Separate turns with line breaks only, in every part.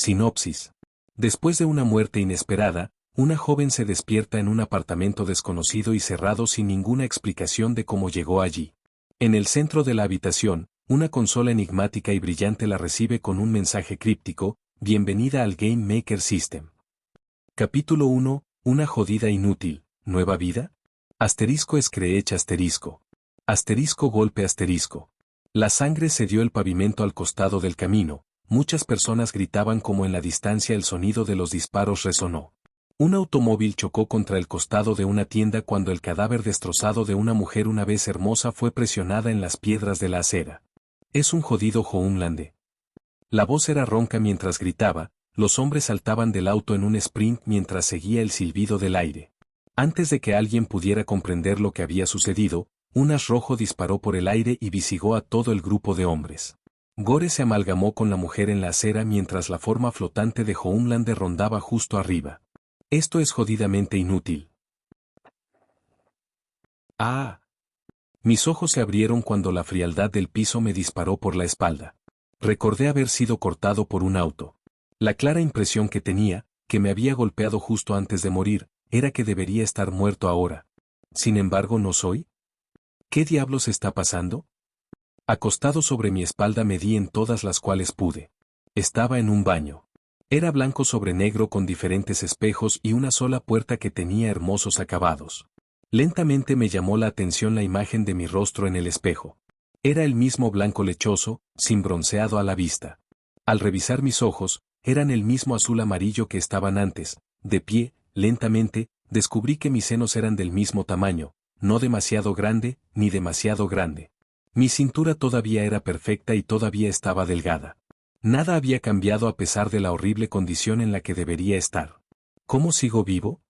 Sinopsis. Después de una muerte inesperada, una joven se despierta en un apartamento desconocido y cerrado sin ninguna explicación de cómo llegó allí. En el centro de la habitación, una consola enigmática y brillante la recibe con un mensaje críptico: bienvenida al Game Maker System. Capítulo 1, una jodida inútil, ¿nueva vida? Asterisco Screech asterisco. Asterisco golpe asterisco. La sangre cedió el pavimento al costado del camino, muchas personas gritaban como en la distancia el sonido de los disparos resonó. Un automóvil chocó contra el costado de una tienda cuando el cadáver destrozado de una mujer una vez hermosa fue presionada en las piedras de la acera. Es un jodido Homeland. La voz era ronca mientras gritaba, los hombres saltaban del auto en un sprint mientras seguía el silbido del aire. Antes de que alguien pudiera comprender lo que había sucedido, un haz rojo disparó por el aire y visigó a todo el grupo de hombres. Gore se amalgamó con la mujer en la acera mientras la forma flotante de Homeland rondaba justo arriba. Esto es jodidamente inútil. ¡Ah! Mis ojos se abrieron cuando la frialdad del piso me disparó por la espalda. Recordé haber sido cortado por un auto. La clara impresión que tenía, que me había golpeado justo antes de morir, era que debería estar muerto ahora. Sin embargo, ¿no soy? ¿Qué diablos está pasando? Acostado sobre mi espalda me di en todas las cuales pude. Estaba en un baño. Era blanco sobre negro con diferentes espejos y una sola puerta que tenía hermosos acabados. Lentamente me llamó la atención la imagen de mi rostro en el espejo. Era el mismo blanco lechoso, sin bronceado a la vista. Al revisar mis ojos, eran el mismo azul amarillo que estaban antes. De pie, lentamente, descubrí que mis senos eran del mismo tamaño, no demasiado grande, ni demasiado grande. Mi cintura todavía era perfecta y todavía estaba delgada. Nada había cambiado a pesar de la horrible condición en la que debería estar. ¿Cómo sigo vivo?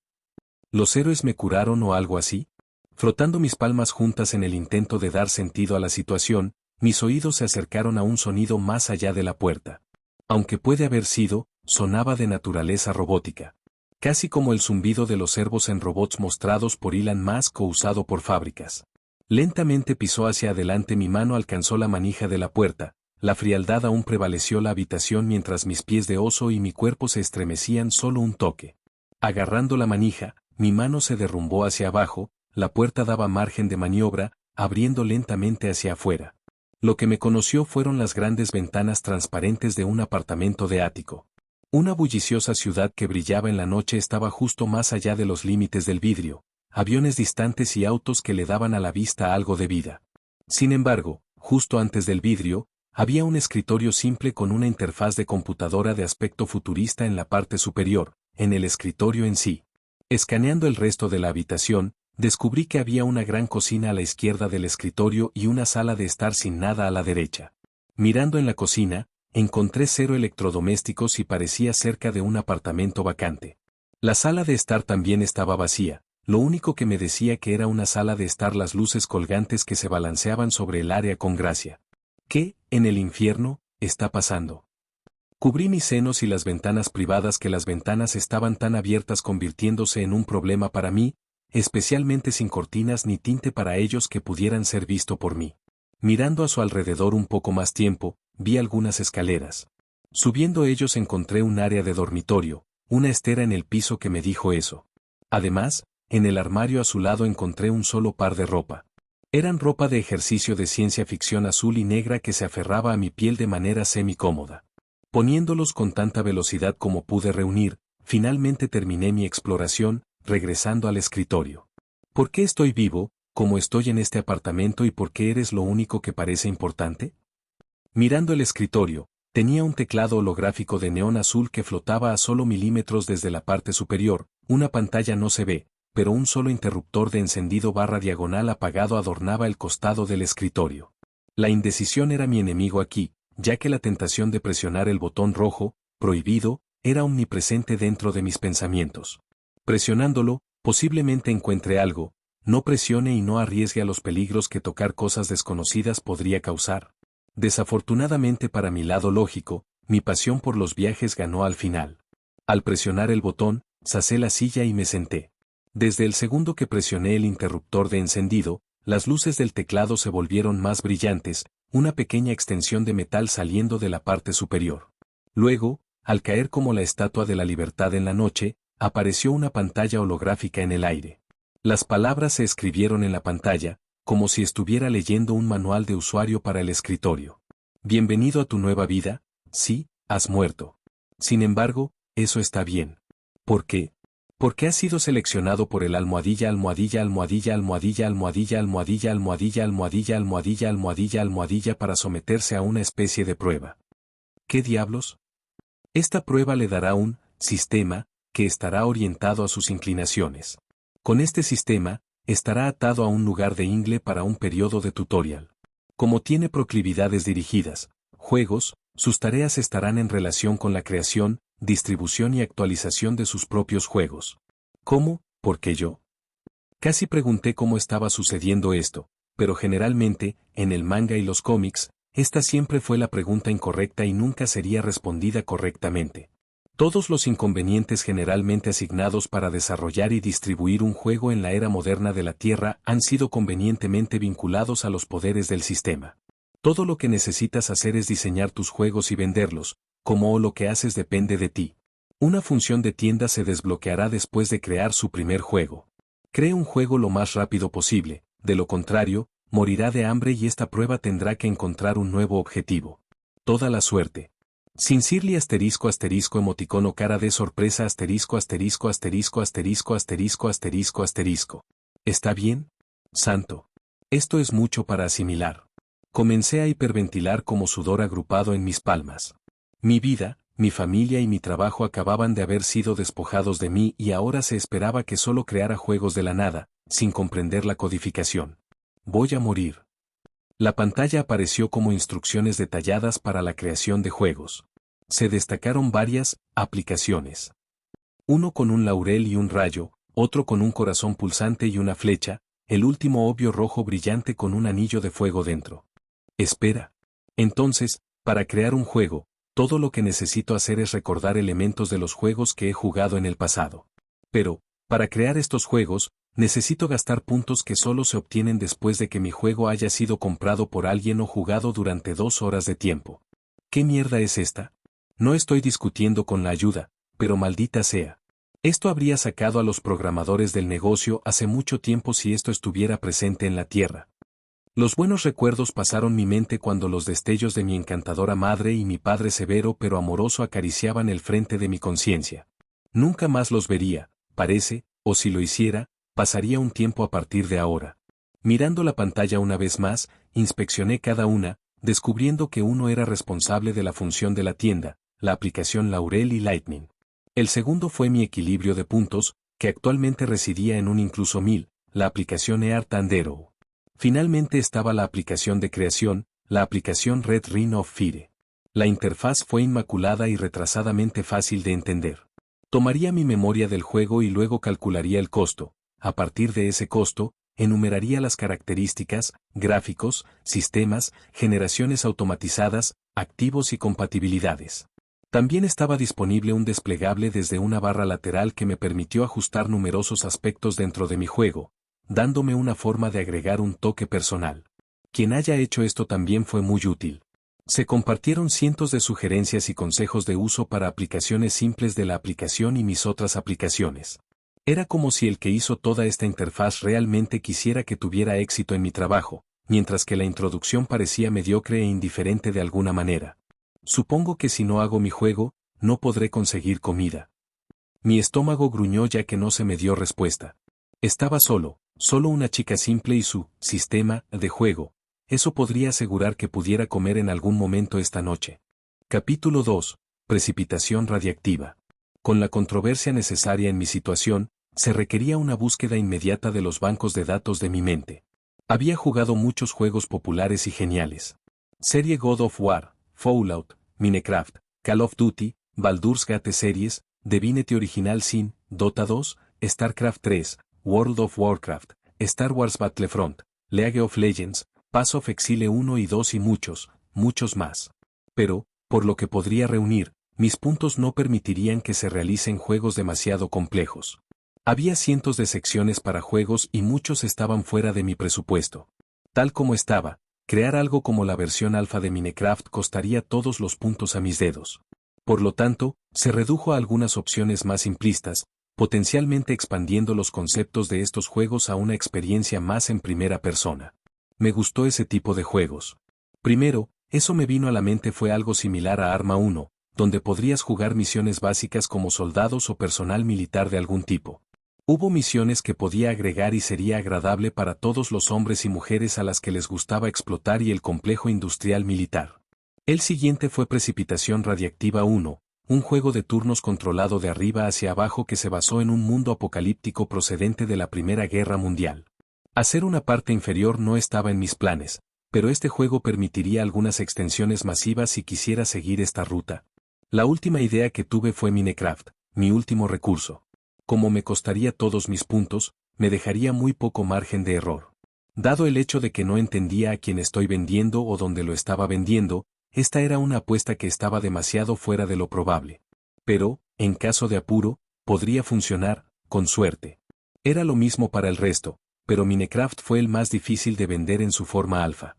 ¿Los héroes me curaron o algo así? Frotando mis palmas juntas en el intento de dar sentido a la situación, mis oídos se acercaron a un sonido más allá de la puerta. Aunque puede haber sido, sonaba de naturaleza robótica. Casi como el zumbido de los servos en robots mostrados por Elon Musk o usado por fábricas. Lentamente pisó hacia adelante, mi mano alcanzó la manija de la puerta. La frialdad aún prevaleció la habitación mientras mis pies de oso y mi cuerpo se estremecían solo un toque. Agarrando la manija, mi mano se derrumbó hacia abajo, la puerta daba margen de maniobra, abriendo lentamente hacia afuera. Lo que me conoció fueron las grandes ventanas transparentes de un apartamento de ático. Una bulliciosa ciudad que brillaba en la noche estaba justo más allá de los límites del vidrio, aviones distantes y autos que le daban a la vista algo de vida. Sin embargo, justo antes del vidrio, había un escritorio simple con una interfaz de computadora de aspecto futurista en la parte superior, en el escritorio en sí. Escaneando el resto de la habitación, descubrí que había una gran cocina a la izquierda del escritorio y una sala de estar sin nada a la derecha. Mirando en la cocina, encontré 0 electrodomésticos y parecía cerca de un apartamento vacante. La sala de estar también estaba vacía, lo único que me decía que era una sala de estar las luces colgantes que se balanceaban sobre el área con gracia. ¿Qué, en el infierno, está pasando? Cubrí mis senos y las ventanas privadas, que las ventanas estaban tan abiertas convirtiéndose en un problema para mí, especialmente sin cortinas ni tinte para ellos que pudieran ser visto por mí. Mirando a su alrededor un poco más tiempo, vi algunas escaleras. Subiendo ellos encontré un área de dormitorio, una estera en el piso que me dijo eso. Además, en el armario a su lado encontré un solo par de ropa. Eran ropa de ejercicio de ciencia ficción azul y negra que se aferraba a mi piel de manera semi-cómoda. Poniéndolos con tanta velocidad como pude reunir, finalmente terminé mi exploración, regresando al escritorio. ¿Por qué estoy vivo, como estoy en este apartamento y por qué eres lo único que parece importante? Mirando el escritorio, tenía un teclado holográfico de neón azul que flotaba a solo milímetros desde la parte superior, una pantalla no se ve, pero un solo interruptor de encendido /diagonal apagado adornaba el costado del escritorio. La indecisión era mi enemigo aquí, ya que la tentación de presionar el botón rojo, prohibido, era omnipresente dentro de mis pensamientos. Presionándolo, posiblemente encuentre algo, no presione y no arriesgue a los peligros que tocar cosas desconocidas podría causar. Desafortunadamente para mi lado lógico, mi pasión por los viajes ganó al final. Al presionar el botón, sacé la silla y me senté. Desde el segundo que presioné el interruptor de encendido, las luces del teclado se volvieron más brillantes, una pequeña extensión de metal saliendo de la parte superior. Luego, al caer como la estatua de la libertad en la noche, apareció una pantalla holográfica en el aire. Las palabras se escribieron en la pantalla, como si estuviera leyendo un manual de usuario para el escritorio. Bienvenido a tu nueva vida, sí, has muerto. Sin embargo, eso está bien. ¿Por qué? Porque has sido seleccionado por el almohadilla almohadilla almohadilla almohadilla almohadilla almohadilla almohadilla almohadilla almohadilla almohadilla almohadilla para someterse a una especie de prueba. ¿Qué diablos? Esta prueba le dará un sistema que estará orientado a sus inclinaciones. Con este sistema, estará atado a un lugar de ingle para un periodo de tutorial. Como tiene proclividades dirigidas, juegos, sus tareas estarán en relación con la creación, distribución y actualización de sus propios juegos. ¿Cómo? ¿Por qué yo? Casi pregunté cómo estaba sucediendo esto, pero generalmente, en el manga y los cómics, esta siempre fue la pregunta incorrecta y nunca sería respondida correctamente. Todos los inconvenientes generalmente asignados para desarrollar y distribuir un juego en la era moderna de la Tierra han sido convenientemente vinculados a los poderes del sistema. Todo lo que necesitas hacer es diseñar tus juegos y venderlos, como lo que haces depende de ti. Una función de tienda se desbloqueará después de crear su primer juego. Cree un juego lo más rápido posible, de lo contrario, morirá de hambre y esta prueba tendrá que encontrar un nuevo objetivo. Toda la suerte. Sincerely asterisco asterisco emoticono cara de sorpresa asterisco asterisco asterisco asterisco asterisco asterisco asterisco. ¿Está bien? Santo. Esto es mucho para asimilar. Comencé a hiperventilar como sudor agrupado en mis palmas. Mi vida, mi familia y mi trabajo acababan de haber sido despojados de mí y ahora se esperaba que solo creara juegos de la nada, sin comprender la codificación. Voy a morir. La pantalla apareció como instrucciones detalladas para la creación de juegos. Se destacaron varias aplicaciones. Uno con un laurel y un rayo, otro con un corazón pulsante y una flecha, el último obvio rojo brillante con un anillo de fuego dentro. Espera. Entonces, para crear un juego, todo lo que necesito hacer es recordar elementos de los juegos que he jugado en el pasado. Pero, para crear estos juegos, necesito gastar puntos que solo se obtienen después de que mi juego haya sido comprado por alguien o jugado durante 2 horas de tiempo. ¿Qué mierda es esta? No estoy discutiendo con la ayuda, pero maldita sea. Esto habría sacado a los programadores del negocio hace mucho tiempo si esto estuviera presente en la Tierra. Los buenos recuerdos pasaron mi mente cuando los destellos de mi encantadora madre y mi padre severo pero amoroso acariciaban el frente de mi conciencia. Nunca más los vería, parece, o si lo hiciera, pasaría un tiempo a partir de ahora. Mirando la pantalla una vez más, inspeccioné cada una, descubriendo que uno era responsable de la función de la tienda, la aplicación Laurel y Lightning. El segundo fue mi equilibrio de puntos, que actualmente residía en un incluso 1000, la aplicación Earth and Arrow. Finalmente estaba la aplicación de creación, la aplicación Red Ring of Fire. La interfaz fue inmaculada y retrasadamente fácil de entender. Tomaría mi memoria del juego y luego calcularía el costo. A partir de ese costo, enumeraría las características, gráficos, sistemas, generaciones automatizadas, activos y compatibilidades. También estaba disponible un desplegable desde una barra lateral que me permitió ajustar numerosos aspectos dentro de mi juego, dándome una forma de agregar un toque personal. Quien haya hecho esto también fue muy útil. Se compartieron cientos de sugerencias y consejos de uso para aplicaciones simples de la aplicación y mis otras aplicaciones. Era como si el que hizo toda esta interfaz realmente quisiera que tuviera éxito en mi trabajo, mientras que la introducción parecía mediocre e indiferente de alguna manera. Supongo que si no hago mi juego, no podré conseguir comida. Mi estómago gruñó ya que no se me dio respuesta. Estaba solo una chica simple y su sistema de juego. Eso podría asegurar que pudiera comer en algún momento esta noche. Capítulo 2. Precipitación radiactiva. Con la controversia necesaria en mi situación, se requería una búsqueda inmediata de los bancos de datos de mi mente. Había jugado muchos juegos populares y geniales. Serie God of War, Fallout, Minecraft, Call of Duty, Baldur's Gate Series, Divinity Original Sin, Dota 2, StarCraft 3, World of Warcraft, Star Wars Battlefront, League of Legends, Path of Exile 1 y 2 y muchos, muchos más. Pero, por lo que podría reunir, mis puntos no permitirían que se realicen juegos demasiado complejos. Había cientos de secciones para juegos y muchos estaban fuera de mi presupuesto. Tal como estaba, crear algo como la versión alfa de Minecraft costaría todos los puntos a mis dedos. Por lo tanto, se redujo a algunas opciones más simplistas, potencialmente expandiendo los conceptos de estos juegos a una experiencia más en primera persona. Me gustó ese tipo de juegos. Primero, eso me vino a la mente fue algo similar a Arma 1, donde podrías jugar misiones básicas como soldados o personal militar de algún tipo. Hubo misiones que podía agregar y sería agradable para todos los hombres y mujeres a las que les gustaba explotar y el complejo industrial militar. El siguiente fue Precipitación Radiactiva 1, un juego de turnos controlado de arriba hacia abajo que se basó en un mundo apocalíptico procedente de la Primera Guerra Mundial. Hacer una parte inferior no estaba en mis planes, pero este juego permitiría algunas extensiones masivas si quisiera seguir esta ruta. La última idea que tuve fue Minecraft, mi último recurso. Como me costaría todos mis puntos, me dejaría muy poco margen de error. Dado el hecho de que no entendía a quién estoy vendiendo o dónde lo estaba vendiendo, esta era una apuesta que estaba demasiado fuera de lo probable. Pero, en caso de apuro, podría funcionar, con suerte. Era lo mismo para el resto, pero Minecraft fue el más difícil de vender en su forma alfa.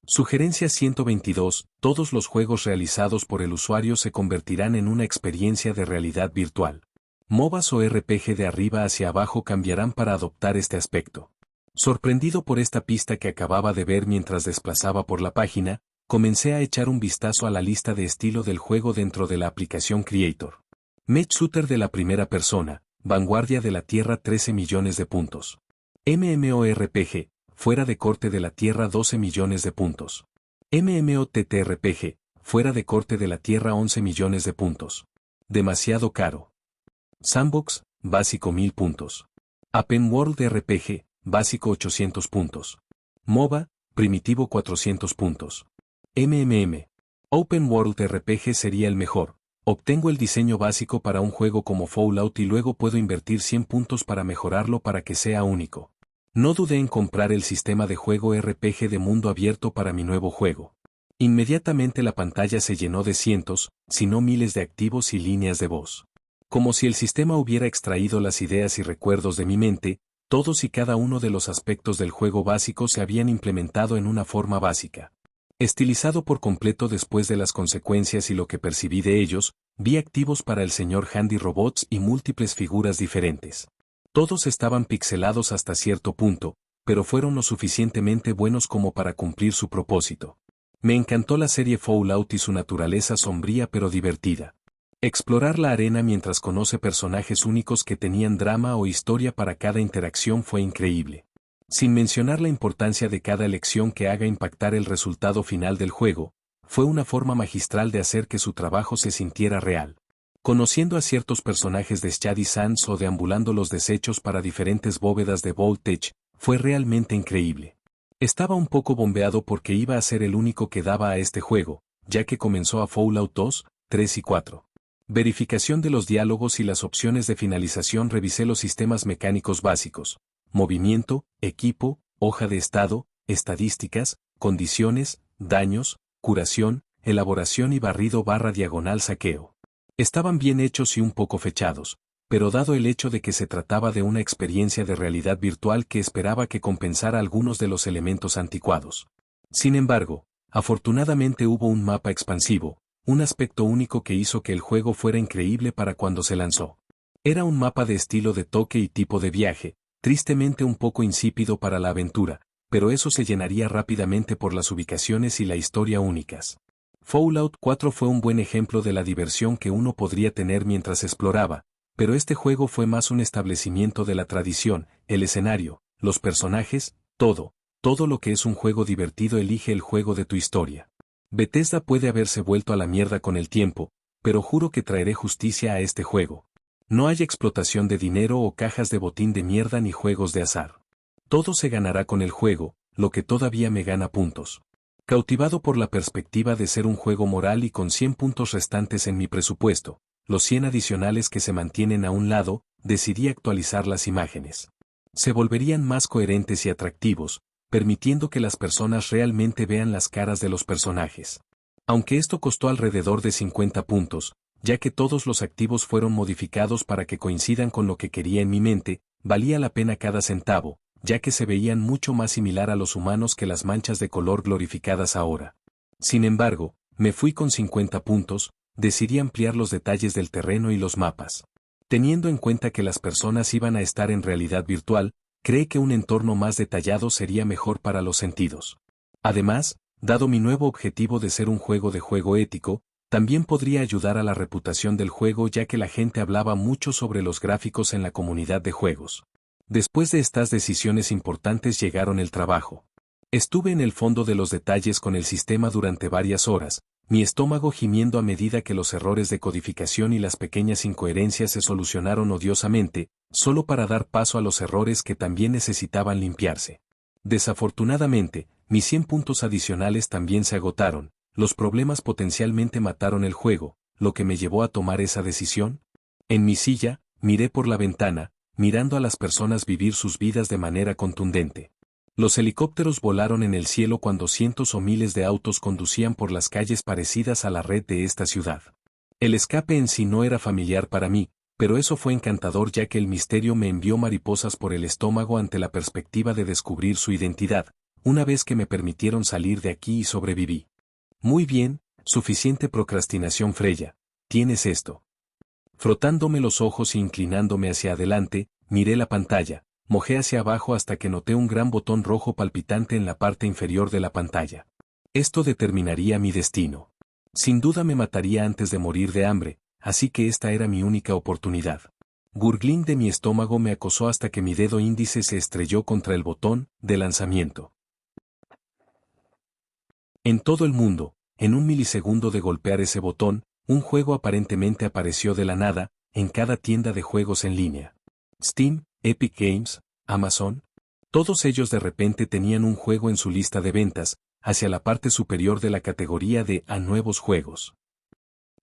Sugerencia 122, todos los juegos realizados por el usuario se convertirán en una experiencia de realidad virtual. MOBAs o RPG de arriba hacia abajo cambiarán para adoptar este aspecto. Sorprendido por esta pista que acababa de ver mientras desplazaba por la página, comencé a echar un vistazo a la lista de estilo del juego dentro de la aplicación Creator. Mech Shooter de la primera persona, vanguardia de la Tierra 13 millones de puntos. MMORPG, fuera de corte de la Tierra 12 millones de puntos. MMOTTRPG, fuera de corte de la Tierra 11 millones de puntos. Demasiado caro. Sandbox, básico 1000 puntos. Open World RPG, básico 800 puntos. MOBA, primitivo 400 puntos. MMM. Open World RPG sería el mejor. Obtengo el diseño básico para un juego como Fallout y luego puedo invertir 100 puntos para mejorarlo para que sea único. No dudé en comprar el sistema de juego RPG de mundo abierto para mi nuevo juego. Inmediatamente la pantalla se llenó de cientos, si no miles de activos y líneas de voz. Como si el sistema hubiera extraído las ideas y recuerdos de mi mente, todos y cada uno de los aspectos del juego básico se habían implementado en una forma básica. Estilizado por completo después de las consecuencias y lo que percibí de ellos, vi activos para el señor Handy Robots y múltiples figuras diferentes. Todos estaban pixelados hasta cierto punto, pero fueron lo suficientemente buenos como para cumplir su propósito. Me encantó la serie Fallout y su naturaleza sombría pero divertida. Explorar la arena mientras conoce personajes únicos que tenían drama o historia para cada interacción fue increíble. Sin mencionar la importancia de cada elección que haga impactar el resultado final del juego, fue una forma magistral de hacer que su trabajo se sintiera real. Conociendo a ciertos personajes de Shady Sands o deambulando los desechos para diferentes bóvedas de Voltage, fue realmente increíble. Estaba un poco bombeado porque iba a ser el único que daba a este juego, ya que comenzó a Fallout 2, 3 y 4. Verificación de los diálogos y las opciones de finalización. Revisé los sistemas mecánicos básicos. Movimiento, equipo, hoja de estado, estadísticas, condiciones, daños, curación, elaboración y barrido / saqueo. Estaban bien hechos y un poco fechados, pero dado el hecho de que se trataba de una experiencia de realidad virtual que esperaba que compensara algunos de los elementos anticuados. Sin embargo, afortunadamente hubo un mapa expansivo, un aspecto único que hizo que el juego fuera increíble para cuando se lanzó. Era un mapa de estilo de toque y tipo de viaje, tristemente un poco insípido para la aventura, pero eso se llenaría rápidamente por las ubicaciones y la historia únicas. Fallout 4 fue un buen ejemplo de la diversión que uno podría tener mientras exploraba, pero este juego fue más un establecimiento de la tradición, el escenario, los personajes, todo lo que es un juego divertido. Elige el juego de tu historia. Bethesda puede haberse vuelto a la mierda con el tiempo, pero juro que traeré justicia a este juego. No hay explotación de dinero o cajas de botín de mierda ni juegos de azar. Todo se ganará con el juego, lo que todavía me gana puntos. Cautivado por la perspectiva de ser un juego moral y con 100 puntos restantes en mi presupuesto, los 100 adicionales que se mantienen a un lado, decidí actualizar las imágenes. Se volverían más coherentes y atractivos, permitiendo que las personas realmente vean las caras de los personajes. Aunque esto costó alrededor de 50 puntos, ya que todos los activos fueron modificados para que coincidan con lo que quería en mi mente, valía la pena cada centavo, ya que se veían mucho más similar a los humanos que las manchas de color glorificadas ahora. Sin embargo, me fui con 50 puntos, decidí ampliar los detalles del terreno y los mapas. Teniendo en cuenta que las personas iban a estar en realidad virtual, creí que un entorno más detallado sería mejor para los sentidos. Además, dado mi nuevo objetivo de ser un juego de juego ético, también podría ayudar a la reputación del juego ya que la gente hablaba mucho sobre los gráficos en la comunidad de juegos. Después de estas decisiones importantes llegaron el trabajo. Estuve en el fondo de los detalles con el sistema durante varias horas, mi estómago gimiendo a medida que los errores de codificación y las pequeñas incoherencias se solucionaron odiosamente, solo para dar paso a los errores que también necesitaban limpiarse. Desafortunadamente, mis 100 puntos adicionales también se agotaron, los problemas potencialmente mataron el juego, lo que me llevó a tomar esa decisión. En mi silla, miré por la ventana, mirando a las personas vivir sus vidas de manera contundente. Los helicópteros volaron en el cielo cuando cientos o miles de autos conducían por las calles parecidas a la red de esta ciudad. El escape en sí no era familiar para mí, pero eso fue encantador ya que el misterio me envió mariposas por el estómago ante la perspectiva de descubrir su identidad, una vez que me permitieron salir de aquí y sobreviví. Muy bien, suficiente procrastinación Freya, tienes esto. Frotándome los ojos e inclinándome hacia adelante, miré la pantalla, mojé hacia abajo hasta que noté un gran botón rojo palpitante en la parte inferior de la pantalla. Esto determinaría mi destino. Sin duda me mataría antes de morir de hambre, así que esta era mi única oportunidad. Gurglín de mi estómago me acosó hasta que mi dedo índice se estrelló contra el botón de lanzamiento. En todo el mundo, en un milisegundo de golpear ese botón, un juego aparentemente apareció de la nada, en cada tienda de juegos en línea. Steam, Epic Games, Amazon. Todos ellos de repente tenían un juego en su lista de ventas, hacia la parte superior de la categoría de a nuevos juegos.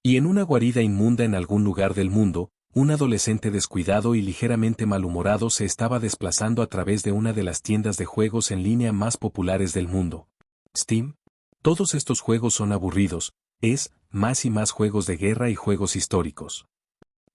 Y en una guarida inmunda en algún lugar del mundo, un adolescente descuidado y ligeramente malhumorado se estaba desplazando a través de una de las tiendas de juegos en línea más populares del mundo. Steam. Todos estos juegos son aburridos, más y más juegos de guerra y juegos históricos.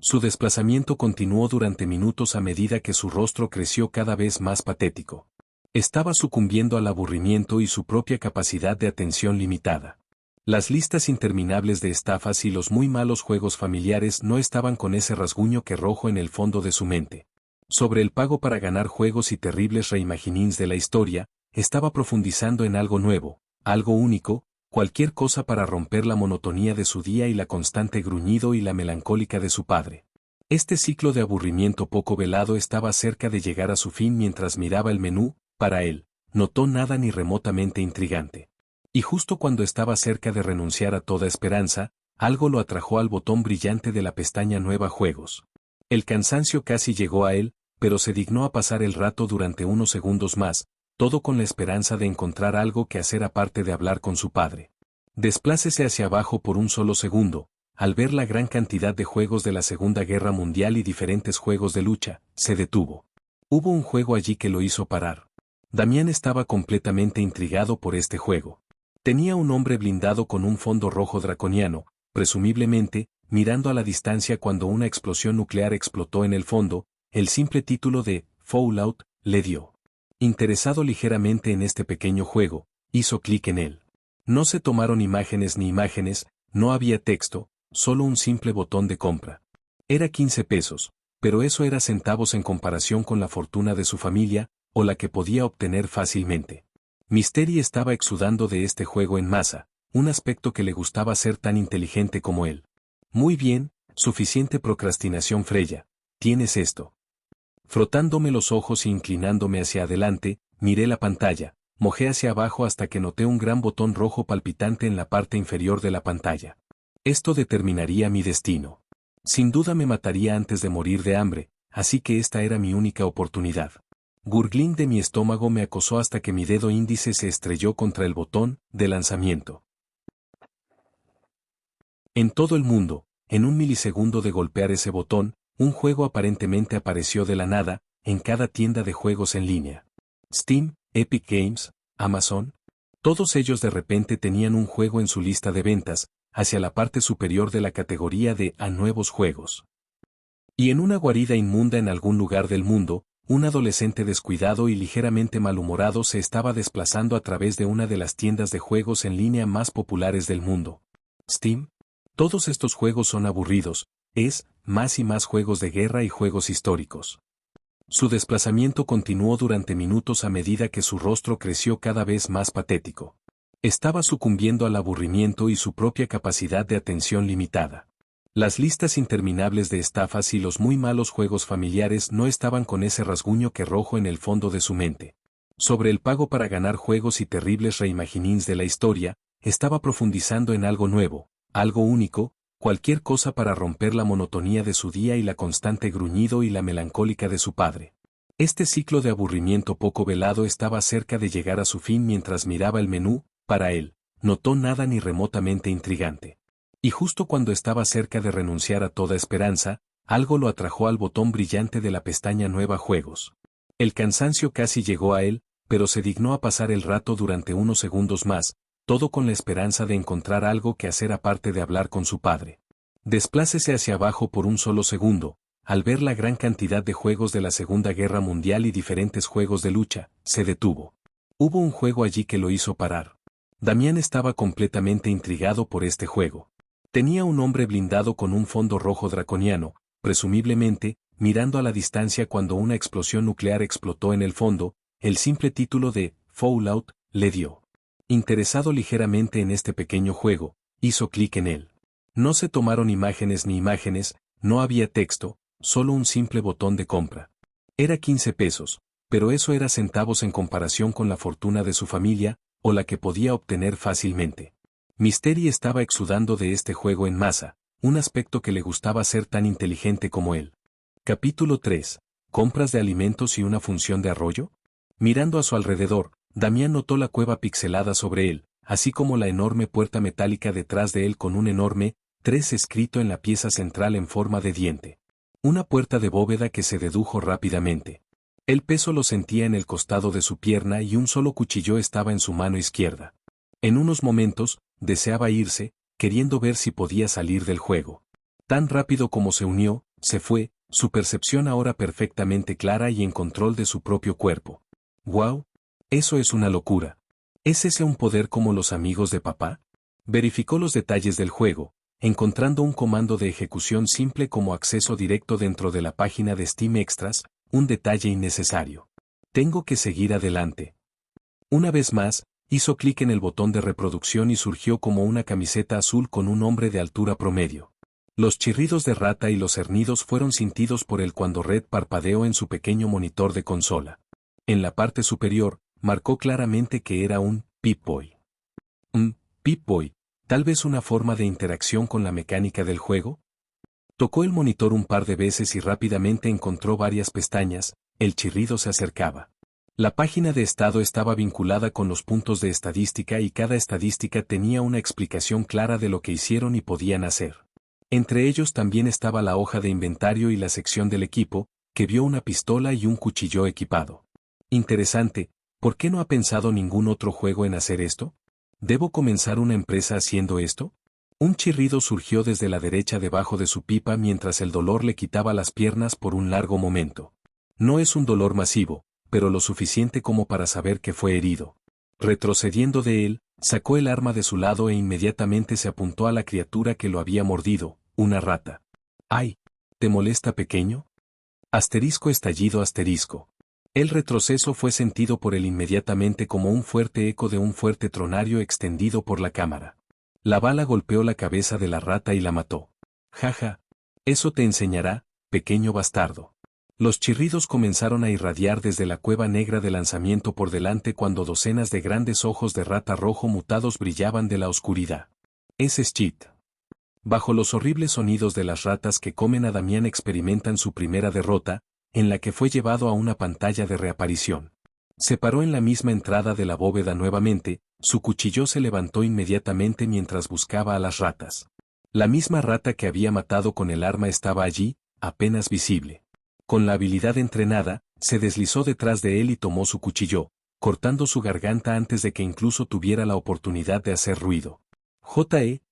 Su desplazamiento continuó durante minutos a medida que su rostro creció cada vez más patético. Estaba sucumbiendo al aburrimiento y su propia capacidad de atención limitada. Las listas interminables de estafas y los muy malos juegos familiares no estaban con ese rasguño que rojo en el fondo de su mente. Sobre el pago para ganar juegos y terribles reimaginings de la historia, estaba profundizando en algo nuevo, algo único, cualquier cosa para romper la monotonía de su día y la constante gruñido y la melancólica de su padre. Este ciclo de aburrimiento poco velado estaba cerca de llegar a su fin mientras miraba el menú, para él, notó nada ni remotamente intrigante. Y justo cuando estaba cerca de renunciar a toda esperanza, algo lo atrajo al botón brillante de la pestaña Nueva Juegos. El cansancio casi llegó a él, pero se dignó a pasar el rato durante unos segundos más, todo con la esperanza de encontrar algo que hacer aparte de hablar con su padre. Desplácese hacia abajo por un solo segundo, al ver la gran cantidad de juegos de la Segunda Guerra Mundial y diferentes juegos de lucha, se detuvo. Hubo un juego allí que lo hizo parar. Damián estaba completamente intrigado por este juego. Tenía un hombre blindado con un fondo rojo draconiano, presumiblemente, mirando a la distancia cuando una explosión nuclear explotó en el fondo, el simple título de Fallout le dio. Interesado ligeramente en este pequeño juego, hizo clic en él. No se tomaron imágenes ni imágenes, no había texto, solo un simple botón de compra. Era 15 pesos, pero eso era centavos en comparación con la fortuna de su familia, o la que podía obtener fácilmente. Mystery estaba exudando de este juego en masa, un aspecto que le gustaba ser tan inteligente como él. Muy bien, suficiente procrastinación Freya, tienes esto. Frotándome los ojos e inclinándome hacia adelante, miré la pantalla, mojé hacia abajo hasta que noté un gran botón rojo palpitante en la parte inferior de la pantalla. Esto determinaría mi destino. Sin duda me mataría antes de morir de hambre, así que esta era mi única oportunidad. Gurglín de mi estómago me acosó hasta que mi dedo índice se estrelló contra el botón de lanzamiento. En todo el mundo, en un milisegundo de golpear ese botón, un juego aparentemente apareció de la nada, en cada tienda de juegos en línea. Steam, Epic Games, Amazon. Todos ellos de repente tenían un juego en su lista de ventas, hacia la parte superior de la categoría de a nuevos juegos. Y en una guarida inmunda en algún lugar del mundo, un adolescente descuidado y ligeramente malhumorado se estaba desplazando a través de una de las tiendas de juegos en línea más populares del mundo. Steam. Todos estos juegos son aburridos, más y más juegos de guerra y juegos históricos. Su desplazamiento continuó durante minutos a medida que su rostro creció cada vez más patético. Estaba sucumbiendo al aburrimiento y su propia capacidad de atención limitada. Las listas interminables de estafas y los muy malos juegos familiares no estaban con ese rasguño que rojo en el fondo de su mente. Sobre el pago para ganar juegos y terribles reimaginings de la historia, estaba profundizando en algo nuevo, algo único, cualquier cosa para romper la monotonía de su día y la constante gruñido y la melancólica de su padre. Este ciclo de aburrimiento poco velado estaba cerca de llegar a su fin mientras miraba el menú. Para él, notó nada ni remotamente intrigante. Y justo cuando estaba cerca de renunciar a toda esperanza, algo lo atrajo al botón brillante de la pestaña Nueva Juegos. El cansancio casi llegó a él, pero se dignó a pasar el rato durante unos segundos más, todo con la esperanza de encontrar algo que hacer aparte de hablar con su padre. Desplácese hacia abajo por un solo segundo, al ver la gran cantidad de juegos de la Segunda Guerra Mundial y diferentes juegos de lucha, se detuvo. Hubo un juego allí que lo hizo parar. Damián estaba completamente intrigado por este juego. Tenía un hombre blindado con un fondo rojo draconiano, presumiblemente, mirando a la distancia cuando una explosión nuclear explotó en el fondo, el simple título de Fallout le dio. Interesado ligeramente en este pequeño juego, hizo clic en él. No se tomaron imágenes ni imágenes, no había texto, solo un simple botón de compra. Era 15 pesos, pero eso era centavos en comparación con la fortuna de su familia, o la que podía obtener fácilmente. Mystery estaba exudando de este juego en masa, un aspecto que le gustaba ser tan inteligente como él. Capítulo 3. ¿Compras de alimentos y una función de arroyo? Mirando a su alrededor, Damián notó la cueva pixelada sobre él, así como la enorme puerta metálica detrás de él con un enorme 3 escrito en la pieza central en forma de diente. Una puerta de bóveda que se dedujo rápidamente. El peso lo sentía en el costado de su pierna y un solo cuchillo estaba en su mano izquierda. En unos momentos, deseaba irse, queriendo ver si podía salir del juego. Tan rápido como se unió, se fue, su percepción ahora perfectamente clara y en control de su propio cuerpo. ¡Wow! Eso es una locura. ¿Es ese un poder como los amigos de papá? Verificó los detalles del juego, encontrando un comando de ejecución simple como acceso directo dentro de la página de Steam Extras, un detalle innecesario. Tengo que seguir adelante. Una vez más, hizo clic en el botón de reproducción y surgió como una camiseta azul con un hombre de altura promedio. Los chirridos de rata y los cernidos fueron sentidos por él cuando Red parpadeó en su pequeño monitor de consola. En la parte superior, marcó claramente que era un Pip-Boy. Un Pip-Boy, tal vez una forma de interacción con la mecánica del juego. Tocó el monitor un par de veces y rápidamente encontró varias pestañas, el chirrido se acercaba. La página de estado estaba vinculada con los puntos de estadística y cada estadística tenía una explicación clara de lo que hicieron y podían hacer. Entre ellos también estaba la hoja de inventario y la sección del equipo, que vio una pistola y un cuchillo equipado. Interesante, ¿por qué no ha pensado ningún otro juego en hacer esto? ¿Debo comenzar una empresa haciendo esto? Un chirrido surgió desde la derecha debajo de su pipa mientras el dolor le quitaba las piernas por un largo momento. No es un dolor masivo, pero lo suficiente como para saber que fue herido. Retrocediendo de él, sacó el arma de su lado e inmediatamente se apuntó a la criatura que lo había mordido, una rata. ¡Ay! ¿Te molesta, pequeño? Asterisco estallido asterisco. El retroceso fue sentido por él inmediatamente como un fuerte eco de un fuerte tronario extendido por la cámara. La bala golpeó la cabeza de la rata y la mató. Jaja. Eso te enseñará, pequeño bastardo. Los chirridos comenzaron a irradiar desde la cueva negra de lanzamiento por delante cuando docenas de grandes ojos de rata rojo mutados brillaban de la oscuridad. Ese es Cheat. Bajo los horribles sonidos de las ratas que comen a Damián experimentan su primera derrota, en la que fue llevado a una pantalla de reaparición. Se paró en la misma entrada de la bóveda nuevamente, su cuchillo se levantó inmediatamente mientras buscaba a las ratas. La misma rata que había matado con el arma estaba allí, apenas visible. Con la habilidad entrenada, se deslizó detrás de él y tomó su cuchillo, cortando su garganta antes de que incluso tuviera la oportunidad de hacer ruido.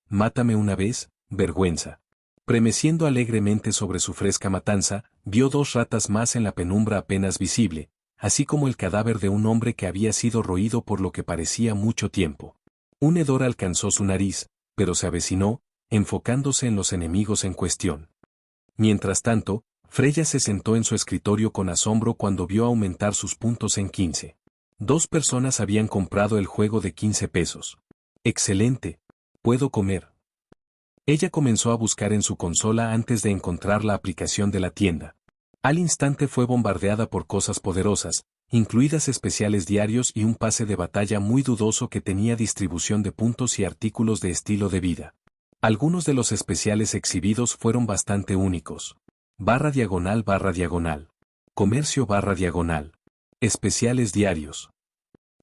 Mátame una vez, vergüenza. Premeciendo alegremente sobre su fresca matanza, vio 2 ratas más en la penumbra apenas visible, así como el cadáver de un hombre que había sido roído por lo que parecía mucho tiempo. Un hedor alcanzó su nariz, pero se avecinó, enfocándose en los enemigos en cuestión. Mientras tanto, Freya se sentó en su escritorio con asombro cuando vio aumentar sus puntos en 15. 2 personas habían comprado el juego de 15 pesos. ¡Excelente! ¿Puedo comer? Ella comenzó a buscar en su consola antes de encontrar la aplicación de la tienda. Al instante fue bombardeada por cosas poderosas, incluidas especiales diarios y un pase de batalla muy dudoso que tenía distribución de puntos y artículos de estilo de vida. Algunos de los especiales exhibidos fueron bastante únicos. //. Comercio //. Especiales diarios.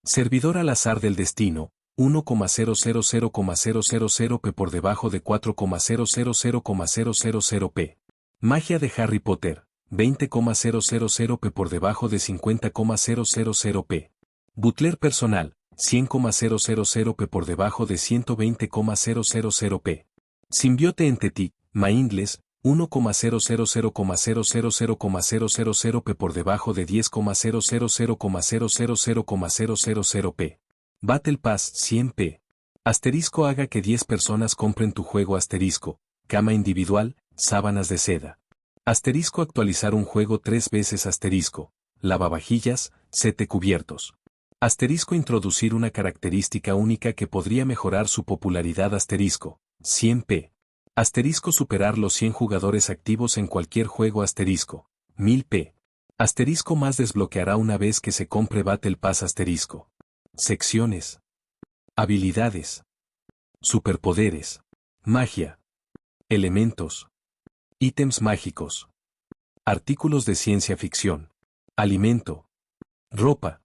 Servidor al azar del destino, 1,000,000p por debajo de 4,000,000p. Magia de Harry Potter, 20,000p por debajo de 50,000p. Butler personal, 100,000p por debajo de 120,000p. Simbiote Entity, Mindless, 1,000,000,000p por debajo de 10,000,000,000p. Battle Pass 100p. Asterisco haga que 10 personas compren tu juego asterisco, cama individual, sábanas de seda. Asterisco actualizar un juego 3 veces asterisco, lavavajillas, 7 cubiertos. Asterisco introducir una característica única que podría mejorar su popularidad asterisco, 100p. Asterisco superar los 100 jugadores activos en cualquier juego asterisco, 1000p. Asterisco más desbloqueará una vez que se compre Battle Pass asterisco. Secciones. Habilidades. Superpoderes. Magia. Elementos. Ítems mágicos. Artículos de ciencia ficción. Alimento. Ropa.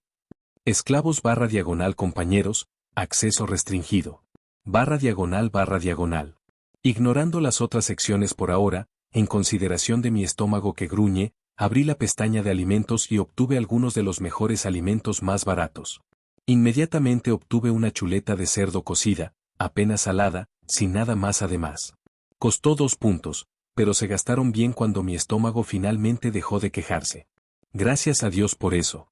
Esclavos // compañeros, acceso restringido. // Ignorando las otras secciones por ahora, en consideración de mi estómago que gruñe, abrí la pestaña de alimentos y obtuve algunos de los mejores alimentos más baratos. Inmediatamente obtuve una chuleta de cerdo cocida, apenas salada, sin nada más además. Costó 2 puntos, pero se gastaron bien cuando mi estómago finalmente dejó de quejarse. Gracias a Dios por eso.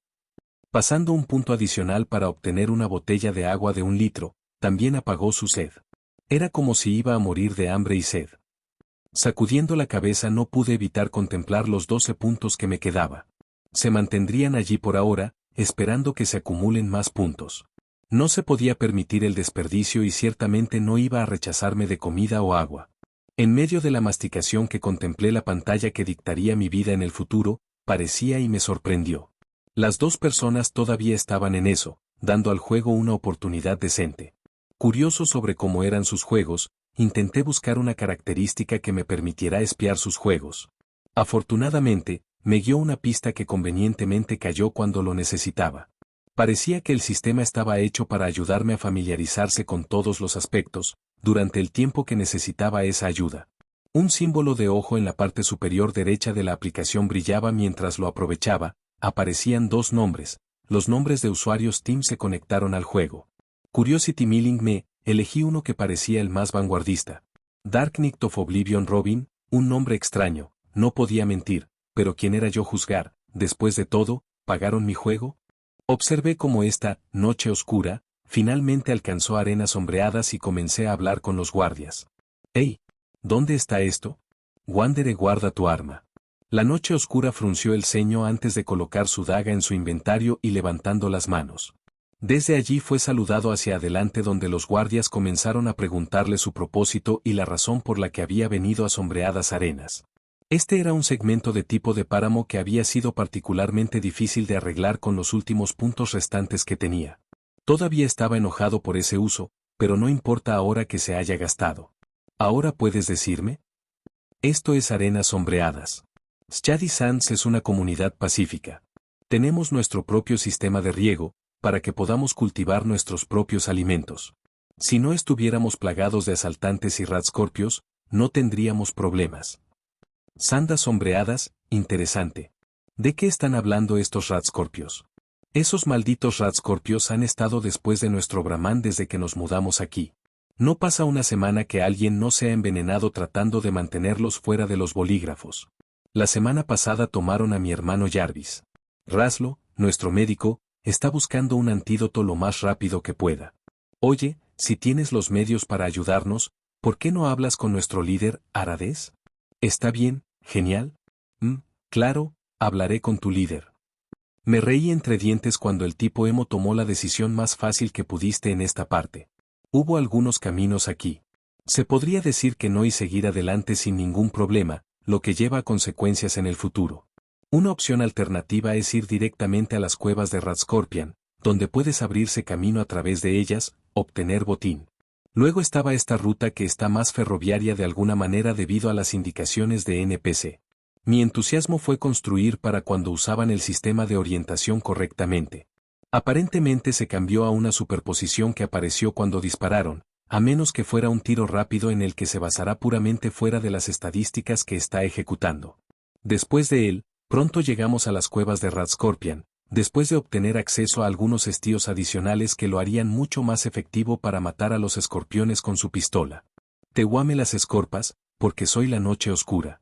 Pasando un punto adicional para obtener una botella de agua de 1 litro, también apagó su sed. Era como si iba a morir de hambre y sed. Sacudiendo la cabeza no pude evitar contemplar los 12 puntos que me quedaba. Se mantendrían allí por ahora, esperando que se acumulen más puntos. No se podía permitir el desperdicio y ciertamente no iba a rechazarme de comida o agua. En medio de la masticación que contemplé la pantalla que dictaría mi vida en el futuro, parecía y me sorprendió. Las 2 personas todavía estaban en eso, dando al juego una oportunidad decente. Curioso sobre cómo eran sus juegos, intenté buscar una característica que me permitiera espiar sus juegos. Afortunadamente, me guió una pista que convenientemente cayó cuando lo necesitaba. Parecía que el sistema estaba hecho para ayudarme a familiarizarse con todos los aspectos, durante el tiempo que necesitaba esa ayuda. Un símbolo de ojo en la parte superior derecha de la aplicación brillaba mientras lo aprovechaba, aparecían 2 nombres, los nombres de usuarios Team se conectaron al juego. Curiosity Milling elegí uno que parecía el más vanguardista. Dark Knight of Oblivion Robin, un nombre extraño, no podía mentir. Pero ¿quién era yo juzgar? Después de todo, ¿pagaron mi juego? Observé cómo esta noche oscura finalmente alcanzó arenas sombreadas y comencé a hablar con los guardias. «Hey, ¿dónde está esto?» «Wandere, guarda tu arma». La noche oscura frunció el ceño antes de colocar su daga en su inventario y levantando las manos. Desde allí fue saludado hacia adelante donde los guardias comenzaron a preguntarle su propósito y la razón por la que había venido a sombreadas arenas. Este era un segmento de tipo de páramo que había sido particularmente difícil de arreglar con los últimos puntos restantes que tenía. Todavía estaba enojado por ese uso, pero no importa ahora que se haya gastado. ¿Ahora puedes decirme? Esto es Arenas Sombreadas. Shady Sands es una comunidad pacífica. Tenemos nuestro propio sistema de riego, para que podamos cultivar nuestros propios alimentos. Si no estuviéramos plagados de asaltantes y ratscorpios, no tendríamos problemas. Sandas sombreadas, interesante. ¿De qué están hablando estos ratscorpios? Esos malditos ratscorpios han estado después de nuestro Brahman desde que nos mudamos aquí. No pasa una semana que alguien no sea envenenado tratando de mantenerlos fuera de los bolígrafos. La semana pasada tomaron a mi hermano Jarvis. Raslo, nuestro médico, está buscando un antídoto lo más rápido que pueda. Oye, si tienes los medios para ayudarnos, ¿Por qué no hablas con nuestro líder, Arades? Está bien, genial. Claro, hablaré con tu líder. Me reí entre dientes cuando el tipo emo tomó la decisión más fácil que pudiste en esta parte. Hubo algunos caminos aquí. Se podría decir que no y seguir adelante sin ningún problema, lo que lleva a consecuencias en el futuro. Una opción alternativa es ir directamente a las cuevas de Radscorpion, donde puedes abrirse camino a través de ellas, obtener botín. Luego estaba esta ruta que está más ferroviaria de alguna manera debido a las indicaciones de NPC. Mi entusiasmo fue construir para cuando usaban el sistema de orientación correctamente. Aparentemente se cambió a una superposición que apareció cuando dispararon, a menos que fuera un tiro rápido en el que se basará puramente fuera de las estadísticas que está ejecutando. Después de él, pronto llegamos a las cuevas de Radscorpion, después de obtener acceso a algunos estíos adicionales que lo harían mucho más efectivo para matar a los escorpiones con su pistola. Te guame las escorpas, porque soy la noche oscura.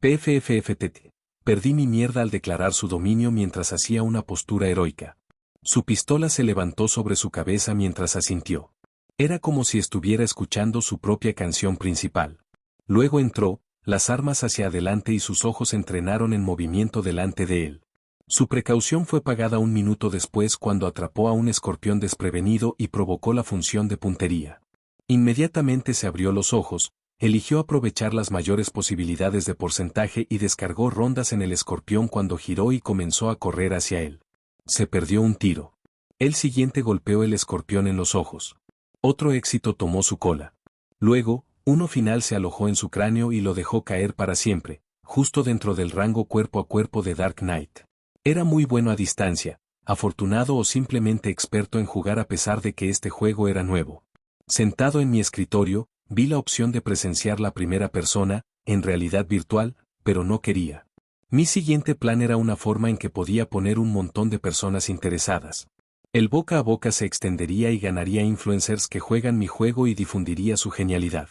PFFFTT. Perdí mi mierda al declarar su dominio mientras hacía una postura heroica. Su pistola se levantó sobre su cabeza mientras asintió. Era como si estuviera escuchando su propia canción principal. Luego entró, las armas hacia adelante y sus ojos entrenaron en movimiento delante de él. Su precaución fue pagada un minuto después cuando atrapó a un escorpión desprevenido y provocó la función de puntería. Inmediatamente se abrió los ojos, eligió aprovechar las mayores posibilidades de porcentaje y descargó rondas en el escorpión cuando giró y comenzó a correr hacia él. Se perdió un tiro. El siguiente golpeó el escorpión en los ojos. Otro éxito tomó su cola. Luego, uno final se alojó en su cráneo y lo dejó caer para siempre, justo dentro del rango cuerpo a cuerpo de Dark Knight. Era muy bueno a distancia, afortunado o simplemente experto en jugar a pesar de que este juego era nuevo. Sentado en mi escritorio, vi la opción de presenciar la primera persona, en realidad virtual, pero no quería. Mi siguiente plan era una forma en que podía poner un montón de personas interesadas. El boca a boca se extendería y ganaría influencers que juegan mi juego y difundiría su genialidad.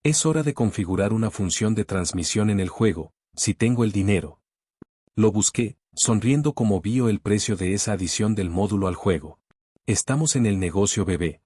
Es hora de configurar una función de transmisión en el juego, si tengo el dinero. Lo busqué, sonriendo como vio el precio de esa adición del módulo al juego. Estamos en el negocio bebé.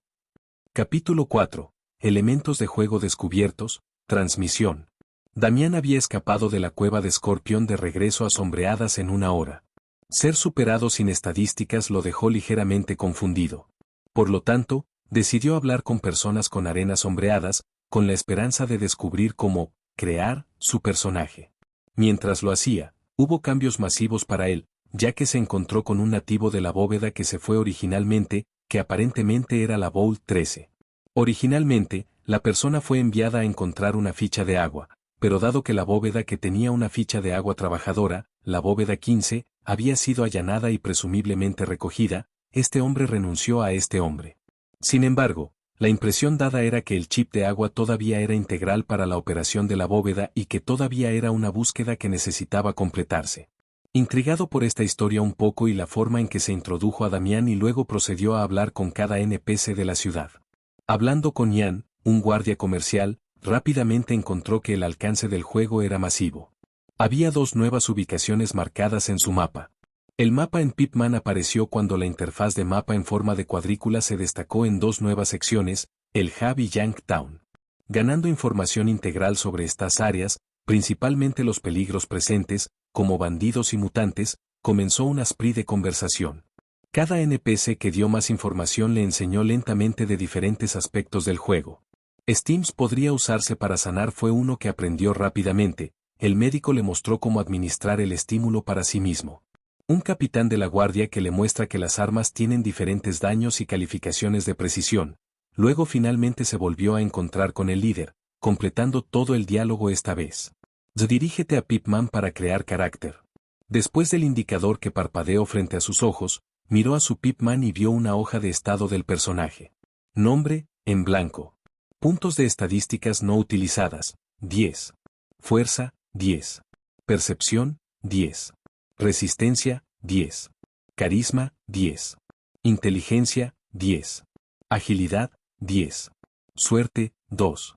Capítulo 4. Elementos de juego descubiertos, transmisión. Damián había escapado de la cueva de Scorpion de regreso a Sombreadas en una hora. Ser superado sin estadísticas lo dejó ligeramente confundido. Por lo tanto, decidió hablar con personas con arenas sombreadas, con la esperanza de descubrir cómo crear su personaje. Mientras lo hacía, hubo cambios masivos para él, ya que se encontró con un nativo de la bóveda que se fue originalmente, que aparentemente era la Bowl 13. Originalmente, la persona fue enviada a encontrar una ficha de agua, pero dado que la bóveda que tenía una ficha de agua trabajadora, la bóveda 15, había sido allanada y presumiblemente recogida, este hombre renunció a este hombre. Sin embargo, la impresión dada era que el chip de agua todavía era integral para la operación de la bóveda y que todavía era una búsqueda que necesitaba completarse. Intrigado por esta historia un poco y la forma en que se introdujo a Damián y luego procedió a hablar con cada NPC de la ciudad. Hablando con Ian, un guardia comercial, rápidamente encontró que el alcance del juego era masivo. Había dos nuevas ubicaciones marcadas en su mapa. El mapa en Pipman apareció cuando la interfaz de mapa en forma de cuadrícula se destacó en dos nuevas secciones, el Hub y Yanktown. Ganando información integral sobre estas áreas, principalmente los peligros presentes, como bandidos y mutantes, comenzó una spree de conversación. Cada NPC que dio más información le enseñó lentamente de diferentes aspectos del juego. Steams podría usarse para sanar fue uno que aprendió rápidamente, el médico le mostró cómo administrar el estímulo para sí mismo. Un capitán de la guardia que le muestra que las armas tienen diferentes daños y calificaciones de precisión. Luego finalmente se volvió a encontrar con el líder, completando todo el diálogo esta vez. Dirígete a Pipman para crear carácter. Después del indicador que parpadeó frente a sus ojos, miró a su Pipman y vio una hoja de estado del personaje. Nombre, en blanco. Puntos de estadísticas no utilizadas, 10. Fuerza, 10. Percepción, 10. Resistencia, 10. Carisma, 10. Inteligencia, 10. Agilidad, 10. Suerte, 2.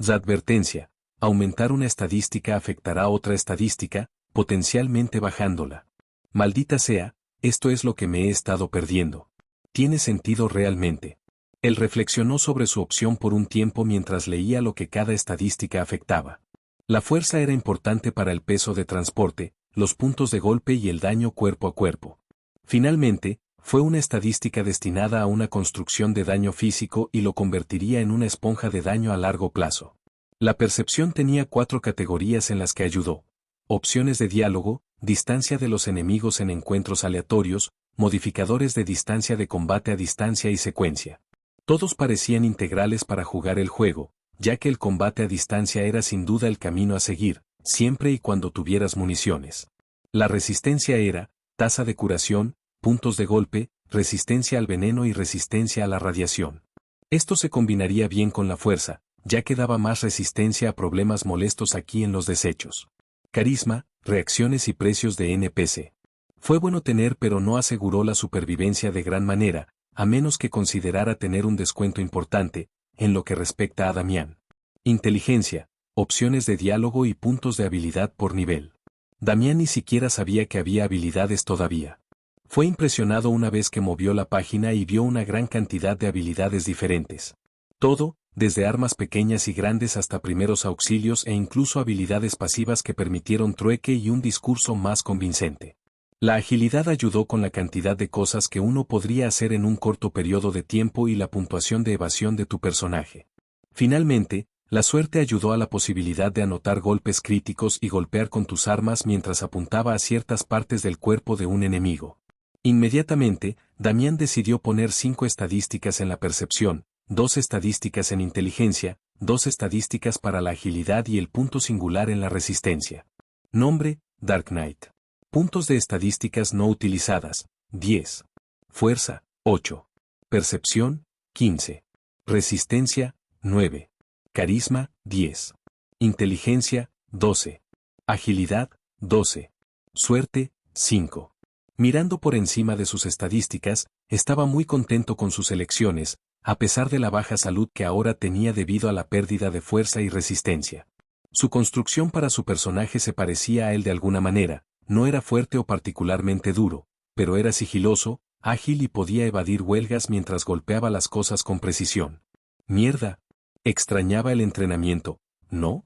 Advertencia. Aumentar una estadística afectará otra estadística, potencialmente bajándola. Maldita sea, esto es lo que me he estado perdiendo. Tiene sentido realmente. Él reflexionó sobre su opción por un tiempo mientras leía lo que cada estadística afectaba. La fuerza era importante para el peso de transporte, los puntos de golpe y el daño cuerpo a cuerpo. Finalmente, fue una estadística destinada a una construcción de daño físico y lo convertiría en una esponja de daño a largo plazo. La percepción tenía 4 categorías en las que ayudó: opciones de diálogo, distancia de los enemigos en encuentros aleatorios, modificadores de distancia de combate a distancia y secuencia. Todos parecían integrales para jugar el juego, ya que el combate a distancia era sin duda el camino a seguir, siempre y cuando tuvieras municiones. La resistencia era tasa de curación, puntos de golpe, resistencia al veneno y resistencia a la radiación. Esto se combinaría bien con la fuerza, ya que daba más resistencia a problemas molestos aquí en los desechos. Carisma, reacciones y precios de NPC. Fue bueno tener, pero no aseguró la supervivencia de gran manera, a menos que considerara tener un descuento importante, en lo que respecta a Damián. Inteligencia, opciones de diálogo y puntos de habilidad por nivel. Damián ni siquiera sabía que había habilidades todavía. Fue impresionado una vez que movió la página y vio una gran cantidad de habilidades diferentes. Todo, desde armas pequeñas y grandes hasta primeros auxilios e incluso habilidades pasivas que permitieron trueque y un discurso más convincente. La agilidad ayudó con la cantidad de cosas que uno podría hacer en un corto periodo de tiempo y la puntuación de evasión de tu personaje. Finalmente, la suerte ayudó a la posibilidad de anotar golpes críticos y golpear con tus armas mientras apuntaba a ciertas partes del cuerpo de un enemigo. Inmediatamente, Damián decidió poner 5 estadísticas en la percepción, 2 estadísticas en inteligencia, 2 estadísticas para la agilidad y el punto singular en la resistencia. Nombre, Dark Knight. Puntos de estadísticas no utilizadas, 10. Fuerza, 8. Percepción, 15. Resistencia, 9. Carisma, 10. Inteligencia, 12. Agilidad, 12. Suerte, 5. Mirando por encima de sus estadísticas, estaba muy contento con sus elecciones, a pesar de la baja salud que ahora tenía debido a la pérdida de fuerza y resistencia. Su construcción para su personaje se parecía a él de alguna manera. No era fuerte o particularmente duro, pero era sigiloso, ágil y podía evadir huelgas mientras golpeaba las cosas con precisión. Mierda. Extrañaba el entrenamiento, ¿no?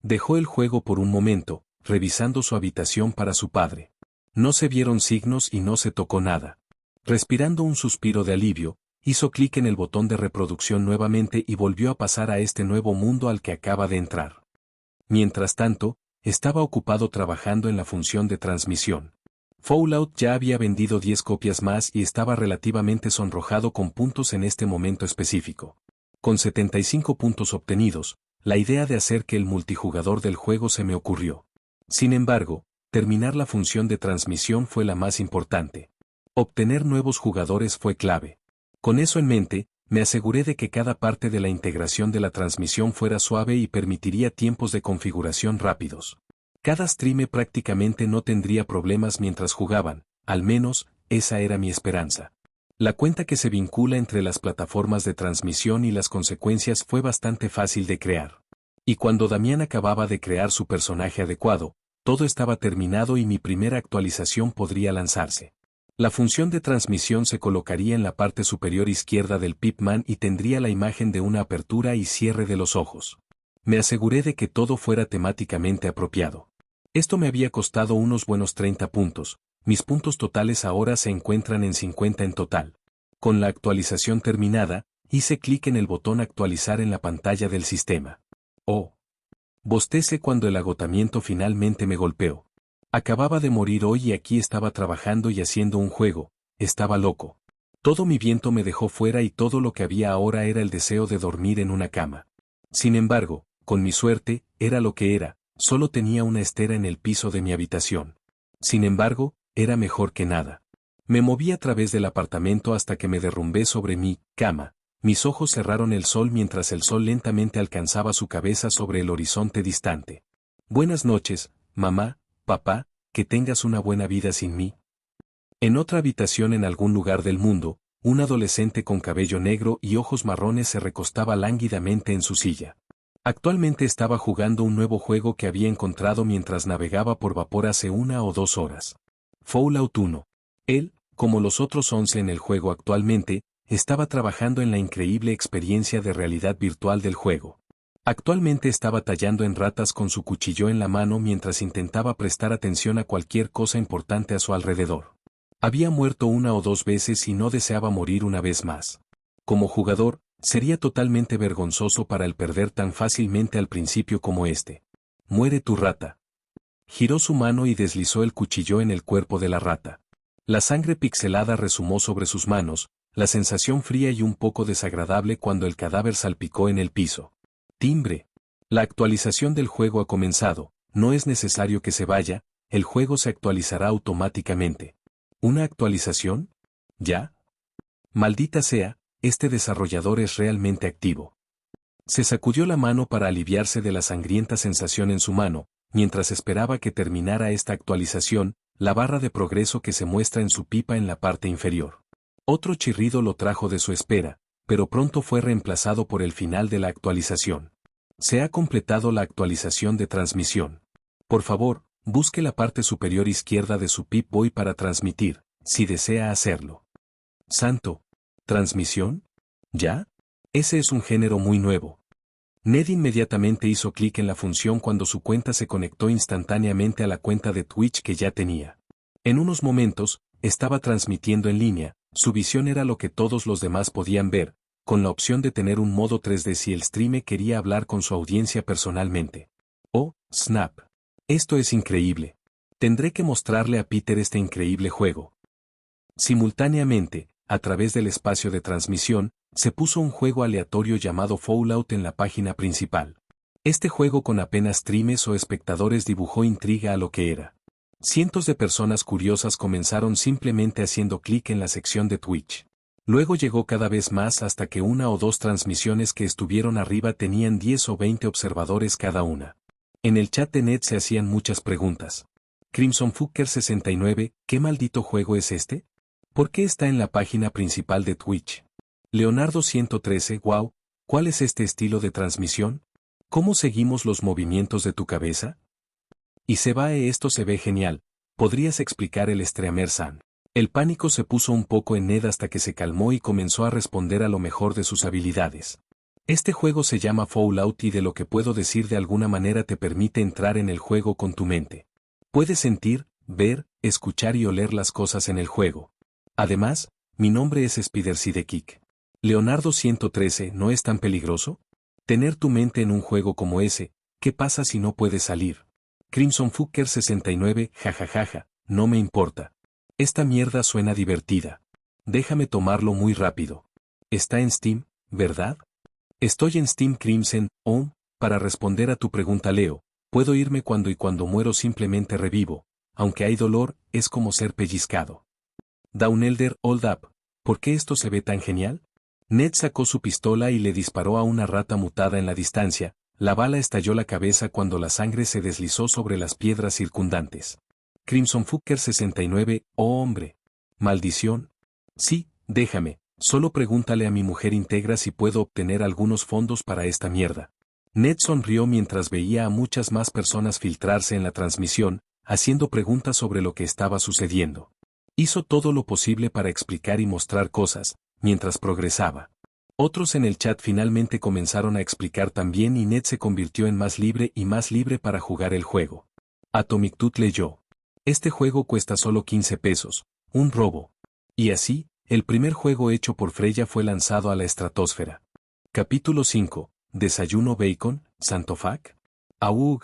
Dejó el juego por un momento, revisando su habitación para su padre. No se vieron signos y no se tocó nada. Respirando un suspiro de alivio, hizo clic en el botón de reproducción nuevamente y volvió a pasar a este nuevo mundo al que acaba de entrar. Mientras tanto, estaba ocupado trabajando en la función de transmisión. Fallout ya había vendido 10 copias más y estaba relativamente sonrojado con puntos en este momento específico. Con 75 puntos obtenidos, la idea de hacer que el multijugador del juego se me ocurrió. Sin embargo, terminar la función de transmisión fue la más importante. Obtener nuevos jugadores fue clave. Con eso en mente, me aseguré de que cada parte de la integración de la transmisión fuera suave y permitiría tiempos de configuración rápidos. Cada streamer prácticamente no tendría problemas mientras jugaban, al menos, esa era mi esperanza. La cuenta que se vincula entre las plataformas de transmisión y las consecuencias fue bastante fácil de crear. Y cuando Damián acababa de crear su personaje adecuado, todo estaba terminado y mi primera actualización podría lanzarse. La función de transmisión se colocaría en la parte superior izquierda del Pipman y tendría la imagen de una apertura y cierre de los ojos. Me aseguré de que todo fuera temáticamente apropiado. Esto me había costado unos buenos 30 puntos, mis puntos totales ahora se encuentran en 50 en total. Con la actualización terminada, hice clic en el botón actualizar en la pantalla del sistema. Oh. Bostecé cuando el agotamiento finalmente me golpeó. Acababa de morir hoy y aquí estaba trabajando y haciendo un juego, estaba loco. Todo mi viento me dejó fuera y todo lo que había ahora era el deseo de dormir en una cama. Sin embargo, con mi suerte, era lo que era, solo tenía una estera en el piso de mi habitación. Sin embargo, era mejor que nada. Me moví a través del apartamento hasta que me derrumbé sobre mi cama. Mis ojos cerraron el sol mientras el sol lentamente alcanzaba su cabeza sobre el horizonte distante. Buenas noches, mamá. Papá, que tengas una buena vida sin mí. En otra habitación en algún lugar del mundo, un adolescente con cabello negro y ojos marrones se recostaba lánguidamente en su silla. Actualmente estaba jugando un nuevo juego que había encontrado mientras navegaba por vapor hace 1 o 2 horas. Fallout 1. Él, como los otros 11 en el juego actualmente, estaba trabajando en la increíble experiencia de realidad virtual del juego. Actualmente estaba tallando en ratas con su cuchillo en la mano mientras intentaba prestar atención a cualquier cosa importante a su alrededor. Había muerto una o dos veces y no deseaba morir una vez más. Como jugador, sería totalmente vergonzoso para él perder tan fácilmente al principio como este. Muere tu rata. Giró su mano y deslizó el cuchillo en el cuerpo de la rata. La sangre pixelada resumó sobre sus manos, la sensación fría y un poco desagradable cuando el cadáver salpicó en el piso. Timbre. La actualización del juego ha comenzado, no es necesario que se vaya, el juego se actualizará automáticamente. ¿Una actualización? ¿Ya? Maldita sea, este desarrollador es realmente activo. Se sacudió la mano para aliviarse de la sangrienta sensación en su mano, mientras esperaba que terminara esta actualización, la barra de progreso que se muestra en su pipa en la parte inferior. Otro chirrido lo trajo de su espera, pero pronto fue reemplazado por el final de la actualización. Se ha completado la actualización de transmisión. Por favor, busque la parte superior izquierda de su Pip-Boy para transmitir, si desea hacerlo. Santo. ¿Transmisión? ¿Ya? Ese es un género muy nuevo. Ned inmediatamente hizo clic en la función cuando su cuenta se conectó instantáneamente a la cuenta de Twitch que ya tenía. En unos momentos, estaba transmitiendo en línea, su visión era lo que todos los demás podían ver, con la opción de tener un modo 3D si el streamer quería hablar con su audiencia personalmente. Oh, snap. Esto es increíble. Tendré que mostrarle a Peter este increíble juego. Simultáneamente, a través del espacio de transmisión, se puso un juego aleatorio llamado Fallout en la página principal. Este juego con apenas streamers o espectadores dibujó intriga a lo que era. Cientos de personas curiosas comenzaron simplemente haciendo clic en la sección de Twitch. Luego llegó cada vez más hasta que una o dos transmisiones que estuvieron arriba tenían 10 o 20 observadores cada una. En el chat de Ned se hacían muchas preguntas. Crimson Fucker 69, ¿qué maldito juego es este? ¿Por qué está en la página principal de Twitch? Leonardo 113, wow, ¿cuál es este estilo de transmisión? ¿Cómo seguimos los movimientos de tu cabeza? Y Sebae, esto se ve genial, ¿podrías explicar el streamer San? El pánico se puso un poco en Ned hasta que se calmó y comenzó a responder a lo mejor de sus habilidades. Este juego se llama Fallout y de lo que puedo decir de alguna manera te permite entrar en el juego con tu mente. Puedes sentir, ver, escuchar y oler las cosas en el juego. Además, mi nombre es Spider-Sidekick. Leonardo 113, ¿no es tan peligroso? Tener tu mente en un juego como ese, ¿qué pasa si no puedes salir? Crimson Fucker 69, jajajaja, no me importa. Esta mierda suena divertida. Déjame tomarlo muy rápido. Está en Steam, ¿verdad? Estoy en Steam Crimson, para responder a tu pregunta Leo, puedo irme cuando muero simplemente revivo, aunque hay dolor, es como ser pellizcado. Downelder, hold up, ¿por qué esto se ve tan genial? Ned sacó su pistola y le disparó a una rata mutada en la distancia, la bala estalló la cabeza cuando la sangre se deslizó sobre las piedras circundantes. Crimson Fucker 69, oh hombre. ¿Maldición? Sí, déjame, solo pregúntale a mi mujer íntegra si puedo obtener algunos fondos para esta mierda. Ned sonrió mientras veía a muchas más personas filtrarse en la transmisión, haciendo preguntas sobre lo que estaba sucediendo. Hizo todo lo posible para explicar y mostrar cosas, mientras progresaba. Otros en el chat finalmente comenzaron a explicar también y Ned se convirtió en más libre y más libre para jugar el juego. Atomic Tut leyó. Este juego cuesta solo 15 pesos, un robo. Y así, el primer juego hecho por Freya fue lanzado a la estratosfera. Capítulo 5, ¿Desayuno bacon, Santofac? Aug.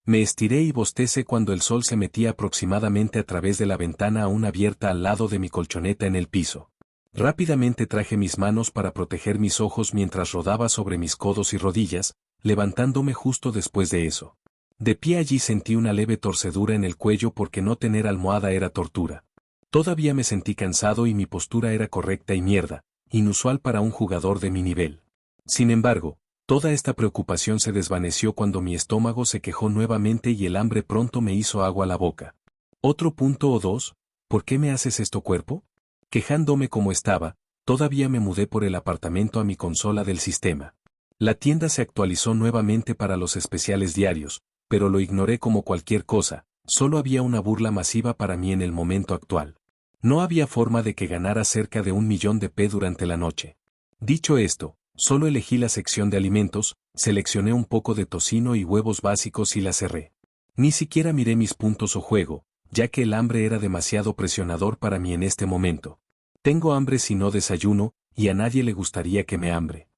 Me estiré y bostecé cuando el sol se metía aproximadamente a través de la ventana aún abierta al lado de mi colchoneta en el piso. Rápidamente traje mis manos para proteger mis ojos mientras rodaba sobre mis codos y rodillas, levantándome justo después de eso. De pie allí sentí una leve torcedura en el cuello porque no tener almohada era tortura. Todavía me sentí cansado y mi postura era correcta y mierda, inusual para un jugador de mi nivel. Sin embargo, toda esta preocupación se desvaneció cuando mi estómago se quejó nuevamente y el hambre pronto me hizo agua a la boca. Otro punto o dos, ¿por qué me haces esto cuerpo? Quejándome como estaba, todavía me mudé por el apartamento a mi consola del sistema. La tienda se actualizó nuevamente para los especiales diarios, pero lo ignoré como cualquier cosa, solo había una burla masiva para mí en el momento actual. No había forma de que ganara cerca de 1 millón de P durante la noche. Dicho esto, solo elegí la sección de alimentos, seleccioné un poco de tocino y huevos básicos y la cerré. Ni siquiera miré mis puntos o juego, ya que el hambre era demasiado presionador para mí en este momento. Tengo hambre si no desayuno, y a nadie le gustaría que me hambre.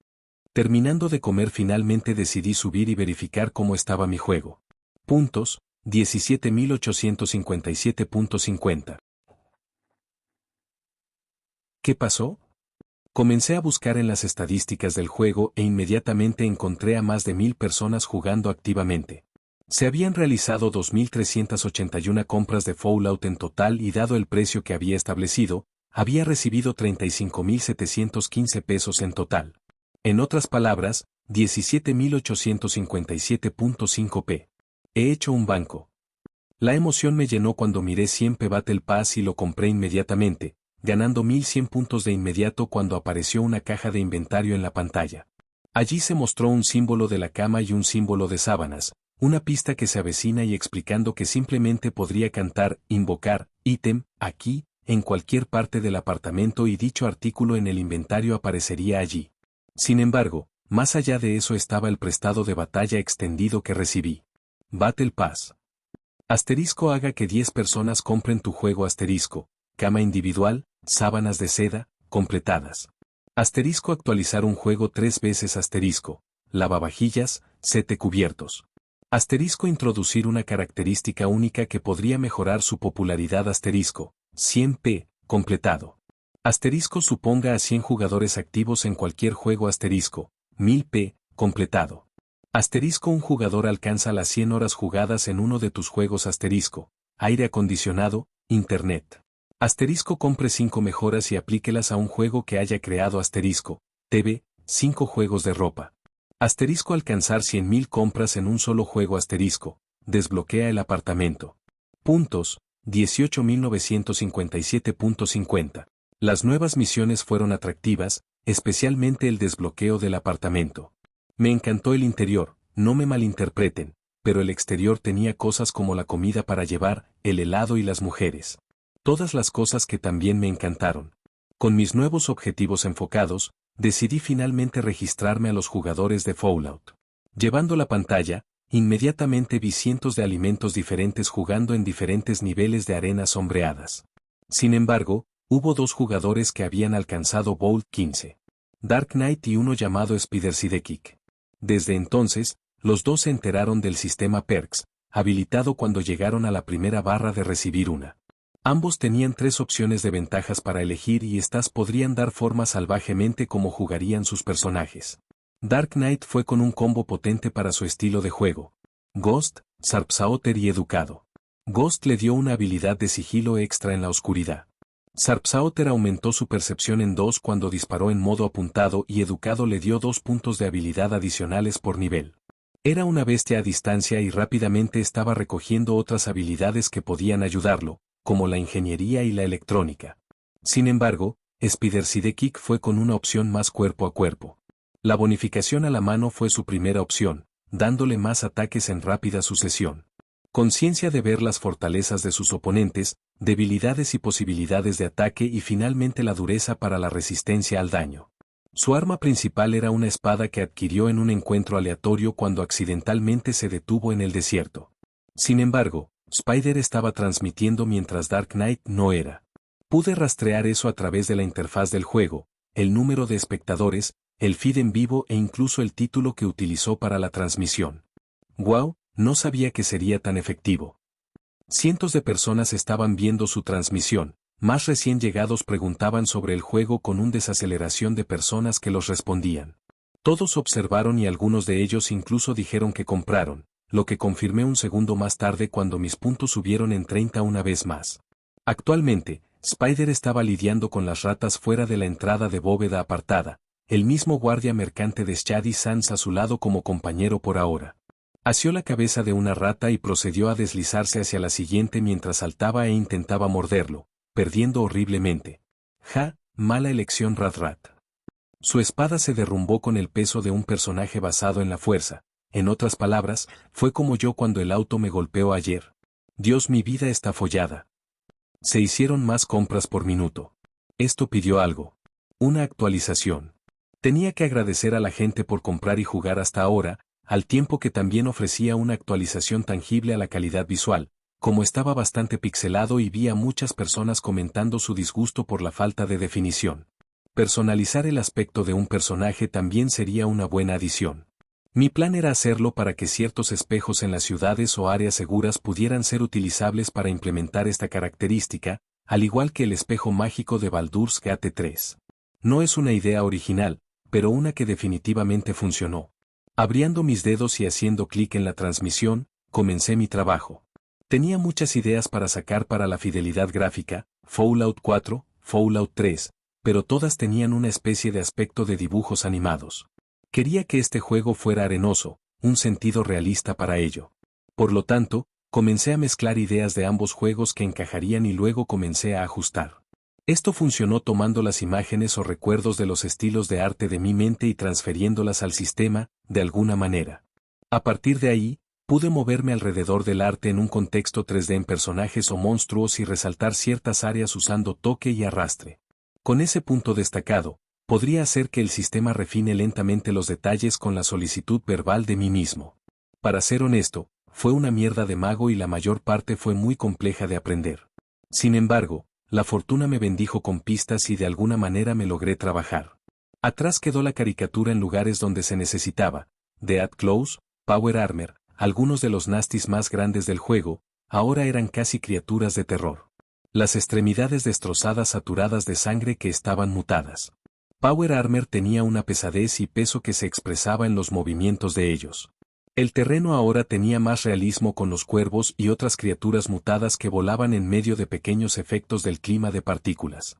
Terminando de comer finalmente decidí subir y verificar cómo estaba mi juego. Puntos, 17.857.50. ¿Qué pasó? Comencé a buscar en las estadísticas del juego e inmediatamente encontré a más de 1000 personas jugando activamente. Se habían realizado 2381 compras de Fallout en total y dado el precio que había establecido, había recibido 35.715 pesos en total. En otras palabras, 17.857.5 P. He hecho un banco. La emoción me llenó cuando miré 100 P Battle Pass y lo compré inmediatamente, ganando 1100 puntos de inmediato cuando apareció una caja de inventario en la pantalla. Allí se mostró un símbolo de la cama y un símbolo de sábanas, una pista que se avecina y explicando que simplemente podría cantar, invocar, ítem, aquí, en cualquier parte del apartamento y dicho artículo en el inventario aparecería allí. Sin embargo, más allá de eso estaba el prestado de batalla extendido que recibí. Battle Pass. Asterisco haga que 10 personas compren tu juego asterisco, cama individual, sábanas de seda, completadas. Asterisco actualizar un juego 3 veces asterisco, lavavajillas, 7 cubiertos. Asterisco introducir una característica única que podría mejorar su popularidad asterisco, 100 P, completado. Asterisco suponga a 100 jugadores activos en cualquier juego asterisco, 1000 P, completado. Asterisco un jugador alcanza las 100 horas jugadas en uno de tus juegos asterisco, aire acondicionado, internet. Asterisco compre 5 mejoras y aplíquelas a un juego que haya creado asterisco, TV, 5 juegos de ropa. Asterisco alcanzar 100.000 compras en un solo juego asterisco, desbloquea el apartamento. Puntos, 18.957.50. Las nuevas misiones fueron atractivas, especialmente el desbloqueo del apartamento. Me encantó el interior, no me malinterpreten, pero el exterior tenía cosas como la comida para llevar, el helado y las mujeres. Todas las cosas que también me encantaron. Con mis nuevos objetivos enfocados, decidí finalmente registrarme a los jugadores de Fallout. Llevando la pantalla, inmediatamente vi cientos de alimentos diferentes jugando en diferentes niveles de arenas sombreadas. Sin embargo, hubo 2 jugadores que habían alcanzado Vault 15. Dark Knight y uno llamado Spider-Sidekick. Desde entonces, los 2 se enteraron del sistema Perks, habilitado cuando llegaron a la primera barra de recibir una. Ambos tenían 3 opciones de ventajas para elegir y estas podrían dar forma salvajemente como jugarían sus personajes. Dark Knight fue con un combo potente para su estilo de juego. Ghost, Sarpsaoter y Educado. Ghost le dio una habilidad de sigilo extra en la oscuridad. Sarpsaoter aumentó su percepción en 2 cuando disparó en modo apuntado y Educado le dio 2 puntos de habilidad adicionales por nivel. Era una bestia a distancia y rápidamente estaba recogiendo otras habilidades que podían ayudarlo, como la ingeniería y la electrónica. Sin embargo, Spider-Sidekick fue con una opción más cuerpo a cuerpo. La bonificación a la mano fue su primera opción, dándole más ataques en rápida sucesión. Conciencia de ver las fortalezas de sus oponentes, debilidades y posibilidades de ataque y finalmente la dureza para la resistencia al daño. Su arma principal era una espada que adquirió en un encuentro aleatorio cuando accidentalmente se detuvo en el desierto. Sin embargo, Spider estaba transmitiendo mientras Dark Knight no era. Pude rastrear eso a través de la interfaz del juego, el número de espectadores, el feed en vivo e incluso el título que utilizó para la transmisión. ¡Wow! No sabía que sería tan efectivo. Cientos de personas estaban viendo su transmisión, más recién llegados preguntaban sobre el juego con una desaceleración de personas que los respondían. Todos observaron y algunos de ellos incluso dijeron que compraron, lo que confirmé un segundo más tarde cuando mis puntos subieron en 30 una vez más. Actualmente, Spider estaba lidiando con las ratas fuera de la entrada de bóveda apartada, el mismo guardia mercante de Shady Sands a su lado como compañero por ahora. Asió la cabeza de una rata y procedió a deslizarse hacia la siguiente mientras saltaba e intentaba morderlo, perdiendo horriblemente. Ja, mala elección Rat. Su espada se derrumbó con el peso de un personaje basado en la fuerza. En otras palabras, fue como yo cuando el auto me golpeó ayer. Dios, mi vida está follada. Se hicieron más compras por minuto. Esto pidió algo. Una actualización. Tenía que agradecer a la gente por comprar y jugar hasta ahora, al tiempo que también ofrecía una actualización tangible a la calidad visual, como estaba bastante pixelado y vi a muchas personas comentando su disgusto por la falta de definición. Personalizar el aspecto de un personaje también sería una buena adición. Mi plan era hacerlo para que ciertos espejos en las ciudades o áreas seguras pudieran ser utilizables para implementar esta característica, al igual que el espejo mágico de Baldur's Gate 3. No es una idea original, pero una que definitivamente funcionó. Abriendo mis dedos y haciendo clic en la transmisión, comencé mi trabajo. Tenía muchas ideas para sacar para la fidelidad gráfica, Fallout 4, Fallout 3, pero todas tenían una especie de aspecto de dibujos animados. Quería que este juego fuera arenoso, un sentido realista para ello. Por lo tanto, comencé a mezclar ideas de ambos juegos que encajarían y luego comencé a ajustar. Esto funcionó tomando las imágenes o recuerdos de los estilos de arte de mi mente y transfiriéndolas al sistema, de alguna manera. A partir de ahí, pude moverme alrededor del arte en un contexto 3D en personajes o monstruos y resaltar ciertas áreas usando toque y arrastre. Con ese punto destacado, podría hacer que el sistema refine lentamente los detalles con la solicitud verbal de mí mismo. Para ser honesto, fue una mierda de mago y la mayor parte fue muy compleja de aprender. Sin embargo, la fortuna me bendijo con pistas y de alguna manera me logré trabajar. Atrás quedó la caricatura en lugares donde se necesitaba, Death Claws, Power Armor, algunos de los nasties más grandes del juego, ahora eran casi criaturas de terror. Las extremidades destrozadas saturadas de sangre que estaban mutadas. Power Armor tenía una pesadez y peso que se expresaba en los movimientos de ellos. El terreno ahora tenía más realismo con los cuervos y otras criaturas mutadas que volaban en medio de pequeños efectos del clima de partículas.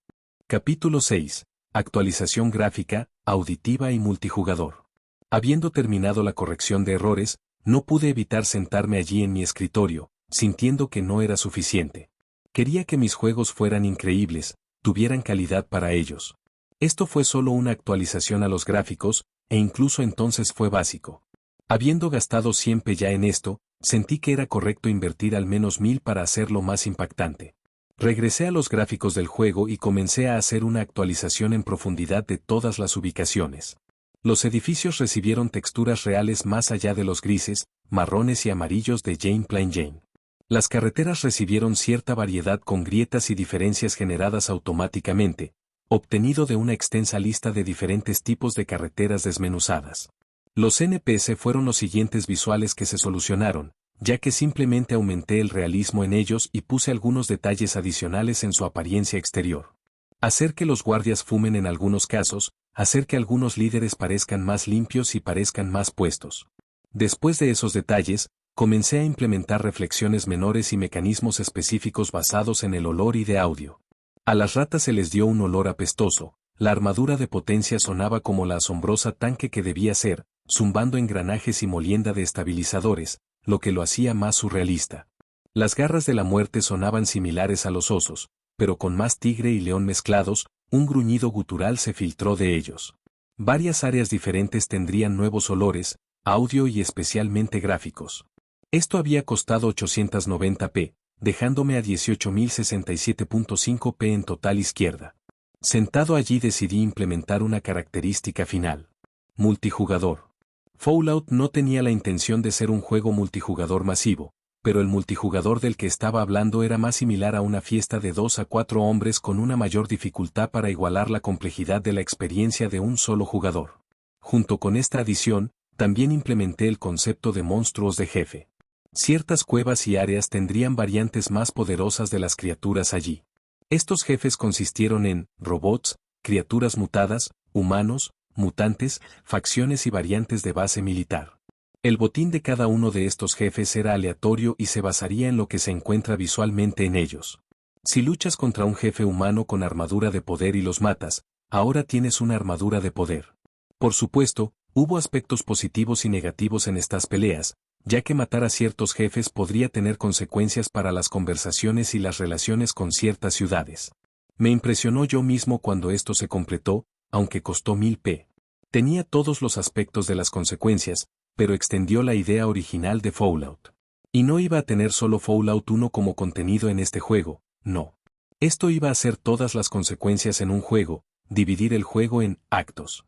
Capítulo 6. Actualización gráfica, auditiva y multijugador. Habiendo terminado la corrección de errores, no pude evitar sentarme allí en mi escritorio, sintiendo que no era suficiente. Quería que mis juegos fueran increíbles, tuvieran calidad para ellos. Esto fue solo una actualización a los gráficos, e incluso entonces fue básico. Habiendo gastado 100 P ya en esto, sentí que era correcto invertir al menos 1000 para hacerlo más impactante. Regresé a los gráficos del juego y comencé a hacer una actualización en profundidad de todas las ubicaciones. Los edificios recibieron texturas reales más allá de los grises, marrones y amarillos de Jane Plain Jane. Las carreteras recibieron cierta variedad con grietas y diferencias generadas automáticamente, obtenido de una extensa lista de diferentes tipos de carreteras desmenuzadas. Los NPC fueron los siguientes visuales que se solucionaron, ya que simplemente aumenté el realismo en ellos y puse algunos detalles adicionales en su apariencia exterior. Hacer que los guardias fumen en algunos casos, hacer que algunos líderes parezcan más limpios y parezcan más puestos. Después de esos detalles, comencé a implementar reflexiones menores y mecanismos específicos basados en el olor y de audio. A las ratas se les dio un olor apestoso, la armadura de potencia sonaba como la asombrosa tanque que debía ser, zumbando engranajes y molienda de estabilizadores, lo que lo hacía más surrealista. Las garras de la muerte sonaban similares a los osos, pero con más tigre y león mezclados, un gruñido gutural se filtró de ellos. Varias áreas diferentes tendrían nuevos olores, audio y especialmente gráficos. Esto había costado 890p, dejándome a 18.067.5p en total izquierda. Sentado allí decidí implementar una característica final. Multijugador. Fallout no tenía la intención de ser un juego multijugador masivo, pero el multijugador del que estaba hablando era más similar a una fiesta de 2 a 4 hombres con una mayor dificultad para igualar la complejidad de la experiencia de un solo jugador. Junto con esta adición, también implementé el concepto de monstruos de jefe. Ciertas cuevas y áreas tendrían variantes más poderosas de las criaturas allí. Estos jefes consistieron en robots, criaturas mutadas, humanos, mutantes, facciones y variantes de base militar. El botín de cada uno de estos jefes era aleatorio y se basaría en lo que se encuentra visualmente en ellos. Si luchas contra un jefe humano con armadura de poder y los matas, ahora tienes una armadura de poder. Por supuesto, hubo aspectos positivos y negativos en estas peleas, ya que matar a ciertos jefes podría tener consecuencias para las conversaciones y las relaciones con ciertas ciudades. Me impresionó yo mismo cuando esto se completó, aunque costó 1000p. Tenía todos los aspectos de las consecuencias, pero extendió la idea original de Fallout. Y no iba a tener solo Fallout 1 como contenido en este juego, no. Esto iba a ser todas las consecuencias en un juego, dividir el juego en actos.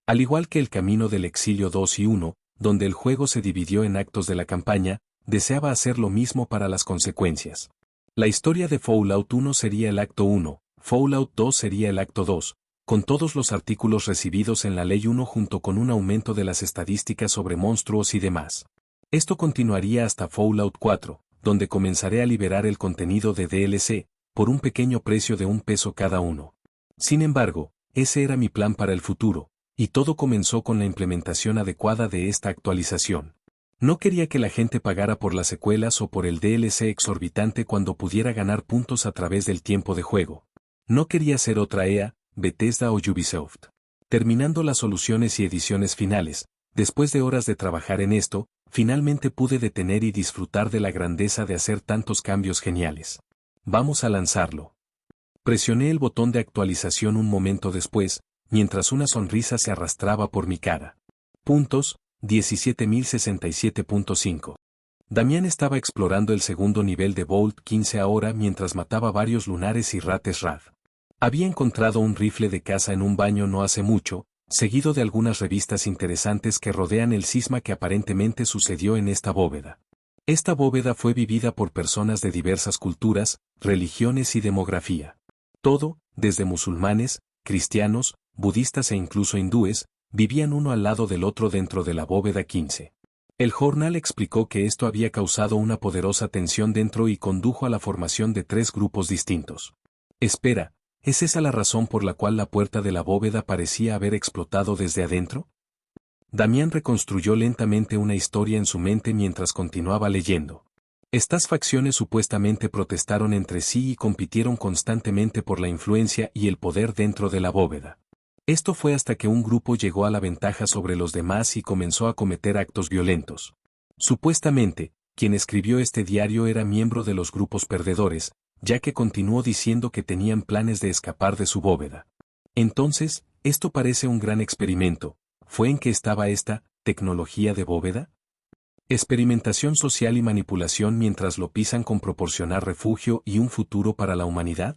Al igual que el camino del exilio 2 y 1, donde el juego se dividió en actos de la campaña, deseaba hacer lo mismo para las consecuencias. La historia de Fallout 1 sería el acto 1, Fallout 2 sería el acto 2, con todos los artículos recibidos en la Ley 1 junto con un aumento de las estadísticas sobre monstruos y demás. Esto continuaría hasta Fallout 4, donde comenzaré a liberar el contenido de DLC, por un pequeño precio de $1 cada uno. Sin embargo, ese era mi plan para el futuro, y todo comenzó con la implementación adecuada de esta actualización. No quería que la gente pagara por las secuelas o por el DLC exorbitante cuando pudiera ganar puntos a través del tiempo de juego. No quería ser otra EA, Bethesda o Ubisoft. Terminando las soluciones y ediciones finales, después de horas de trabajar en esto, finalmente pude detener y disfrutar de la grandeza de hacer tantos cambios geniales. Vamos a lanzarlo. Presioné el botón de actualización un momento después, mientras una sonrisa se arrastraba por mi cara. Puntos, 17.067.5. Damián estaba explorando el segundo nivel de Vault 15 ahora mientras mataba varios lunares y rates rad. Había encontrado un rifle de caza en un baño no hace mucho, seguido de algunas revistas interesantes que rodean el cisma que aparentemente sucedió en esta bóveda. Esta bóveda fue vivida por personas de diversas culturas, religiones y demografía. Todo, desde musulmanes, cristianos, budistas e incluso hindúes, vivían uno al lado del otro dentro de la bóveda 15. El jornal explicó que esto había causado una poderosa tensión dentro y condujo a la formación de 3 grupos distintos. Espera, ¿es esa la razón por la cual la puerta de la bóveda parecía haber explotado desde adentro? Damián reconstruyó lentamente una historia en su mente mientras continuaba leyendo. Estas facciones supuestamente protestaron entre sí y compitieron constantemente por la influencia y el poder dentro de la bóveda. Esto fue hasta que un grupo llegó a la ventaja sobre los demás y comenzó a cometer actos violentos. Supuestamente, quien escribió este diario era miembro de los grupos perdedores, ya que continuó diciendo que tenían planes de escapar de su bóveda. Entonces, esto parece un gran experimento. ¿Fue en qué estaba esta tecnología de bóveda? ¿Experimentación social y manipulación mientras lo pisan con proporcionar refugio y un futuro para la humanidad?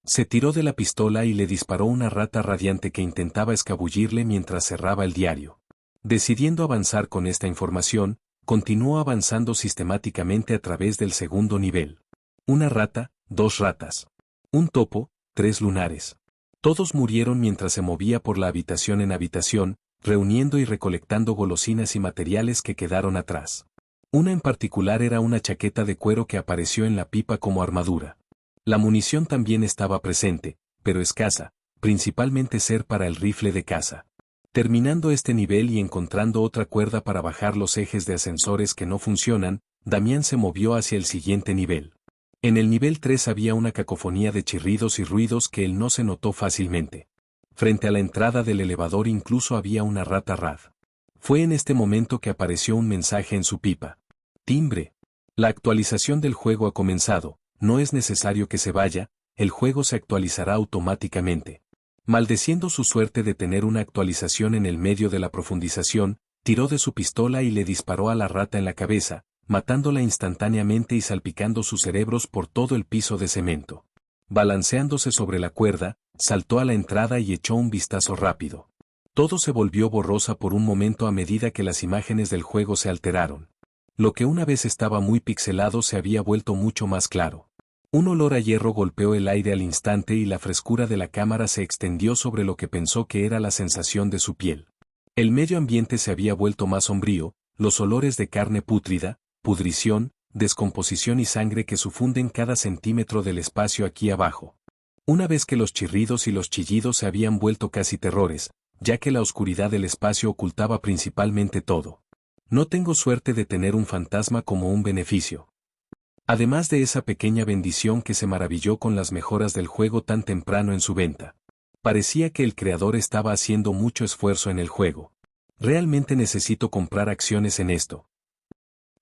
Se tiró de la pistola y le disparó una rata radiante que intentaba escabullirle mientras cerraba el diario. Decidiendo avanzar con esta información, continuó avanzando sistemáticamente a través del segundo nivel. Una rata, 2 ratas. Un topo, 3 lunares. Todos murieron mientras se movía por la habitación en habitación, reuniendo y recolectando golosinas y materiales que quedaron atrás. Una en particular era una chaqueta de cuero que apareció en la pipa como armadura. La munición también estaba presente, pero escasa, principalmente ser para el rifle de caza. Terminando este nivel y encontrando otra cuerda para bajar los ejes de ascensores que no funcionan, Damián se movió hacia el siguiente nivel. En el nivel 3 había una cacofonía de chirridos y ruidos que él no se notó fácilmente. Frente a la entrada del elevador incluso había una rata rad. Fue en este momento que apareció un mensaje en su pipa. Timbre. La actualización del juego ha comenzado. No es necesario que se vaya, el juego se actualizará automáticamente. Maldeciendo su suerte de tener una actualización en el medio de la profundización, tiró de su pistola y le disparó a la rata en la cabeza, matándola instantáneamente y salpicando sus cerebros por todo el piso de cemento. Balanceándose sobre la cuerda, saltó a la entrada y echó un vistazo rápido. Todo se volvió borrosa por un momento a medida que las imágenes del juego se alteraron. Lo que una vez estaba muy pixelado se había vuelto mucho más claro. Un olor a hierro golpeó el aire al instante y la frescura de la cámara se extendió sobre lo que pensó que era la sensación de su piel. El medio ambiente se había vuelto más sombrío, los olores de carne pútrida, pudrición, descomposición y sangre que sufunden cada centímetro del espacio aquí abajo. Una vez que los chirridos y los chillidos se habían vuelto casi terrores, ya que la oscuridad del espacio ocultaba principalmente todo. No tengo suerte de tener un fantasma como un beneficio. Además de esa pequeña bendición que se maravilló con las mejoras del juego tan temprano en su venta. Parecía que el creador estaba haciendo mucho esfuerzo en el juego. Realmente necesito comprar acciones en esto.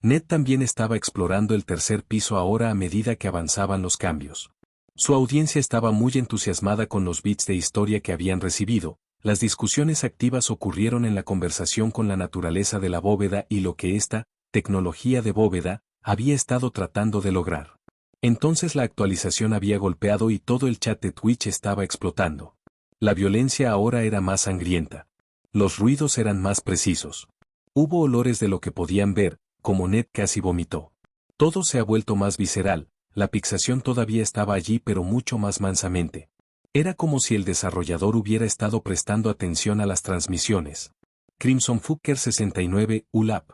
Ned también estaba explorando el tercer piso ahora a medida que avanzaban los cambios. Su audiencia estaba muy entusiasmada con los bits de historia que habían recibido. Las discusiones activas ocurrieron en la conversación con la naturaleza de la bóveda y lo que esta tecnología de bóveda había estado tratando de lograr. Entonces la actualización había golpeado y todo el chat de Twitch estaba explotando. La violencia ahora era más sangrienta. Los ruidos eran más precisos. Hubo olores de lo que podían ver, como Ned casi vomitó. Todo se ha vuelto más visceral, la pixación todavía estaba allí pero mucho más mansamente. Era como si el desarrollador hubiera estado prestando atención a las transmisiones. Crimson Fucker 69, ULAP.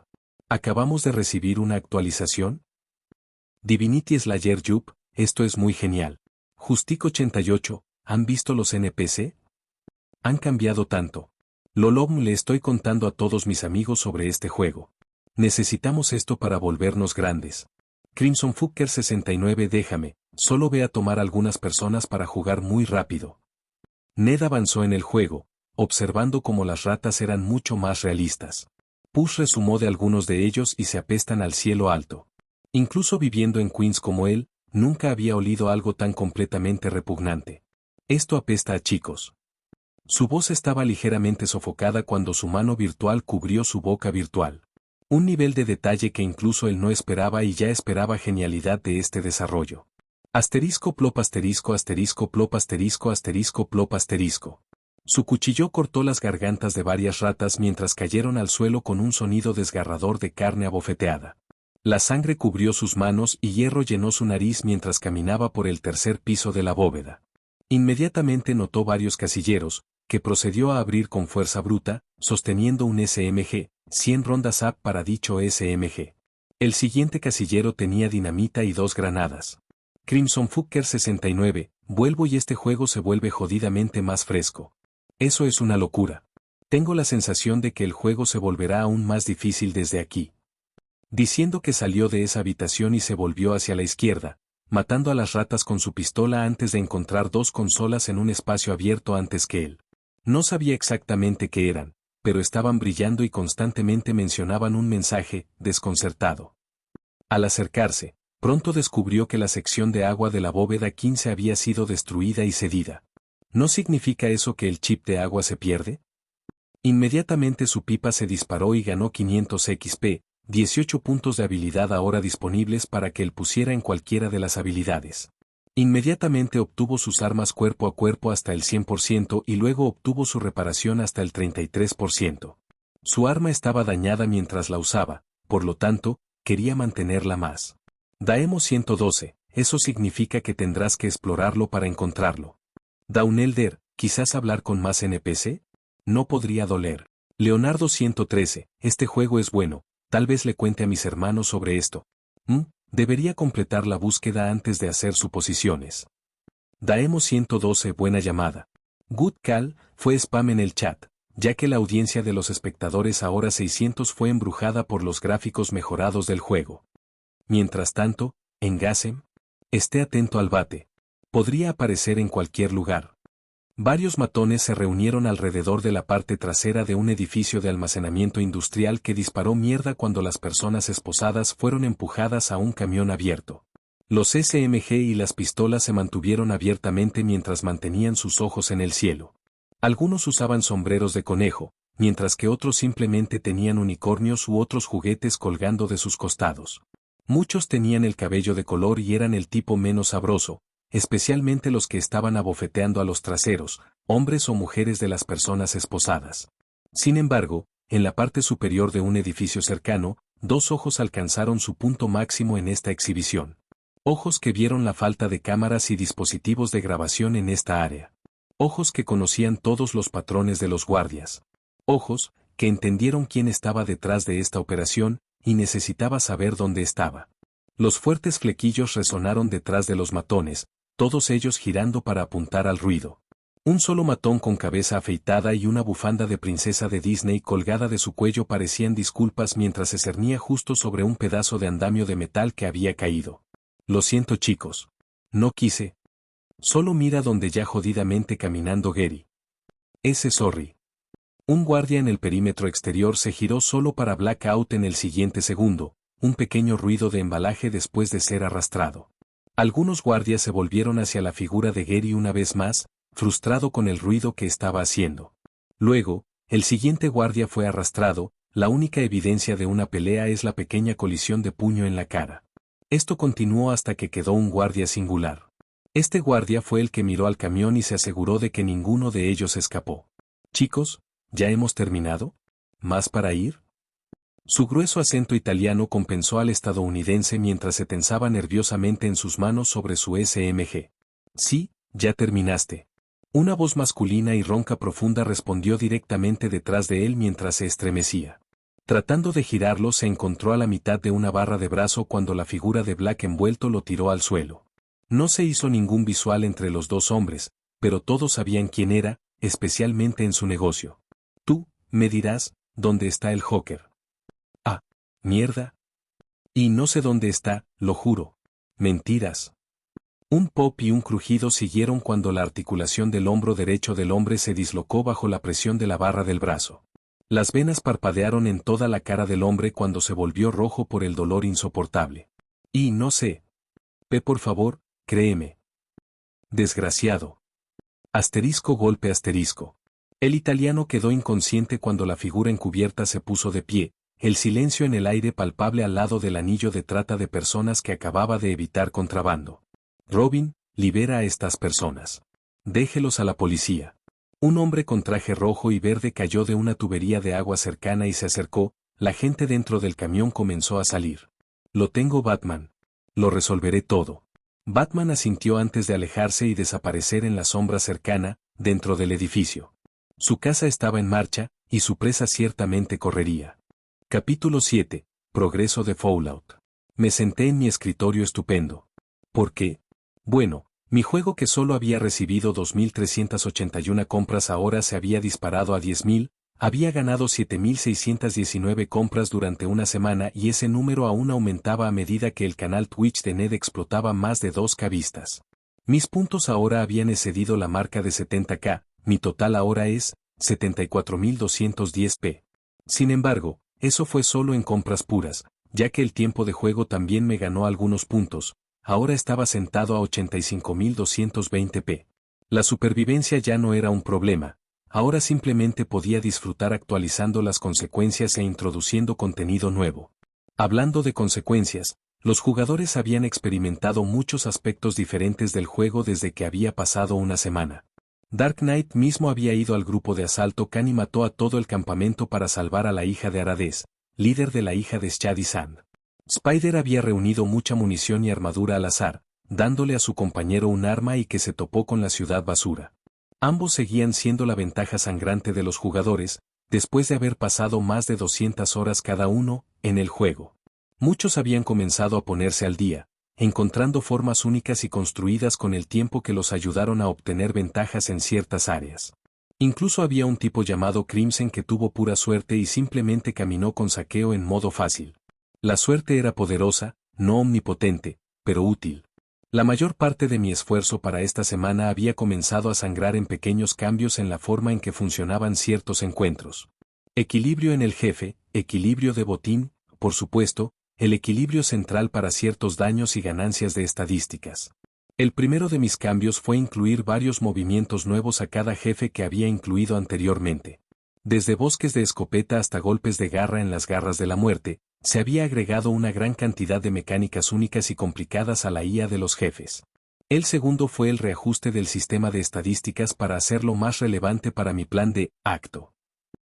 ¿Acabamos de recibir una actualización? Divinity Slayer Yup, esto es muy genial. Justic 88, ¿han visto los NPC? Han cambiado tanto. Lolom, le estoy contando a todos mis amigos sobre este juego. Necesitamos esto para volvernos grandes. Crimson Fucker 69, déjame, solo ve a tomar algunas personas para jugar muy rápido. Ned avanzó en el juego, observando cómo las ratas eran mucho más realistas. Push resumó de algunos de ellos y se apestan al cielo alto. Incluso viviendo en Queens como él, nunca había olido algo tan completamente repugnante. Esto apesta a chicos. Su voz estaba ligeramente sofocada cuando su mano virtual cubrió su boca virtual. Un nivel de detalle que incluso él no esperaba y ya esperaba genialidad de este desarrollo. Asterisco plop asterisco asterisco plop asterisco asterisco plop asterisco. Su cuchillo cortó las gargantas de varias ratas mientras cayeron al suelo con un sonido desgarrador de carne abofeteada. La sangre cubrió sus manos y hierro llenó su nariz mientras caminaba por el tercer piso de la bóveda. Inmediatamente notó varios casilleros, que procedió a abrir con fuerza bruta, sosteniendo un SMG, 100 rondas up para dicho SMG. El siguiente casillero tenía dinamita y 2 granadas. Crimson Fucker 69, vuelvo y este juego se vuelve jodidamente más fresco. Eso es una locura. Tengo la sensación de que el juego se volverá aún más difícil desde aquí. Diciendo que salió de esa habitación y se volvió hacia la izquierda, matando a las ratas con su pistola antes de encontrar 2 consolas en un espacio abierto antes que él. No sabía exactamente qué eran, pero estaban brillando y constantemente mencionaban un mensaje, desconcertado. Al acercarse, pronto descubrió que la sección de agua de la bóveda 15 había sido destruida y cedida. ¿No significa eso que el chip de agua se pierde? Inmediatamente su pipa se disparó y ganó 500 XP, 18 puntos de habilidad ahora disponibles para que él pusiera en cualquiera de las habilidades. Inmediatamente obtuvo sus armas cuerpo a cuerpo hasta el 100% y luego obtuvo su reparación hasta el 33%. Su arma estaba dañada mientras la usaba, por lo tanto, quería mantenerla más. Daemo 112, eso significa que tendrás que explorarlo para encontrarlo. Daunelder, quizás hablar con más NPC? No podría doler. Leonardo 113, este juego es bueno, tal vez le cuente a mis hermanos sobre esto. Debería completar la búsqueda antes de hacer suposiciones. Daemo 112, buena llamada. Good call, fue spam en el chat, ya que la audiencia de los espectadores ahora 600 fue embrujada por los gráficos mejorados del juego. Mientras tanto, en Gasem, esté atento al bate. Podría aparecer en cualquier lugar. Varios matones se reunieron alrededor de la parte trasera de un edificio de almacenamiento industrial que disparó mierda cuando las personas esposadas fueron empujadas a un camión abierto. Los SMG y las pistolas se mantuvieron abiertamente mientras mantenían sus ojos en el cielo. Algunos usaban sombreros de conejo, mientras que otros simplemente tenían unicornios u otros juguetes colgando de sus costados. Muchos tenían el cabello de color y eran el tipo menos sabroso, especialmente los que estaban abofeteando a los traseros, hombres o mujeres de las personas esposadas. Sin embargo, en la parte superior de un edificio cercano, 2 ojos alcanzaron su punto máximo en esta exhibición. Ojos que vieron la falta de cámaras y dispositivos de grabación en esta área. Ojos que conocían todos los patrones de los guardias. Ojos que entendieron quién estaba detrás de esta operación y necesitaba saber dónde estaba. Los fuertes flequillos resonaron detrás de los matones, todos ellos girando para apuntar al ruido. Un solo matón con cabeza afeitada y una bufanda de princesa de Disney colgada de su cuello parecían disculpas mientras se cernía justo sobre un pedazo de andamio de metal que había caído. Lo siento chicos. No quise. Solo mira donde ya jodidamente caminando Gary. Ese sorry. Un guardia en el perímetro exterior se giró solo para blackout en el siguiente segundo, un pequeño ruido de embalaje después de ser arrastrado. Algunos guardias se volvieron hacia la figura de Gary una vez más, frustrado con el ruido que estaba haciendo. Luego, el siguiente guardia fue arrastrado, la única evidencia de una pelea es la pequeña colisión de puño en la cara. Esto continuó hasta que quedó un guardia singular. Este guardia fue el que miró al camión y se aseguró de que ninguno de ellos escapó. Chicos, ¿ya hemos terminado? ¿Más para ir? Su grueso acento italiano compensó al estadounidense mientras se tensaba nerviosamente en sus manos sobre su SMG. Sí, ya terminaste. Una voz masculina y ronca profunda respondió directamente detrás de él mientras se estremecía. Tratando de girarlo se encontró a la mitad de una barra de brazo cuando la figura de Black envuelto lo tiró al suelo. No se hizo ningún visual entre los dos hombres, pero todos sabían quién era, especialmente en su negocio. Tú, me dirás, ¿dónde está el Joker? Ah, mierda. Y no sé dónde está, lo juro. Mentiras. Un pop y un crujido siguieron cuando la articulación del hombro derecho del hombre se dislocó bajo la presión de la barra del brazo. Las venas parpadearon en toda la cara del hombre cuando se volvió rojo por el dolor insoportable. Y no sé. Por favor, créeme. Desgraciado. Asterisco golpe asterisco. El italiano quedó inconsciente cuando la figura encubierta se puso de pie, el silencio en el aire palpable al lado del anillo de trata de personas que acababa de evitar contrabando. Robin, libera a estas personas. Déjelos a la policía. Un hombre con traje rojo y verde cayó de una tubería de agua cercana y se acercó, la gente dentro del camión comenzó a salir. Lo tengo, Batman. Lo resolveré todo. Batman asintió antes de alejarse y desaparecer en la sombra cercana, dentro del edificio. Su casa estaba en marcha, y su presa ciertamente correría. Capítulo 7. Progreso de Fallout. Me senté en mi escritorio estupendo. ¿Por qué? Bueno, mi juego que solo había recibido 2.381 compras ahora se había disparado a 10.000, había ganado 7.619 compras durante una semana y ese número aún aumentaba a medida que el canal Twitch de Ned explotaba más de 2K vistas. Mis puntos ahora habían excedido la marca de 70K, mi total ahora es 74.210p. Sin embargo, eso fue solo en compras puras, ya que el tiempo de juego también me ganó algunos puntos. Ahora estaba sentado a 85.220p. La supervivencia ya no era un problema, ahora simplemente podía disfrutar actualizando las consecuencias e introduciendo contenido nuevo. Hablando de consecuencias, los jugadores habían experimentado muchos aspectos diferentes del juego desde que había pasado una semana. Dark Knight mismo había ido al grupo de asalto Khan y mató a todo el campamento para salvar a la hija de Aradez, líder de la hija de Shadi Sand. Spider había reunido mucha munición y armadura al azar, dándole a su compañero un arma y que se topó con la ciudad basura. Ambos seguían siendo la ventaja sangrante de los jugadores, después de haber pasado más de 200 horas cada uno, en el juego. Muchos habían comenzado a ponerse al día, encontrando formas únicas y construidas con el tiempo que los ayudaron a obtener ventajas en ciertas áreas. Incluso había un tipo llamado Crimson que tuvo pura suerte y simplemente caminó con saqueo en modo fácil. La suerte era poderosa, no omnipotente, pero útil. La mayor parte de mi esfuerzo para esta semana había comenzado a sangrar en pequeños cambios en la forma en que funcionaban ciertos encuentros. Equilibrio en el jefe, equilibrio de botín, por supuesto, el equilibrio central para ciertos daños y ganancias de estadísticas. El primero de mis cambios fue incluir varios movimientos nuevos a cada jefe que había incluido anteriormente. Desde bosques de escopeta hasta golpes de garra en las garras de la muerte, se había agregado una gran cantidad de mecánicas únicas y complicadas a la IA de los jefes. El segundo fue el reajuste del sistema de estadísticas para hacerlo más relevante para mi plan de acto.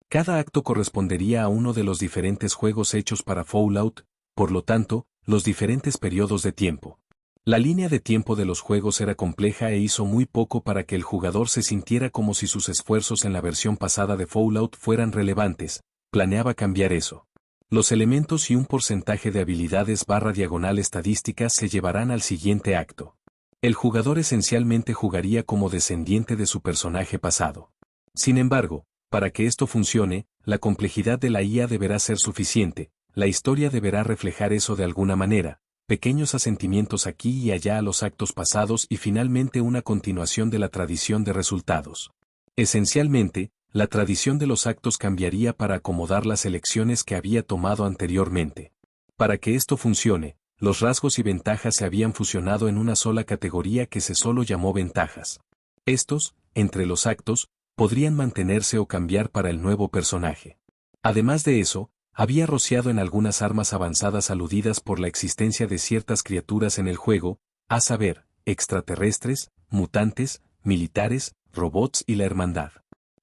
Cada acto correspondería a uno de los diferentes juegos hechos para Fallout, por lo tanto, los diferentes periodos de tiempo. La línea de tiempo de los juegos era compleja e hizo muy poco para que el jugador se sintiera como si sus esfuerzos en la versión pasada de Fallout fueran relevantes. Planeaba cambiar eso. Los elementos y un porcentaje de habilidades /diagonal estadísticas se llevarán al siguiente acto. El jugador esencialmente jugaría como descendiente de su personaje pasado. Sin embargo, para que esto funcione, la complejidad de la IA deberá ser suficiente, la historia deberá reflejar eso de alguna manera, pequeños asentimientos aquí y allá a los actos pasados y finalmente una continuación de la tradición de resultados. Esencialmente, la tradición de los actos cambiaría para acomodar las elecciones que había tomado anteriormente. Para que esto funcione, los rasgos y ventajas se habían fusionado en una sola categoría que se solo llamó ventajas. Estos, entre los actos, podrían mantenerse o cambiar para el nuevo personaje. Además de eso, había rociado en algunas armas avanzadas aludidas por la existencia de ciertas criaturas en el juego, a saber, extraterrestres, mutantes, militares, robots y la hermandad.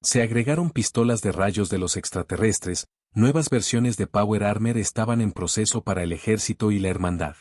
Se agregaron pistolas de rayos de los extraterrestres, nuevas versiones de Power Armor estaban en proceso para el ejército y la hermandad.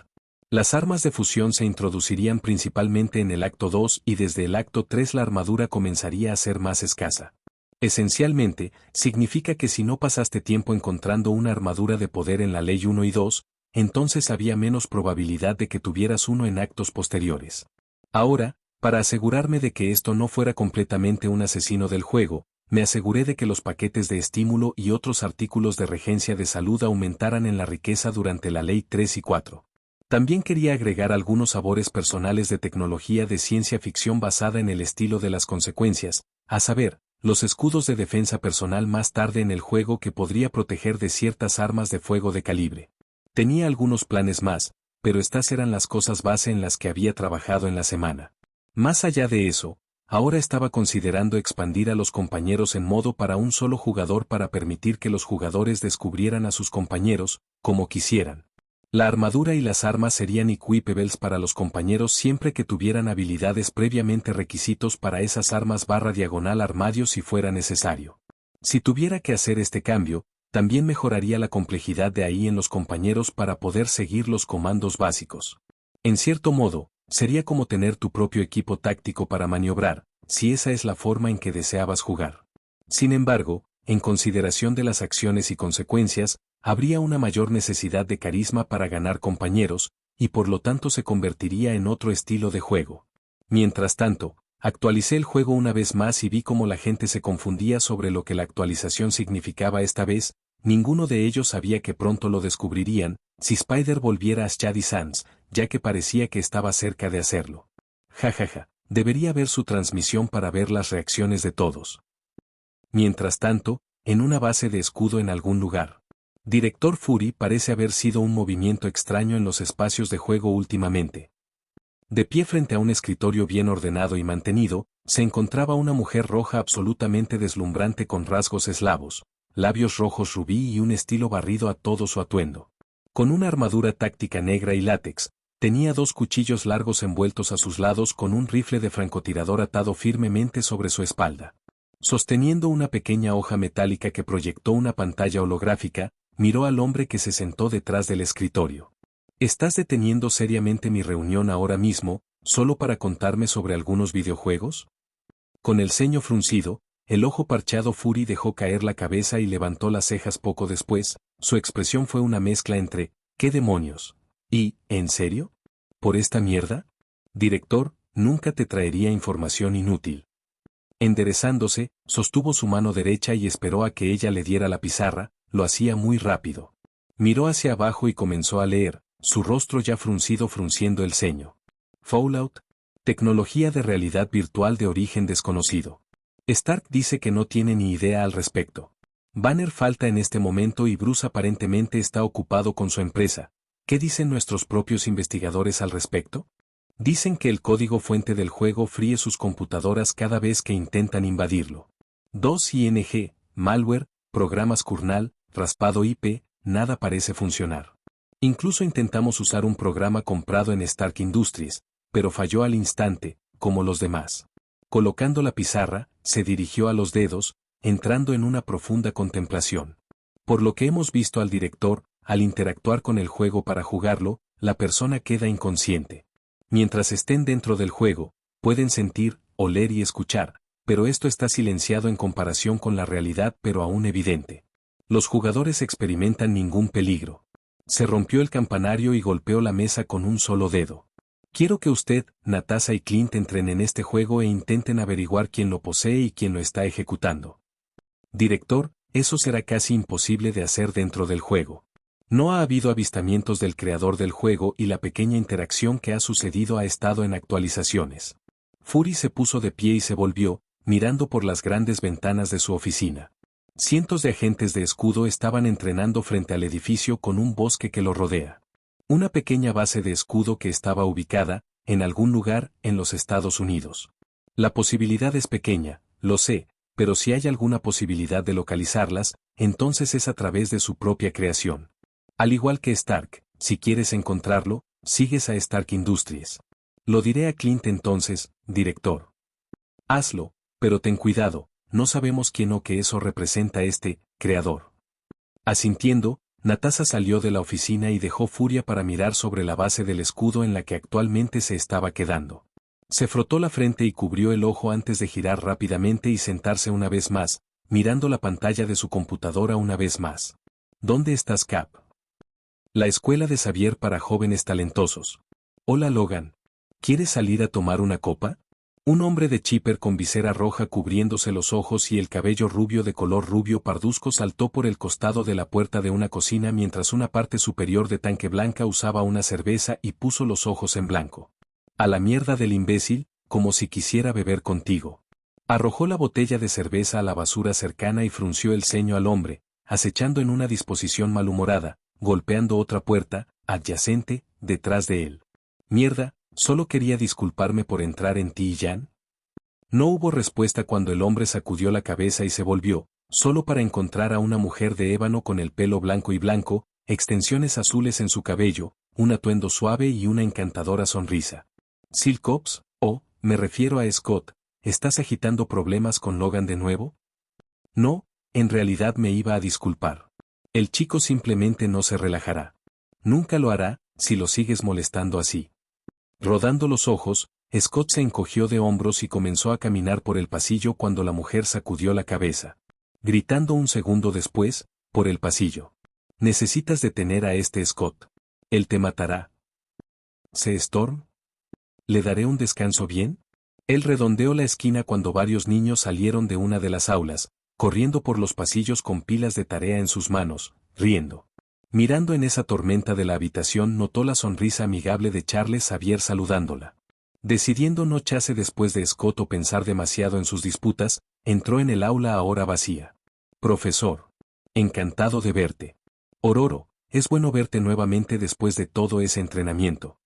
Las armas de fusión se introducirían principalmente en el acto 2 y desde el acto 3 la armadura comenzaría a ser más escasa. Esencialmente, significa que si no pasaste tiempo encontrando una armadura de poder en la ley 1 y 2, entonces había menos probabilidad de que tuvieras uno en actos posteriores. Ahora, para asegurarme de que esto no fuera completamente un asesino del juego, me aseguré de que los paquetes de estímulo y otros artículos de regencia de salud aumentaran en la riqueza durante la ley 3 y 4. También quería agregar algunos sabores personales de tecnología de ciencia ficción basada en el estilo de las consecuencias, a saber, los escudos de defensa personal más tarde en el juego que podría proteger de ciertas armas de fuego de calibre. Tenía algunos planes más, pero estas eran las cosas base en las que había trabajado en la semana. Más allá de eso, ahora estaba considerando expandir a los compañeros en modo para un solo jugador para permitir que los jugadores descubrieran a sus compañeros, como quisieran. La armadura y las armas serían equipables para los compañeros siempre que tuvieran habilidades previamente requisitos para esas armas /armario si fuera necesario. Si tuviera que hacer este cambio, también mejoraría la complejidad de ahí en los compañeros para poder seguir los comandos básicos. En cierto modo, sería como tener tu propio equipo táctico para maniobrar, si esa es la forma en que deseabas jugar. Sin embargo, en consideración de las acciones y consecuencias, habría una mayor necesidad de carisma para ganar compañeros, y por lo tanto se convertiría en otro estilo de juego. Mientras tanto, actualicé el juego una vez más y vi cómo la gente se confundía sobre lo que la actualización significaba esta vez, ninguno de ellos sabía que pronto lo descubrirían, si Spider volviera a Shady Sands, ya que parecía que estaba cerca de hacerlo. Jajaja, debería ver su transmisión para ver las reacciones de todos. Mientras tanto, en una base de escudo en algún lugar. Director Fury parece haber sido un movimiento extraño en los espacios de juego últimamente. De pie frente a un escritorio bien ordenado y mantenido, se encontraba una mujer roja absolutamente deslumbrante con rasgos eslavos, labios rojos rubí y un estilo barrido a todo su atuendo. Con una armadura táctica negra y látex, tenía 2 cuchillos largos envueltos a sus lados con un rifle de francotirador atado firmemente sobre su espalda. Sosteniendo una pequeña hoja metálica que proyectó una pantalla holográfica, miró al hombre que se sentó detrás del escritorio. ¿Estás deteniendo seriamente mi reunión ahora mismo, solo para contarme sobre algunos videojuegos? Con el ceño fruncido, el ojo parchado Fury dejó caer la cabeza y levantó las cejas poco después, su expresión fue una mezcla entre, ¿qué demonios? Y, ¿en serio? ¿Por esta mierda? Director, nunca te traería información inútil. Enderezándose, sostuvo su mano derecha y esperó a que ella le diera la pizarra, lo hacía muy rápido. Miró hacia abajo y comenzó a leer, su rostro ya frunciendo el ceño. Fallout. Tecnología de realidad virtual de origen desconocido. Stark dice que no tiene ni idea al respecto. Banner falta en este momento y Bruce aparentemente está ocupado con su empresa. ¿Qué dicen nuestros propios investigadores al respecto? Dicen que el código fuente del juego fríe sus computadoras cada vez que intentan invadirlo. 2 ING, malware, programas kernel, raspado IP, nada parece funcionar. Incluso intentamos usar un programa comprado en Stark Industries, pero falló al instante, como los demás. Colocando la pizarra, se dirigió a los dedos, entrando en una profunda contemplación. Por lo que hemos visto al director, al interactuar con el juego para jugarlo, la persona queda inconsciente. Mientras estén dentro del juego, pueden sentir, oler y escuchar, pero esto está silenciado en comparación con la realidad pero aún evidente. Los jugadores experimentan ningún peligro. Se rompió el campanario y golpeó la mesa con un solo dedo. Quiero que usted, Natasha y Clint entren en este juego e intenten averiguar quién lo posee y quién lo está ejecutando. Director, eso será casi imposible de hacer dentro del juego. No ha habido avistamientos del creador del juego y la pequeña interacción que ha sucedido ha estado en actualizaciones. Fury se puso de pie y se volvió, mirando por las grandes ventanas de su oficina. Cientos de agentes de escudo estaban entrenando frente al edificio con un bosque que lo rodea. Una pequeña base de escudo que estaba ubicada, en algún lugar, en los Estados Unidos. La posibilidad es pequeña, lo sé, pero si hay alguna posibilidad de localizarlas, entonces es a través de su propia creación. Al igual que Stark, si quieres encontrarlo, sigues a Stark Industries. Lo diré a Clint entonces, director. Hazlo, pero ten cuidado, no sabemos quién o qué eso representa este creador. Asintiendo, Natasha salió de la oficina y dejó Furia para mirar sobre la base del escudo en la que actualmente se estaba quedando. Se frotó la frente y cubrió el ojo antes de girar rápidamente y sentarse una vez más, mirando la pantalla de su computadora una vez más. ¿Dónde estás, Cap? La escuela de Xavier para jóvenes talentosos. Hola, Logan. ¿Quieres salir a tomar una copa? Un hombre de chipper con visera roja cubriéndose los ojos y el cabello rubio de color rubio parduzco saltó por el costado de la puerta de una cocina mientras una parte superior de tanque blanca usaba una cerveza y puso los ojos en blanco. A la mierda del imbécil, como si quisiera beber contigo. Arrojó la botella de cerveza a la basura cercana y frunció el ceño al hombre, acechando en una disposición malhumorada, golpeando otra puerta, adyacente, detrás de él. Mierda. Solo quería disculparme por entrar en ti y Jan. No hubo respuesta cuando el hombre sacudió la cabeza y se volvió, solo para encontrar a una mujer de ébano con el pelo blanco y blanco, extensiones azules en su cabello, un atuendo suave y una encantadora sonrisa. Silcops, me refiero a Scott, ¿estás agitando problemas con Logan de nuevo? No, en realidad me iba a disculpar. El chico simplemente no se relajará. Nunca lo hará, si lo sigues molestando así. Rodando los ojos, Scott se encogió de hombros y comenzó a caminar por el pasillo cuando la mujer sacudió la cabeza. Gritando un segundo después, por el pasillo. Necesitas detener a este Scott. Él te matará. ¿Se Storm? ¿Le daré un descanso bien? Él redondeó la esquina cuando varios niños salieron de una de las aulas, corriendo por los pasillos con pilas de tarea en sus manos, riendo. Mirando en esa tormenta de la habitación notó la sonrisa amigable de Charles Xavier saludándola. Decidiendo no echarse después de Scott o pensar demasiado en sus disputas, entró en el aula ahora vacía. Profesor. Encantado de verte. Ororo, es bueno verte nuevamente después de todo ese entrenamiento.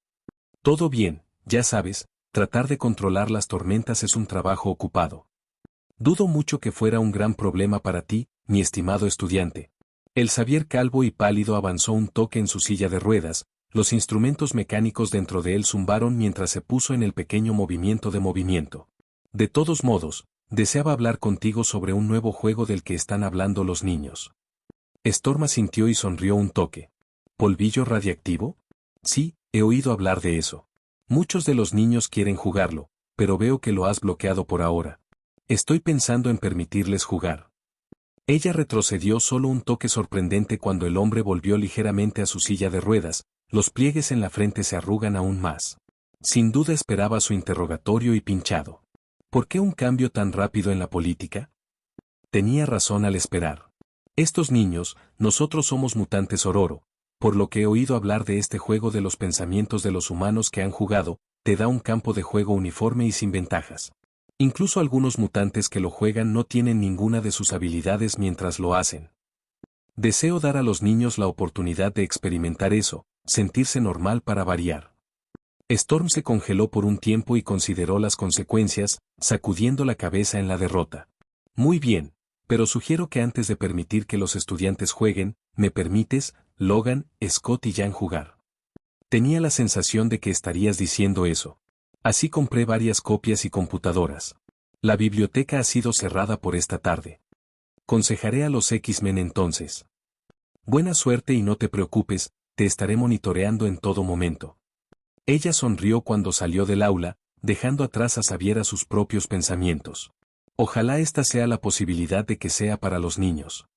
Todo bien, ya sabes, tratar de controlar las tormentas es un trabajo ocupado. Dudo mucho que fuera un gran problema para ti, mi estimado estudiante. El Xavier calvo y pálido avanzó un toque en su silla de ruedas, los instrumentos mecánicos dentro de él zumbaron mientras se puso en el pequeño movimiento de movimiento. De todos modos, deseaba hablar contigo sobre un nuevo juego del que están hablando los niños. Storm asintió y sonrió un toque. ¿Polvillo radiactivo? Sí, he oído hablar de eso. Muchos de los niños quieren jugarlo, pero veo que lo has bloqueado por ahora. Estoy pensando en permitirles jugar. Ella retrocedió solo un toque sorprendente cuando el hombre volvió ligeramente a su silla de ruedas, los pliegues en la frente se arrugan aún más. Sin duda esperaba su interrogatorio y pinchado. ¿Por qué un cambio tan rápido en la política? Tenía razón al esperar. Estos niños, nosotros somos mutantes Ororo, por lo que he oído hablar de este juego de los pensamientos de los humanos que han jugado, te da un campo de juego uniforme y sin ventajas. Incluso algunos mutantes que lo juegan no tienen ninguna de sus habilidades mientras lo hacen. Deseo dar a los niños la oportunidad de experimentar eso, sentirse normal para variar. Storm se congeló por un tiempo y consideró las consecuencias, sacudiendo la cabeza en la derrota. Muy bien, pero sugiero que antes de permitir que los estudiantes jueguen, me permites, Logan, Scott y Jan jugar. Tenía la sensación de que estarías diciendo eso. Así compré varias copias y computadoras. La biblioteca ha sido cerrada por esta tarde. Aconsejaré a los X-Men entonces. Buena suerte y no te preocupes, te estaré monitoreando en todo momento. Ella sonrió cuando salió del aula, dejando atrás a Xavier a sus propios pensamientos. Ojalá esta sea la posibilidad de que sea para los niños.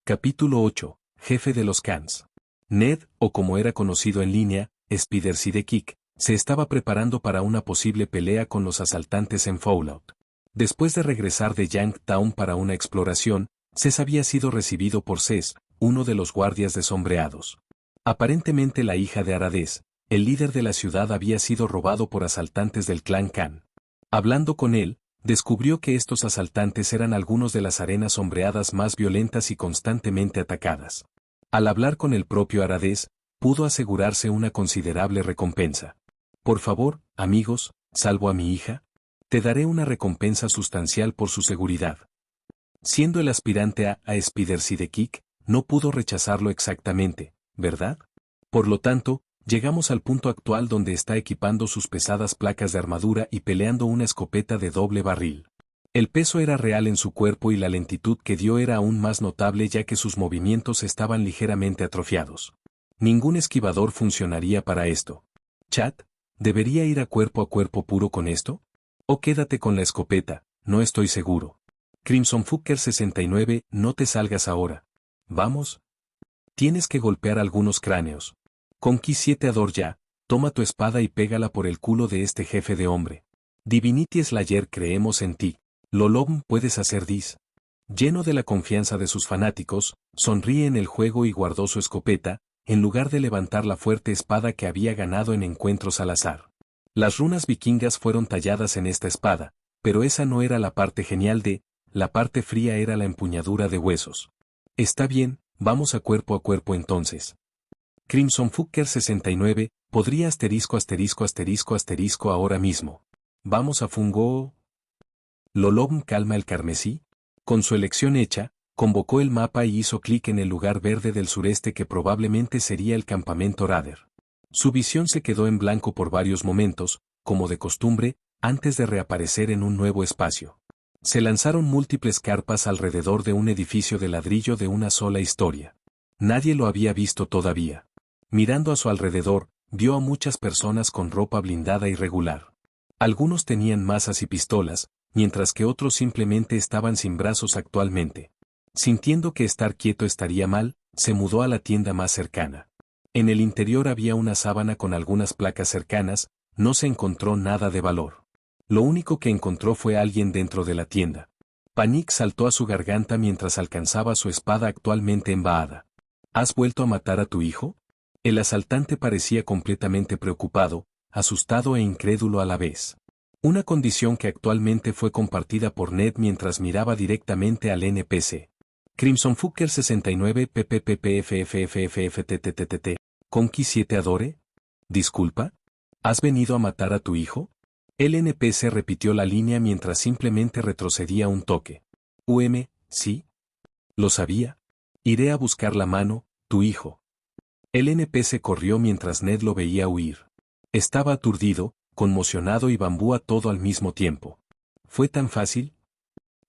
Capítulo 8. Jefe de los Cans. Ned, o como era conocido en línea, Spider-Sidekick, se estaba preparando para una posible pelea con los asaltantes en Fallout. Después de regresar de Yanktown para una exploración, Cés había sido recibido por Cés, uno de los guardias de sombreados. Aparentemente la hija de Aradez, el líder de la ciudad, había sido robado por asaltantes del clan Khan. Hablando con él, descubrió que estos asaltantes eran algunos de las arenas sombreadas más violentas y constantemente atacadas. Al hablar con el propio Aradez, pudo asegurarse una considerable recompensa. Por favor, amigos, salvo a mi hija. Te daré una recompensa sustancial por su seguridad. Siendo el aspirante a Spider-Sidekick, no pudo rechazarlo exactamente, ¿verdad? Por lo tanto, llegamos al punto actual donde está equipando sus pesadas placas de armadura y peleando una escopeta de doble barril. El peso era real en su cuerpo y la lentitud que dio era aún más notable ya que sus movimientos estaban ligeramente atrofiados. Ningún esquivador funcionaría para esto. Chat, ¿debería ir a cuerpo puro con esto? O quédate con la escopeta, no estoy seguro. Crimson Fucker 69, no te salgas ahora. Vamos. Tienes que golpear algunos cráneos. Conky 7 Ador ya, toma tu espada y pégala por el culo de este jefe de hombre. Divinity Slayer creemos en ti. Lolom puedes hacer dis. Lleno de la confianza de sus fanáticos, sonríe en el juego y guardó su escopeta, en lugar de levantar la fuerte espada que había ganado en encuentros al azar. Las runas vikingas fueron talladas en esta espada, pero esa no era la parte genial la parte fría era la empuñadura de huesos. Está bien, vamos a cuerpo entonces. Crimson Fucker 69, podría ahora mismo. Vamos a Fungo. Lolom calma el carmesí. Con su elección hecha, convocó el mapa y hizo clic en el lugar verde del sureste que probablemente sería el campamento Rader. Su visión se quedó en blanco por varios momentos, como de costumbre, antes de reaparecer en un nuevo espacio. Se lanzaron múltiples carpas alrededor de un edificio de ladrillo de una sola historia. Nadie lo había visto todavía. Mirando a su alrededor, vio a muchas personas con ropa blindada y regular. Algunos tenían mazas y pistolas, mientras que otros simplemente estaban sin brazos actualmente. Sintiendo que estar quieto estaría mal, se mudó a la tienda más cercana. En el interior había una sábana con algunas placas cercanas, no se encontró nada de valor. Lo único que encontró fue alguien dentro de la tienda. Panic saltó a su garganta mientras alcanzaba su espada actualmente embahada. ¿Has vuelto a matar a tu hijo? El asaltante parecía completamente preocupado, asustado e incrédulo a la vez. Una condición que actualmente fue compartida por Ned mientras miraba directamente al NPC. Crimson Fucker 69 PPPPFFFFTTTT. Conky 7 Adore. Disculpa. ¿Has venido a matar a tu hijo? El NPC repitió la línea mientras simplemente retrocedía un toque. Sí. Lo sabía. Iré a buscar la mano, tu hijo. El NPC corrió mientras Ned lo veía huir. Estaba aturdido, conmocionado y bambúa todo al mismo tiempo. ¿Fue tan fácil?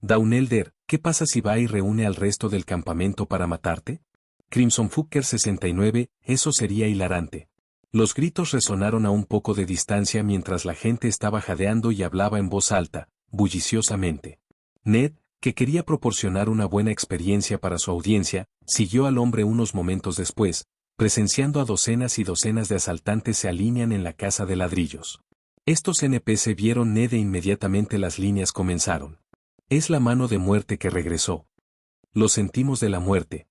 Downelder, ¿qué pasa si va y reúne al resto del campamento para matarte? Crimson Fucker 69, eso sería hilarante. Los gritos resonaron a un poco de distancia mientras la gente estaba jadeando y hablaba en voz alta, bulliciosamente. Ned, que quería proporcionar una buena experiencia para su audiencia, siguió al hombre unos momentos después, presenciando a docenas y docenas de asaltantes se alinean en la casa de ladrillos. Estos NPC vieron Ned e inmediatamente las líneas comenzaron. Es la mano de muerte que regresó. Lo sentimos de la muerte.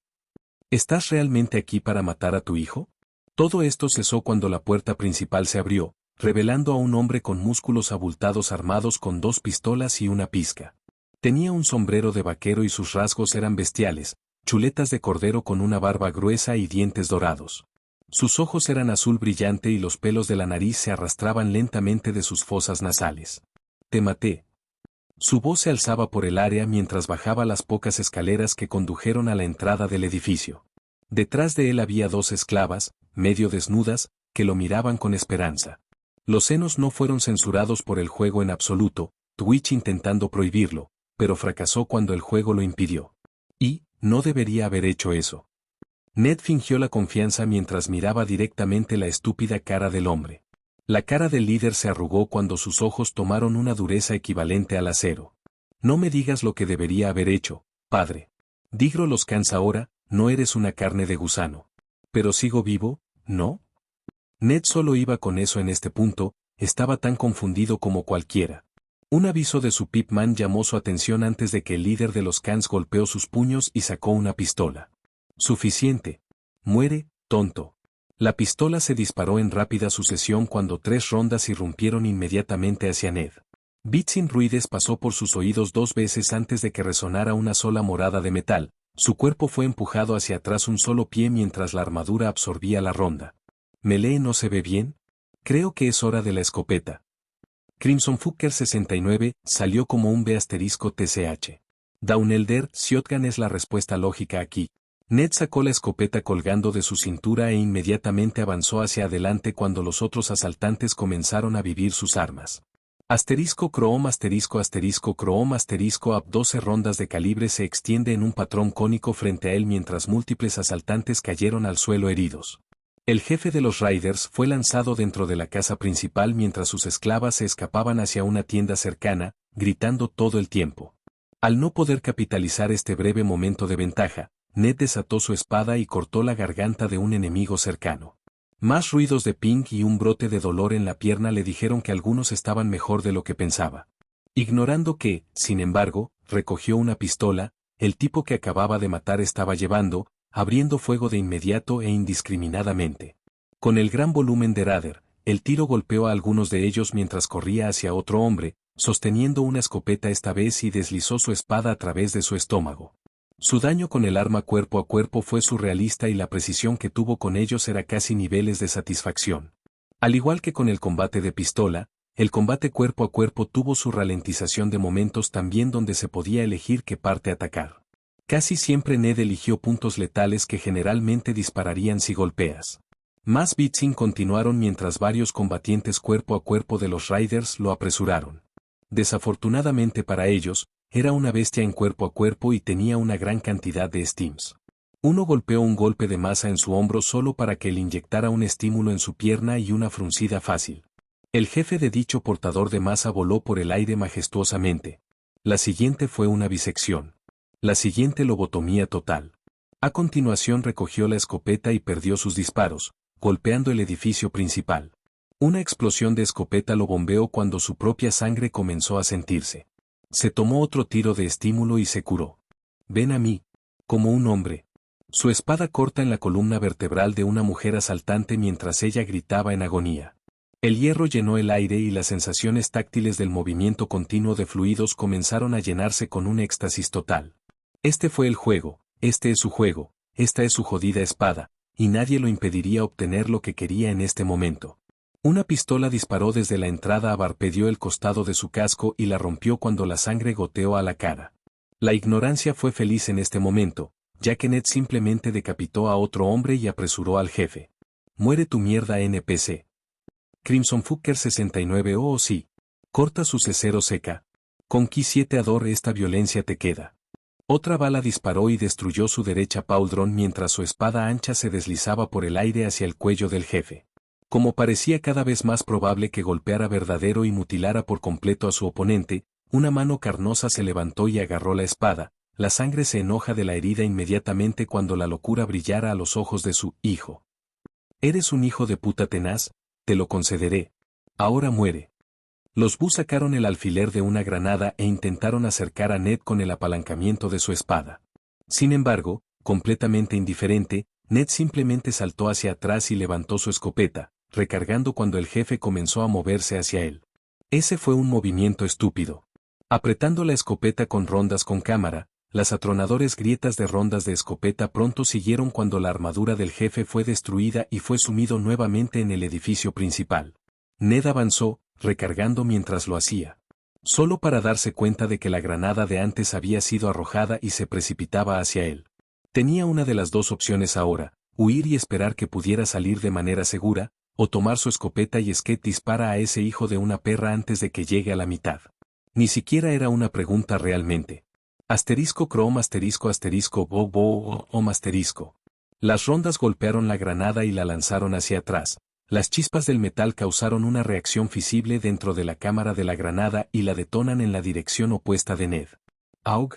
¿Estás realmente aquí para matar a tu hijo? Todo esto cesó cuando la puerta principal se abrió, revelando a un hombre con músculos abultados armados con 2 pistolas y una pizca. Tenía un sombrero de vaquero y sus rasgos eran bestiales, chuletas de cordero con una barba gruesa y dientes dorados. Sus ojos eran azul brillante y los pelos de la nariz se arrastraban lentamente de sus fosas nasales. Te maté. Su voz se alzaba por el área mientras bajaba las pocas escaleras que condujeron a la entrada del edificio. Detrás de él había 2 esclavas, medio desnudas, que lo miraban con esperanza. Los senos no fueron censurados por el juego en absoluto, Twitch intentando prohibirlo, pero fracasó cuando el juego lo impidió. Y, no debería haber hecho eso. Ned fingió la confianza mientras miraba directamente la estúpida cara del hombre. La cara del líder se arrugó cuando sus ojos tomaron una dureza equivalente al acero. No me digas lo que debería haber hecho, padre. Digro los cansa ahora, no eres una carne de gusano. Pero sigo vivo, ¿no? Ned solo iba con eso en este punto, estaba tan confundido como cualquiera. Un aviso de su Pipman llamó su atención antes de que el líder de los Cans golpeó sus puños y sacó una pistola. Suficiente. Muere, tonto. La pistola se disparó en rápida sucesión cuando 3 rondas irrumpieron inmediatamente hacia Ned. Bits sin ruides pasó por sus oídos 2 veces antes de que resonara una sola morada de metal. Su cuerpo fue empujado hacia atrás un solo pie mientras la armadura absorbía la ronda. ¿Melee no se ve bien? Creo que es hora de la escopeta. Crimson Fucker 69 salió como un B*TCH. Daunelder, Shotgun es la respuesta lógica aquí. Ned sacó la escopeta colgando de su cintura e inmediatamente avanzó hacia adelante cuando los otros asaltantes comenzaron a vivir sus armas. Asterisco Chrome asterisco Chrome asterisco Ab 12 rondas de calibre se extiende en un patrón cónico frente a él mientras múltiples asaltantes cayeron al suelo heridos. El jefe de los Raiders fue lanzado dentro de la casa principal mientras sus esclavas se escapaban hacia una tienda cercana, gritando todo el tiempo. Al no poder capitalizar este breve momento de ventaja, Ned desató su espada y cortó la garganta de un enemigo cercano. Más ruidos de ping y un brote de dolor en la pierna le dijeron que algunos estaban mejor de lo que pensaba. Ignorando que, sin embargo, recogió una pistola, el tipo que acababa de matar estaba llevando, abriendo fuego de inmediato e indiscriminadamente. Con el gran volumen de Rader, el tiro golpeó a algunos de ellos mientras corría hacia otro hombre, sosteniendo una escopeta esta vez y deslizó su espada a través de su estómago. Su daño con el arma cuerpo a cuerpo fue surrealista y la precisión que tuvo con ellos era casi niveles de satisfacción. Al igual que con el combate de pistola, el combate cuerpo a cuerpo tuvo su ralentización de momentos también donde se podía elegir qué parte atacar. Casi siempre Ned eligió puntos letales que generalmente dispararían si golpeas. Más blitzing continuaron mientras varios combatientes cuerpo a cuerpo de los Raiders lo apresuraron. Desafortunadamente para ellos, era una bestia en cuerpo a cuerpo y tenía una gran cantidad de stims. Uno golpeó un golpe de masa en su hombro solo para que le inyectara un estímulo en su pierna y una fruncida fácil. El jefe de dicho portador de masa voló por el aire majestuosamente. La siguiente fue una bisección. La siguiente lobotomía total. A continuación recogió la escopeta y perdió sus disparos, golpeando el edificio principal. Una explosión de escopeta lo bombeó cuando su propia sangre comenzó a sentirse. Se tomó otro tiro de estímulo y se curó. Ven a mí. Como un hombre. Su espada corta en la columna vertebral de una mujer asaltante mientras ella gritaba en agonía. El hierro llenó el aire y las sensaciones táctiles del movimiento continuo de fluidos comenzaron a llenarse con un éxtasis total. Este fue el juego, este es su juego, esta es su jodida espada, y nadie lo impediría obtener lo que quería en este momento. Una pistola disparó desde la entrada abarpedió el costado de su casco y la rompió cuando la sangre goteó a la cara. La ignorancia fue feliz en este momento, ya que Ned simplemente decapitó a otro hombre y apresuró al jefe. Muere tu mierda NPC. Crimson Fucker 69 oh sí. Corta su cesero seca. Con Ki 7 Ador esta violencia te queda. Otra bala disparó y destruyó su derecha pauldron mientras su espada ancha se deslizaba por el aire hacia el cuello del jefe. Como parecía cada vez más probable que golpeara verdadero y mutilara por completo a su oponente, una mano carnosa se levantó y agarró la espada, la sangre se enoja de la herida inmediatamente cuando la locura brillara a los ojos de su hijo. Eres un hijo de puta tenaz, te lo concederé. Ahora muere. Los Bu sacaron el alfiler de una granada e intentaron acercar a Ned con el apalancamiento de su espada. Sin embargo, completamente indiferente, Ned simplemente saltó hacia atrás y levantó su escopeta, recargando cuando el jefe comenzó a moverse hacia él. Ese fue un movimiento estúpido. Apretando la escopeta con rondas con cámara, las atronadores grietas de rondas de escopeta pronto siguieron cuando la armadura del jefe fue destruida y fue sumido nuevamente en el edificio principal. Ned avanzó, recargando mientras lo hacía. Solo para darse cuenta de que la granada de antes había sido arrojada y se precipitaba hacia él. Tenía una de las dos opciones ahora, huir y esperar que pudiera salir de manera segura, o tomar su escopeta y dispara a ese hijo de una perra antes de que llegue a la mitad. Ni siquiera era una pregunta realmente. Asterisco Chrome asterisco bo asterisco. Las rondas golpearon la granada y la lanzaron hacia atrás. Las chispas del metal causaron una reacción visible dentro de la cámara de la granada y la detonan en la dirección opuesta de Ned. ¡Aug!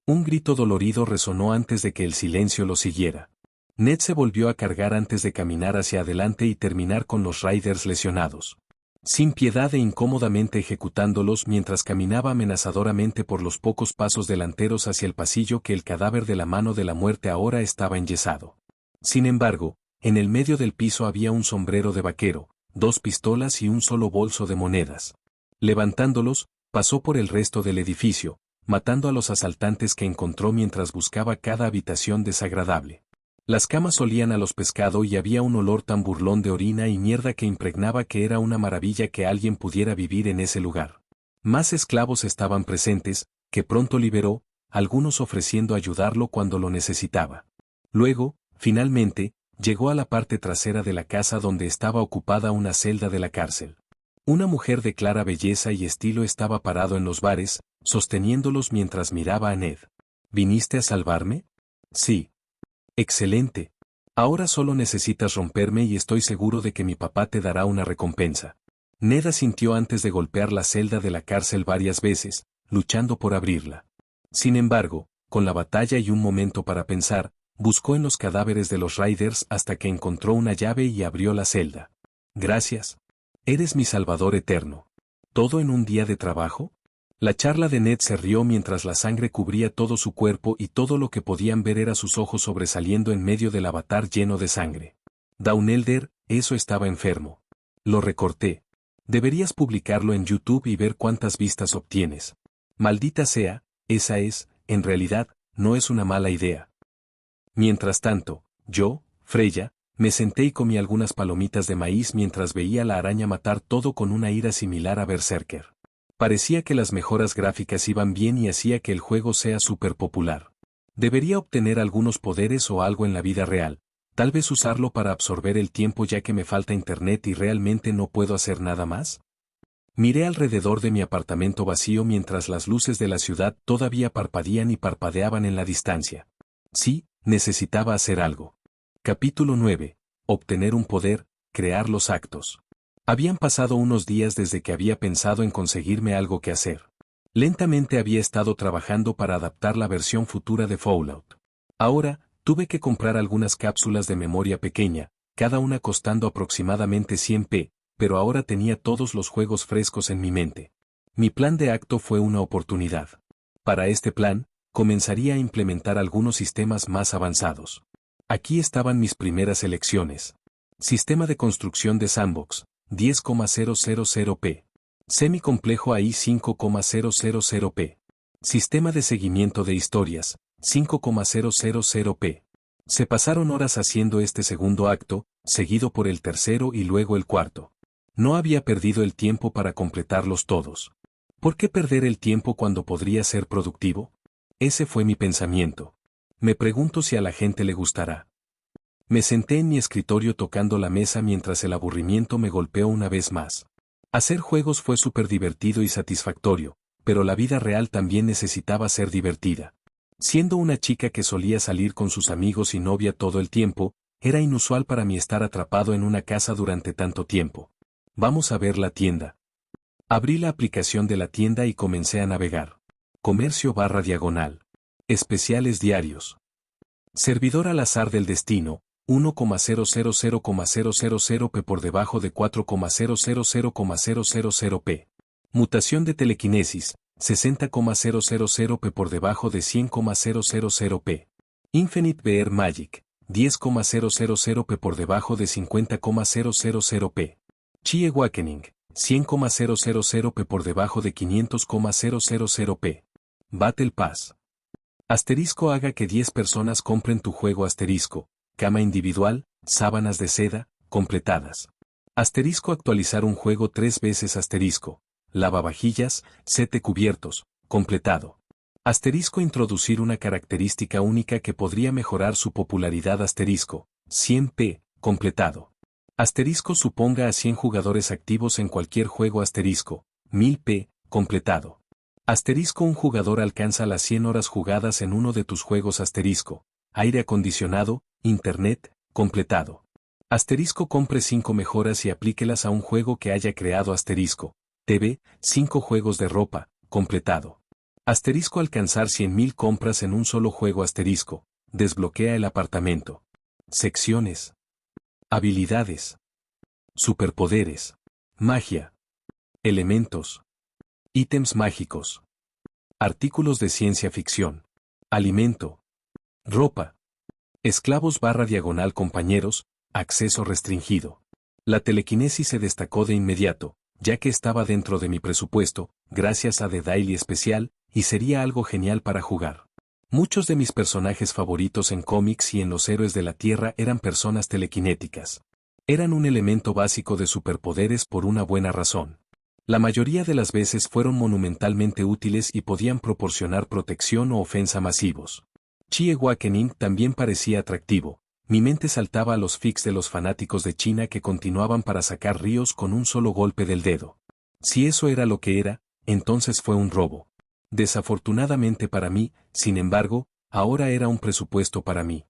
Un grito dolorido resonó antes de que el silencio lo siguiera. Ned se volvió a cargar antes de caminar hacia adelante y terminar con los Raiders lesionados. Sin piedad e incómodamente ejecutándolos mientras caminaba amenazadoramente por los pocos pasos delanteros hacia el pasillo que el cadáver de la mano de la muerte ahora estaba enyesado. Sin embargo, en el medio del piso había un sombrero de vaquero, 2 pistolas y un solo bolso de monedas. Levantándolos, pasó por el resto del edificio, matando a los asaltantes que encontró mientras buscaba cada habitación desagradable. Las camas olían a los pescado y había un olor tan burlón de orina y mierda que impregnaba que era una maravilla que alguien pudiera vivir en ese lugar. Más esclavos estaban presentes, que pronto liberó, algunos ofreciendo ayudarlo cuando lo necesitaba. Luego, finalmente, llegó a la parte trasera de la casa donde estaba ocupada una celda de la cárcel. Una mujer de clara belleza y estilo estaba parado en los bares, sosteniéndolos mientras miraba a Ned. ¿Viniste a salvarme? Sí. Excelente. Ahora solo necesitas romperme y estoy seguro de que mi papá te dará una recompensa. Ned asintió antes de golpear la celda de la cárcel varias veces, luchando por abrirla. Sin embargo, con la batalla y un momento para pensar, buscó en los cadáveres de los Raiders hasta que encontró una llave y abrió la celda. Gracias. Eres mi salvador eterno. ¿Todo en un día de trabajo? La charla de Ned se rió mientras la sangre cubría todo su cuerpo y todo lo que podían ver era sus ojos sobresaliendo en medio del avatar lleno de sangre. Downelder, eso estaba enfermo. Lo recorté. Deberías publicarlo en YouTube y ver cuántas vistas obtienes. Maldita sea, esa es, en realidad, no es una mala idea. Mientras tanto, yo, Freya, me senté y comí algunas palomitas de maíz mientras veía a la araña matar todo con una ira similar a Berserker. Parecía que las mejoras gráficas iban bien y hacía que el juego sea súper popular. Debería obtener algunos poderes o algo en la vida real, tal vez usarlo para absorber el tiempo ya que me falta internet y realmente no puedo hacer nada más. Miré alrededor de mi apartamento vacío mientras las luces de la ciudad todavía parpadeaban y parpadeaban en la distancia. Sí, necesitaba hacer algo. Capítulo 9. Obtener un poder, crear los actos. Habían pasado unos días desde que había pensado en conseguirme algo que hacer. Lentamente había estado trabajando para adaptar la versión futura de Fallout. Ahora, tuve que comprar algunas cápsulas de memoria pequeña, cada una costando aproximadamente 100p, pero ahora tenía todos los juegos frescos en mi mente. Mi plan de acto fue una oportunidad. Para este plan, comenzaría a implementar algunos sistemas más avanzados. Aquí estaban mis primeras elecciones. Sistema de construcción de sandbox, 10,000p. Semicomplejo AI 5,000p. Sistema de seguimiento de historias, 5,000p. Se pasaron horas haciendo este segundo acto, seguido por el tercero y luego el cuarto. No había perdido el tiempo para completarlos todos. ¿Por qué perder el tiempo cuando podría ser productivo? Ese fue mi pensamiento. Me pregunto si a la gente le gustará. Me senté en mi escritorio tocando la mesa mientras el aburrimiento me golpeó una vez más. Hacer juegos fue súper divertido y satisfactorio, pero la vida real también necesitaba ser divertida. Siendo una chica que solía salir con sus amigos y novia todo el tiempo, era inusual para mí estar atrapado en una casa durante tanto tiempo. Vamos a ver la tienda. Abrí la aplicación de la tienda y comencé a navegar. Comercio/diagonal. Especiales diarios. Servidor al azar del destino, 1,000,000p por debajo de 4,000,000p. Mutación de telequinesis, 60,000p por debajo de 100,000p. Infinite VR Magic, 10,000p por debajo de 50,000p. Chi Awakening, 100,000p por debajo de 500,000p. Battle Pass. Asterisco haga que 10 personas compren tu juego asterisco. Cama individual, sábanas de seda, completadas. Asterisco actualizar un juego 3 veces asterisco. Lavavajillas, 7 cubiertos, completado. Asterisco introducir una característica única que podría mejorar su popularidad asterisco. 100p, completado. Asterisco suponga a 100 jugadores activos en cualquier juego asterisco. 1000p, completado. Asterisco un jugador alcanza las 100 horas jugadas en uno de tus juegos asterisco. Aire acondicionado, internet, completado. Asterisco compre 5 mejoras y aplíquelas a un juego que haya creado asterisco. TV, 5 juegos de ropa, completado. Asterisco alcanzar 100.000 compras en un solo juego asterisco. Desbloquea el apartamento. Secciones. Habilidades. Superpoderes. Magia. Elementos. Ítems mágicos. Artículos de ciencia ficción. Alimento. Ropa. Esclavos/diagonal compañeros, acceso restringido. La telequinesis se destacó de inmediato, ya que estaba dentro de mi presupuesto, gracias a The Daily Special, y sería algo genial para jugar. Muchos de mis personajes favoritos en cómics y en los héroes de la Tierra eran personas telequinéticas. Eran un elemento básico de superpoderes por una buena razón. La mayoría de las veces fueron monumentalmente útiles y podían proporcionar protección o ofensa masivos. Chie Awakening también parecía atractivo. Mi mente saltaba a los fics de los fanáticos de China que continuaban para sacar ríos con un solo golpe del dedo. Si eso era lo que era, entonces fue un robo. Desafortunadamente para mí, sin embargo, ahora era un presupuesto para mí.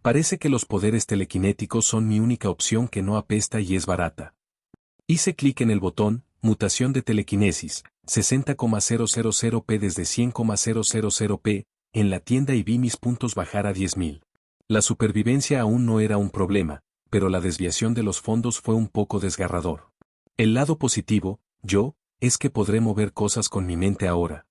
Parece que los poderes telequinéticos son mi única opción que no apesta y es barata. Hice clic en el botón, mutación de telequinesis, 60,000p desde 100,000p, en la tienda y vi mis puntos bajar a 10.000. La supervivencia aún no era un problema, pero la desviación de los fondos fue un poco desgarrador. El lado positivo, es que podré mover cosas con mi mente ahora.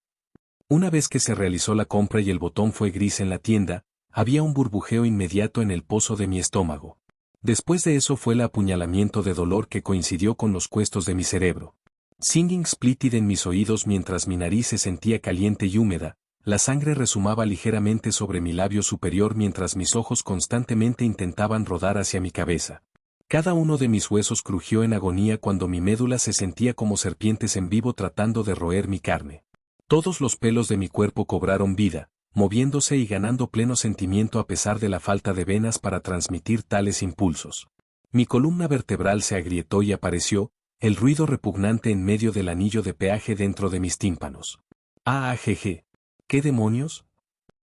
Una vez que se realizó la compra y el botón fue gris en la tienda, había un burbujeo inmediato en el pozo de mi estómago. Después de eso fue el apuñalamiento de dolor que coincidió con los cuestos de mi cerebro. Singing splitted en mis oídos mientras mi nariz se sentía caliente y húmeda, la sangre resumaba ligeramente sobre mi labio superior mientras mis ojos constantemente intentaban rodar hacia mi cabeza. Cada uno de mis huesos crujió en agonía cuando mi médula se sentía como serpientes en vivo tratando de roer mi carne. Todos los pelos de mi cuerpo cobraron vida, moviéndose y ganando pleno sentimiento a pesar de la falta de venas para transmitir tales impulsos. Mi columna vertebral se agrietó y apareció, el ruido repugnante en medio del anillo de peaje dentro de mis tímpanos. ¡Ah-jeje! ¿Qué demonios?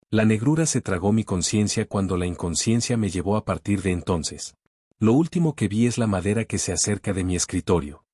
La negrura se tragó mi conciencia cuando la inconsciencia me llevó a partir de entonces. Lo último que vi es la madera que se acerca de mi escritorio.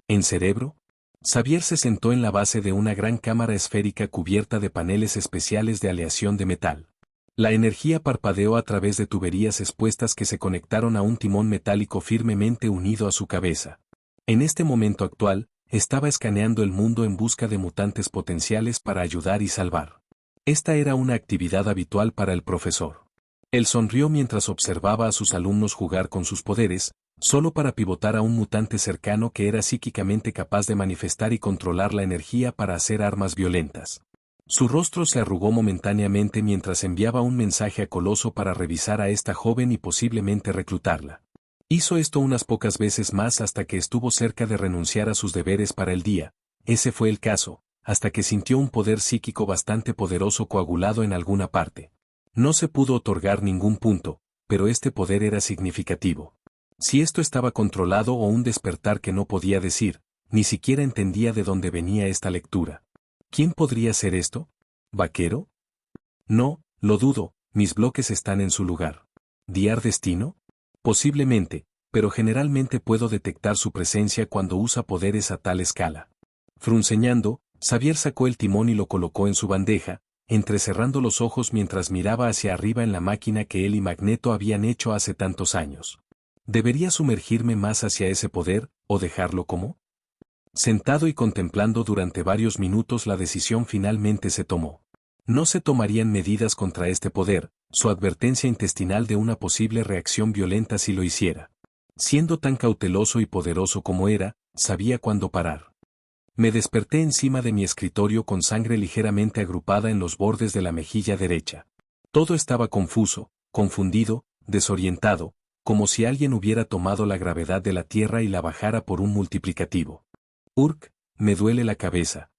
¿En cerebro? Xavier se sentó en la base de una gran cámara esférica cubierta de paneles especiales de aleación de metal. La energía parpadeó a través de tuberías expuestas que se conectaron a un timón metálico firmemente unido a su cabeza. En este momento actual, estaba escaneando el mundo en busca de mutantes potenciales para ayudar y salvar. Esta era una actividad habitual para el profesor. Él sonrió mientras observaba a sus alumnos jugar con sus poderes, solo para pivotar a un mutante cercano que era psíquicamente capaz de manifestar y controlar la energía para hacer armas violentas. Su rostro se arrugó momentáneamente mientras enviaba un mensaje a Coloso para revisar a esta joven y posiblemente reclutarla. Hizo esto unas pocas veces más hasta que estuvo cerca de renunciar a sus deberes para el día. Ese fue el caso, hasta que sintió un poder psíquico bastante poderoso coagulado en alguna parte. No se pudo otorgar ningún punto, pero este poder era significativo. Si esto estaba controlado o un despertar que no podía decir, ni siquiera entendía de dónde venía esta lectura. ¿Quién podría ser esto? ¿Vaquero? No, lo dudo, mis bloques están en su lugar. ¿Diar Destino? Posiblemente, pero generalmente puedo detectar su presencia cuando usa poderes a tal escala. Frunceñando, Xavier sacó el timón y lo colocó en su bandeja, entrecerrando los ojos mientras miraba hacia arriba en la máquina que él y Magneto habían hecho hace tantos años. ¿Debería sumergirme más hacia ese poder, o dejarlo como? Sentado y contemplando durante varios minutos la decisión finalmente se tomó. No se tomarían medidas contra este poder, su advertencia intestinal de una posible reacción violenta si lo hiciera. Siendo tan cauteloso y poderoso como era, sabía cuándo parar. Me desperté encima de mi escritorio con sangre ligeramente agrupada en los bordes de la mejilla derecha. Todo estaba confuso, confundido, desorientado, como si alguien hubiera tomado la gravedad de la Tierra y la bajara por un multiplicativo. Me duele la cabeza.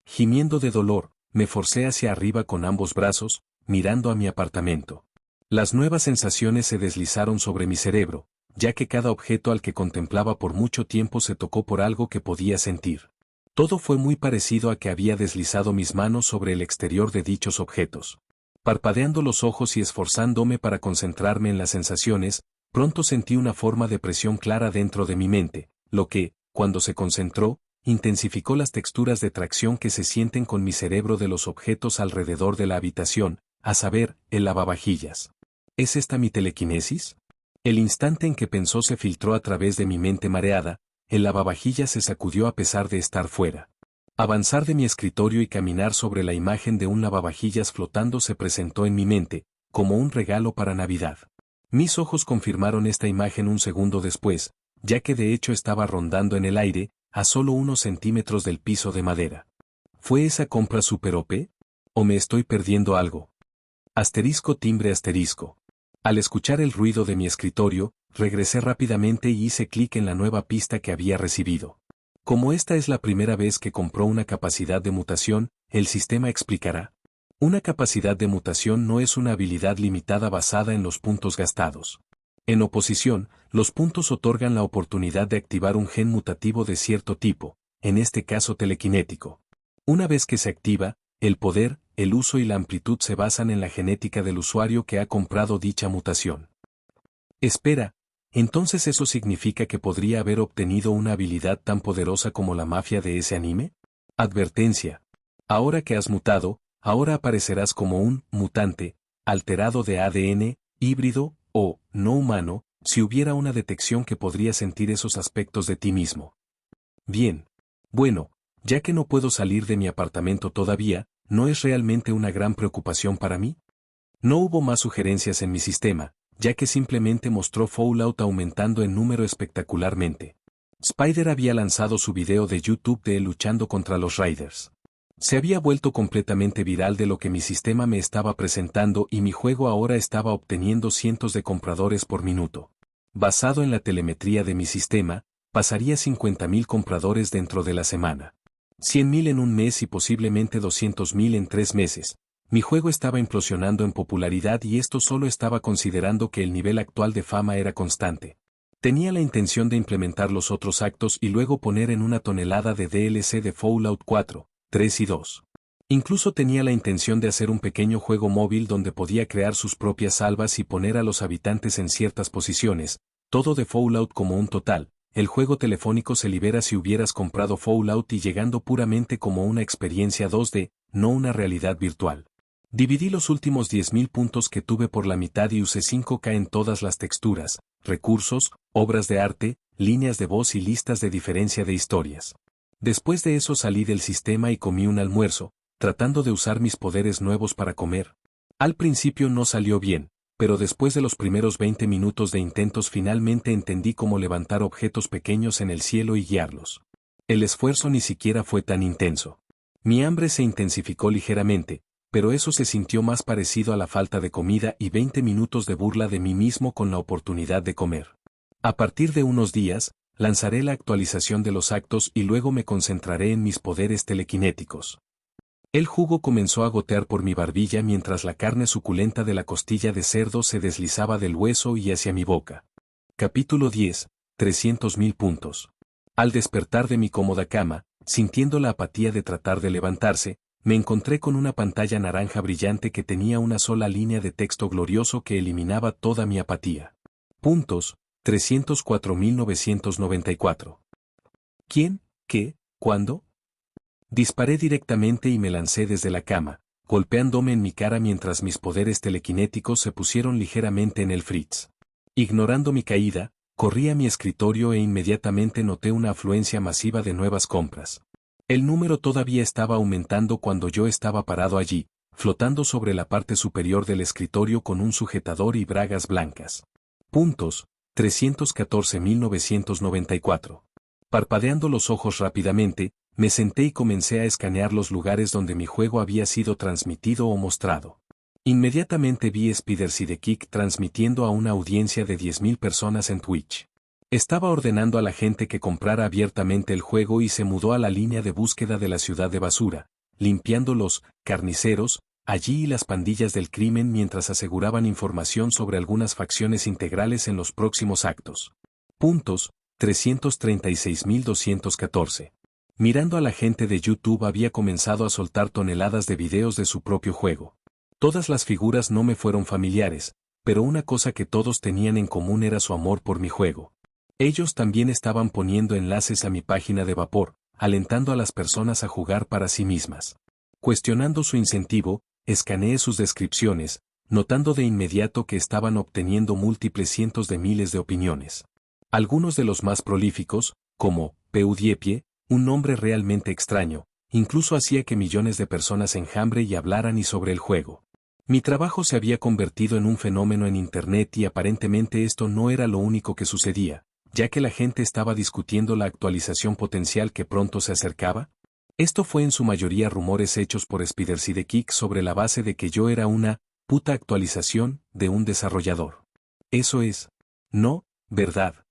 Gimiendo de dolor, me forcé hacia arriba con ambos brazos, mirando a mi apartamento. Las nuevas sensaciones se deslizaron sobre mi cerebro, ya que cada objeto al que contemplaba por mucho tiempo se tocó por algo que podía sentir. Todo fue muy parecido a que había deslizado mis manos sobre el exterior de dichos objetos. Parpadeando los ojos y esforzándome para concentrarme en las sensaciones, pronto sentí una forma de presión clara dentro de mi mente, lo que, cuando se concentró, intensificó las texturas de tracción que se sienten con mi cerebro de los objetos alrededor de la habitación, a saber, el lavavajillas. ¿Es esta mi telequinesis? El instante en que pensó se filtró a través de mi mente mareada, el lavavajillas se sacudió a pesar de estar fuera. Avanzar de mi escritorio y caminar sobre la imagen de un lavavajillas flotando se presentó en mi mente, como un regalo para Navidad. Mis ojos confirmaron esta imagen un segundo después, ya que de hecho estaba rondando en el aire, a solo unos centímetros del piso de madera. ¿Fue esa compra super OP? ¿O me estoy perdiendo algo? *timbre*. Al escuchar el ruido de mi escritorio, regresé rápidamente y hice clic en la nueva pista que había recibido. Como esta es la primera vez que compró una capacidad de mutación, el sistema explicará. Una capacidad de mutación no es una habilidad limitada basada en los puntos gastados. En oposición, los puntos otorgan la oportunidad de activar un gen mutativo de cierto tipo, en este caso telequinético. Una vez que se activa, el poder, el uso y la amplitud se basan en la genética del usuario que ha comprado dicha mutación. Espera, ¿entonces eso significa que podría haber obtenido una habilidad tan poderosa como la mafia de ese anime? Advertencia. Ahora que has mutado, ahora aparecerás como un mutante, alterado de ADN, híbrido, o no humano, si hubiera una detección que podría sentir esos aspectos de ti mismo. Bien. Bueno, ya que no puedo salir de mi apartamento todavía, ¿no es realmente una gran preocupación para mí? No hubo más sugerencias en mi sistema, ya que simplemente mostró Fallout aumentando en número espectacularmente. Spider había lanzado su video de YouTube de él luchando contra los Raiders. Se había vuelto completamente viral de lo que mi sistema me estaba presentando y mi juego ahora estaba obteniendo cientos de compradores por minuto. Basado en la telemetría de mi sistema, pasaría 50.000 compradores dentro de la semana. 100.000 en un mes y posiblemente 200.000 en 3 meses. Mi juego estaba implosionando en popularidad y esto solo estaba considerando que el nivel actual de fama era constante. Tenía la intención de implementar los otros actos y luego poner en una tonelada de DLC de Fallout 4, 3 y 2. Incluso tenía la intención de hacer un pequeño juego móvil donde podía crear sus propias salvas y poner a los habitantes en ciertas posiciones, todo de Fallout como un total. El juego telefónico se libera si hubieras comprado Fallout y llegando puramente como una experiencia 2D, no una realidad virtual. Dividí los últimos 10.000 puntos que tuve por la mitad y usé 5K en todas las texturas, recursos, obras de arte, líneas de voz y listas de diferencia de historias. Después de eso salí del sistema y comí un almuerzo, tratando de usar mis poderes nuevos para comer. Al principio no salió bien, pero después de los primeros 20 minutos de intentos finalmente entendí cómo levantar objetos pequeños en el cielo y guiarlos. El esfuerzo ni siquiera fue tan intenso. Mi hambre se intensificó ligeramente, pero eso se sintió más parecido a la falta de comida y 20 minutos de burla de mí mismo con la oportunidad de comer. A partir de unos días, lanzaré la actualización de los actos y luego me concentraré en mis poderes telequinéticos. El jugo comenzó a gotear por mi barbilla mientras la carne suculenta de la costilla de cerdo se deslizaba del hueso y hacia mi boca. Capítulo 10, 300.000 puntos. Al despertar de mi cómoda cama, sintiendo la apatía de tratar de levantarse, me encontré con una pantalla naranja brillante que tenía una sola línea de texto glorioso que eliminaba toda mi apatía. Puntos, 304.994. ¿Quién? ¿Qué? ¿Cuándo? Disparé directamente y me lancé desde la cama, golpeándome en mi cara mientras mis poderes telequinéticos se pusieron ligeramente en el fritz. Ignorando mi caída, corrí a mi escritorio e inmediatamente noté una afluencia masiva de nuevas compras. El número todavía estaba aumentando cuando yo estaba parado allí, flotando sobre la parte superior del escritorio con un sujetador y bragas blancas. Puntos, 314.994. Parpadeando los ojos rápidamente, me senté y comencé a escanear los lugares donde mi juego había sido transmitido o mostrado. Inmediatamente vi Spider-Sidekick transmitiendo a una audiencia de 10.000 personas en Twitch. Estaba ordenando a la gente que comprara abiertamente el juego y se mudó a la línea de búsqueda de la ciudad de basura, limpiando los carniceros, allí y las pandillas del crimen mientras aseguraban información sobre algunas facciones integrales en los próximos actos. Puntos, 336.214. Mirando a la gente de YouTube había comenzado a soltar toneladas de videos de su propio juego. Todas las figuras no me fueron familiares, pero una cosa que todos tenían en común era su amor por mi juego. Ellos también estaban poniendo enlaces a mi página de vapor, alentando a las personas a jugar para sí mismas. Cuestionando su incentivo, escaneé sus descripciones, notando de inmediato que estaban obteniendo múltiples cientos de miles de opiniones. Algunos de los más prolíficos, como PewDiePie, un nombre realmente extraño, incluso hacía que millones de personas enjambre y hablaran y sobre el juego. Mi trabajo se había convertido en un fenómeno en Internet y aparentemente esto no era lo único que sucedía, ya que la gente estaba discutiendo la actualización potencial que pronto se acercaba. Esto fue en su mayoría rumores hechos por Spider-Sidekick sobre la base de que yo era una puta actualización de un desarrollador. Eso es, no, verdad.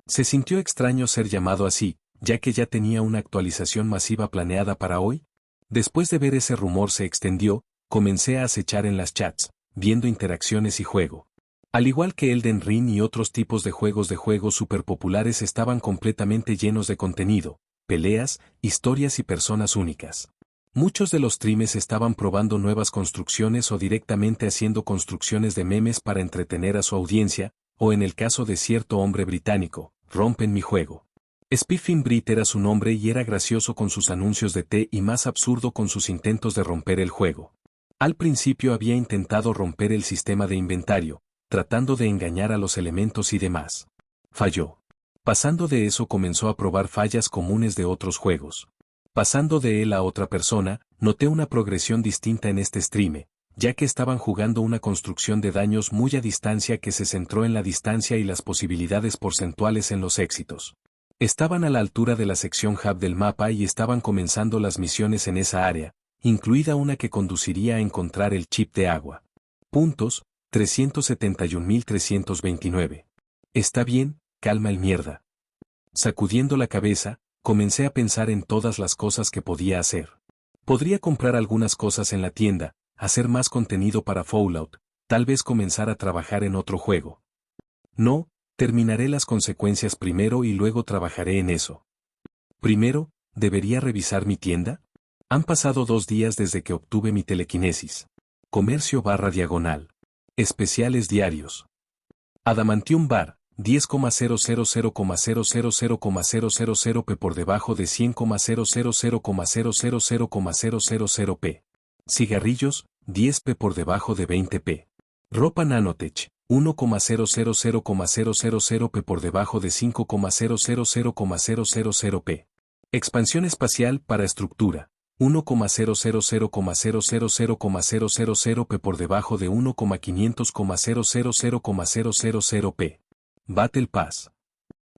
Se sintió extraño ser llamado así, ya que ya tenía una actualización masiva planeada para hoy. Después de ver ese rumor se extendió, comencé a acechar en las chats, viendo interacciones y juego. Al igual que Elden Ring y otros tipos de juegos super populares estaban completamente llenos de contenido, peleas, historias y personas únicas. Muchos de los streamers estaban probando nuevas construcciones o directamente haciendo construcciones de memes para entretener a su audiencia, o en el caso de cierto hombre británico, rompen mi juego. Spiffing Brit era su nombre y era gracioso con sus anuncios de té y más absurdo con sus intentos de romper el juego. Al principio había intentado romper el sistema de inventario, tratando de engañar a los elementos y demás. Falló. Pasando de eso comenzó a probar fallas comunes de otros juegos. Pasando de él a otra persona, noté una progresión distinta en este stream, ya que estaban jugando una construcción de daños muy a distancia que se centró en la distancia y las posibilidades porcentuales en los éxitos. Estaban a la altura de la sección hub del mapa y estaban comenzando las misiones en esa área, incluida una que conduciría a encontrar el chip de agua. Puntos, 371.329. Está bien, calma el mierda. Sacudiendo la cabeza, comencé a pensar en todas las cosas que podía hacer. Podría comprar algunas cosas en la tienda, hacer más contenido para Fallout, tal vez comenzar a trabajar en otro juego. No, terminaré las consecuencias primero y luego trabajaré en eso. Primero, ¿debería revisar mi tienda? Han pasado 2 días desde que obtuve mi telequinesis. Comercio/diagonal. Especiales diarios. Adamantium Bar, 10,000,000,000 p por debajo de 100,000,000,000 p. Cigarrillos, 10 p por debajo de 20 p. Ropa Nanotech, 1,000,000,000 p por debajo de 5,000,000,000 p. Expansión espacial para estructura, 1,000,000,000,000 p por debajo de 1,500,000,000 p. Battle Pass.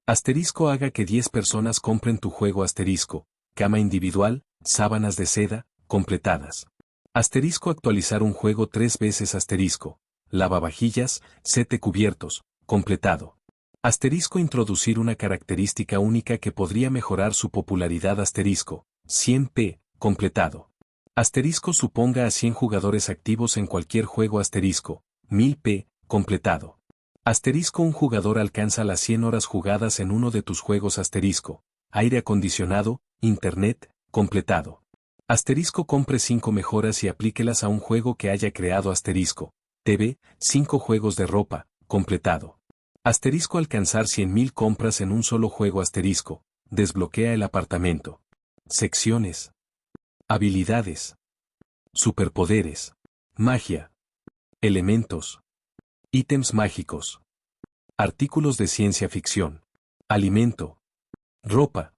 Asterisco haga que 10 personas compren tu juego asterisco, cama individual, sábanas de seda, completadas. Asterisco actualizar un juego 3 veces asterisco, lavavajillas, 7 cubiertos, completado. Asterisco introducir una característica única que podría mejorar su popularidad asterisco, 100p, completado. Asterisco suponga a 100 jugadores activos en cualquier juego asterisco, 1000p, completado. Asterisco un jugador alcanza las 100 horas jugadas en uno de tus juegos asterisco, aire acondicionado, internet, completado. Asterisco compre 5 mejoras y aplíquelas a un juego que haya creado asterisco, TV, 5 juegos de ropa, completado. Asterisco alcanzar 100.000 compras en un solo juego asterisco, desbloquea el apartamento. Secciones. Habilidades. Superpoderes. Magia. Elementos. Ítems mágicos. Artículos de ciencia ficción. Alimento. Ropa.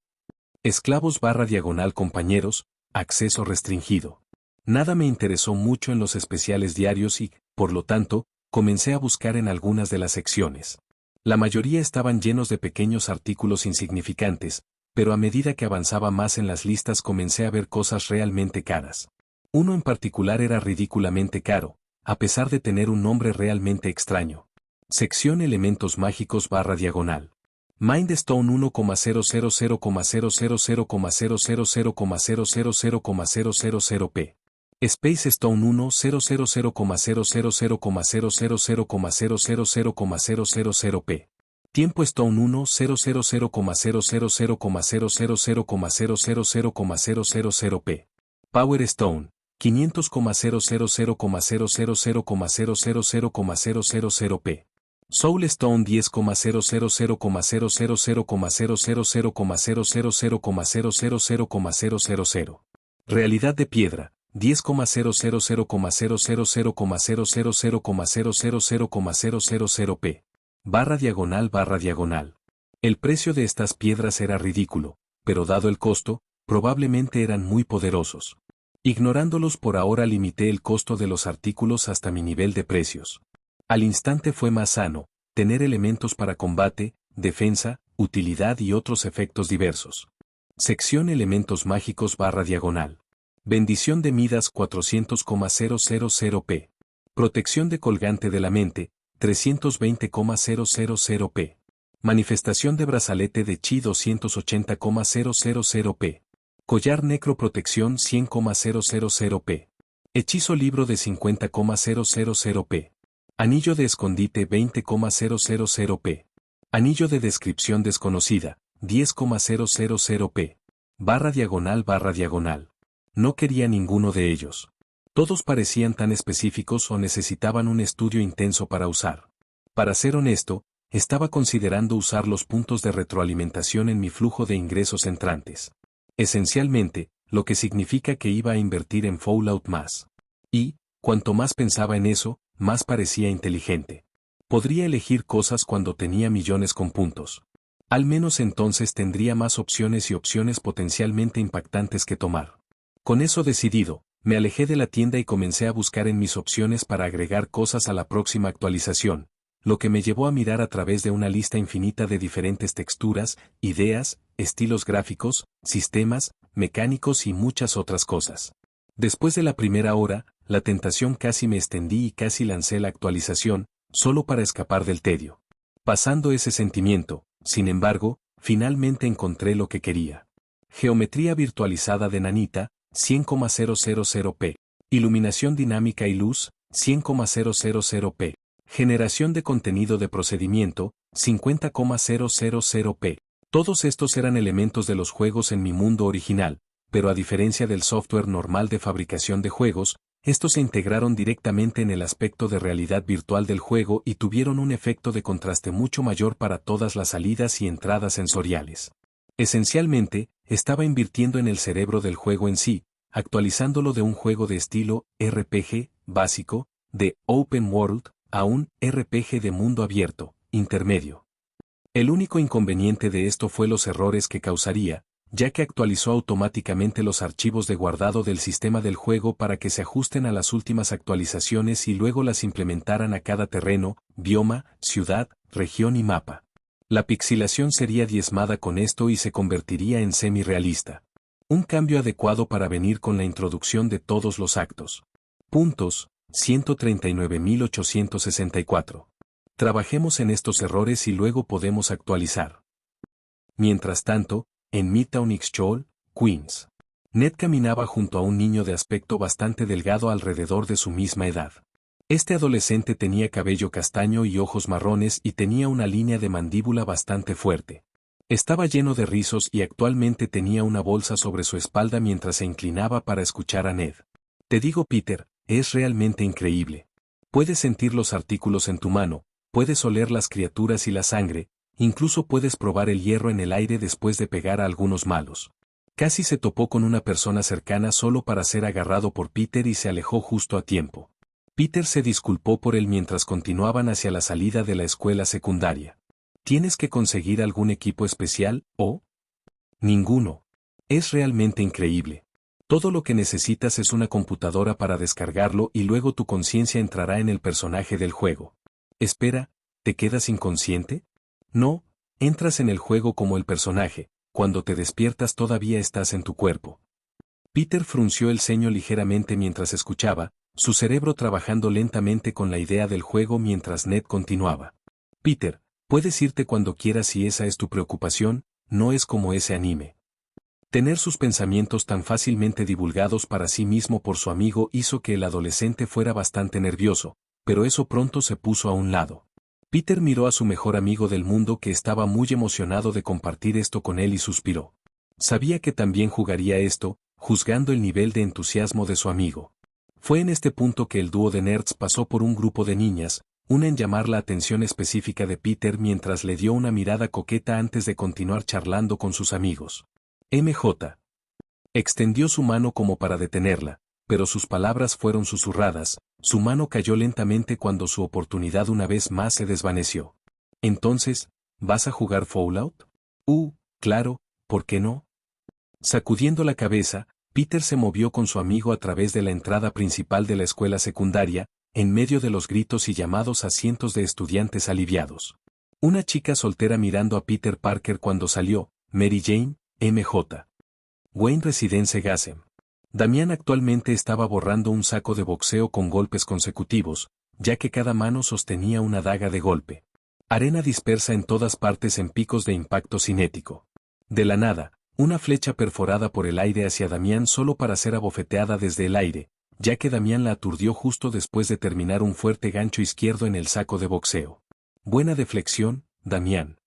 Esclavos/diagonal compañeros, acceso restringido. Nada me interesó mucho en los especiales diarios y, por lo tanto, comencé a buscar en algunas de las secciones. La mayoría estaban llenos de pequeños artículos insignificantes, pero a medida que avanzaba más en las listas comencé a ver cosas realmente caras. Uno en particular era ridículamente caro, a pesar de tener un nombre realmente extraño. Sección elementos mágicos/diagonal. Mindstone 1,000,000,000,000,000 p. Space Stone 1,000,000,000,000,000 p. Tiempo Stone 1,000,000,000,000,000,000 p. Power Stone 500,000,000,000,000,000 p. Soul Stone 10,000,000,000,000,000,000,000. Realidad de piedra 10,000,000,000,000,000,000 p. /diagonal. El precio de estas piedras era ridículo, pero dado el costo, probablemente eran muy poderosos. Ignorándolos por ahora limité el costo de los artículos hasta mi nivel de precios. Al instante fue más sano, tener elementos para combate, defensa, utilidad y otros efectos diversos. Sección elementos mágicos/diagonal. Bendición de Midas 400,000 p. Protección de colgante de la mente, 320,000 p. Manifestación de brazalete de Chi 280,000p. Collar necroprotección 100,000p. Hechizo libro de 50,000p. Anillo de escondite 20,000p. Anillo de descripción desconocida 10,000p. Barra diagonal. No quería ninguno de ellos. Todos parecían tan específicos o necesitaban un estudio intenso para usar. Para ser honesto, estaba considerando usar los puntos de retroalimentación en mi flujo de ingresos entrantes. Esencialmente, lo que significa que iba a invertir en Fallout más. Y, cuanto más pensaba en eso, más parecía inteligente. Podría elegir cosas cuando tenía millones con puntos. Al menos entonces tendría más opciones y opciones potencialmente impactantes que tomar. Con eso decidido, me alejé de la tienda y comencé a buscar en mis opciones para agregar cosas a la próxima actualización, lo que me llevó a mirar a través de una lista infinita de diferentes texturas, ideas, estilos gráficos, sistemas, mecánicos y muchas otras cosas. Después de la primera hora, la tentación casi me extendí y casi lancé la actualización, solo para escapar del tedio. Pasando ese sentimiento, sin embargo, finalmente encontré lo que quería. Geometría virtualizada de Nanita, 100,000p. Iluminación dinámica y luz, 100,000p. Generación de contenido de procedimiento, 50,000p. Todos estos eran elementos de los juegos en mi mundo original, pero a diferencia del software normal de fabricación de juegos, estos se integraron directamente en el aspecto de realidad virtual del juego y tuvieron un efecto de contraste mucho mayor para todas las salidas y entradas sensoriales. Esencialmente, estaba invirtiendo en el cerebro del juego en sí, actualizándolo de un juego de estilo RPG básico, de Open World, a un RPG de mundo abierto, intermedio. El único inconveniente de esto fue los errores que causaría, ya que actualizó automáticamente los archivos de guardado del sistema del juego para que se ajusten a las últimas actualizaciones y luego las implementaran a cada terreno, bioma, ciudad, región y mapa. La pixelación sería diezmada con esto y se convertiría en semi-realista. Un cambio adecuado para venir con la introducción de todos los actos. Puntos, 139.864. Trabajemos en estos errores y luego podemos actualizar. Mientras tanto, en Midtown Ixchol, Queens, Ned caminaba junto a un niño de aspecto bastante delgado alrededor de su misma edad. Este adolescente tenía cabello castaño y ojos marrones y tenía una línea de mandíbula bastante fuerte. Estaba lleno de rizos y actualmente tenía una bolsa sobre su espalda mientras se inclinaba para escuchar a Ned. Te digo, Peter, es realmente increíble. Puedes sentir los artículos en tu mano, puedes oler las criaturas y la sangre, incluso puedes probar el hierro en el aire después de pegar a algunos malos. Casi se topó con una persona cercana solo para ser agarrado por Peter y se alejó justo a tiempo. Peter se disculpó por él mientras continuaban hacia la salida de la escuela secundaria. ¿Tienes que conseguir algún equipo especial, o? Ninguno. Es realmente increíble. Todo lo que necesitas es una computadora para descargarlo y luego tu conciencia entrará en el personaje del juego. Espera, ¿te quedas inconsciente? No, entras en el juego como el personaje, cuando te despiertas todavía estás en tu cuerpo. Peter frunció el ceño ligeramente mientras escuchaba, su cerebro trabajando lentamente con la idea del juego mientras Ned continuaba. Peter, puedes irte cuando quieras si esa es tu preocupación, no es como ese anime. Tener sus pensamientos tan fácilmente divulgados para sí mismo por su amigo hizo que el adolescente fuera bastante nervioso, pero eso pronto se puso a un lado. Peter miró a su mejor amigo del mundo que estaba muy emocionado de compartir esto con él y suspiró. Sabía que también jugaría esto, juzgando el nivel de entusiasmo de su amigo. Fue en este punto que el dúo de nerds pasó por un grupo de niñas, una en llamar la atención específica de Peter mientras le dio una mirada coqueta antes de continuar charlando con sus amigos. MJ. Extendió su mano como para detenerla, pero sus palabras fueron susurradas, su mano cayó lentamente cuando su oportunidad una vez más se desvaneció. Entonces, ¿vas a jugar Fallout? Claro, ¿por qué no? Sacudiendo la cabeza, Peter se movió con su amigo a través de la entrada principal de la escuela secundaria, en medio de los gritos y llamados a cientos de estudiantes aliviados. Una chica soltera mirando a Peter Parker cuando salió, Mary Jane, MJ. Wayne Residence Gasem. Damián actualmente estaba borrando un saco de boxeo con golpes consecutivos, ya que cada mano sostenía una daga de golpe. Arena dispersa en todas partes en picos de impacto cinético. De la nada, una flecha perforada por el aire hacia Damián solo para ser abofeteada desde el aire, ya que Damián la aturdió justo después de terminar un fuerte gancho izquierdo en el saco de boxeo. Buena deflexión, Damián.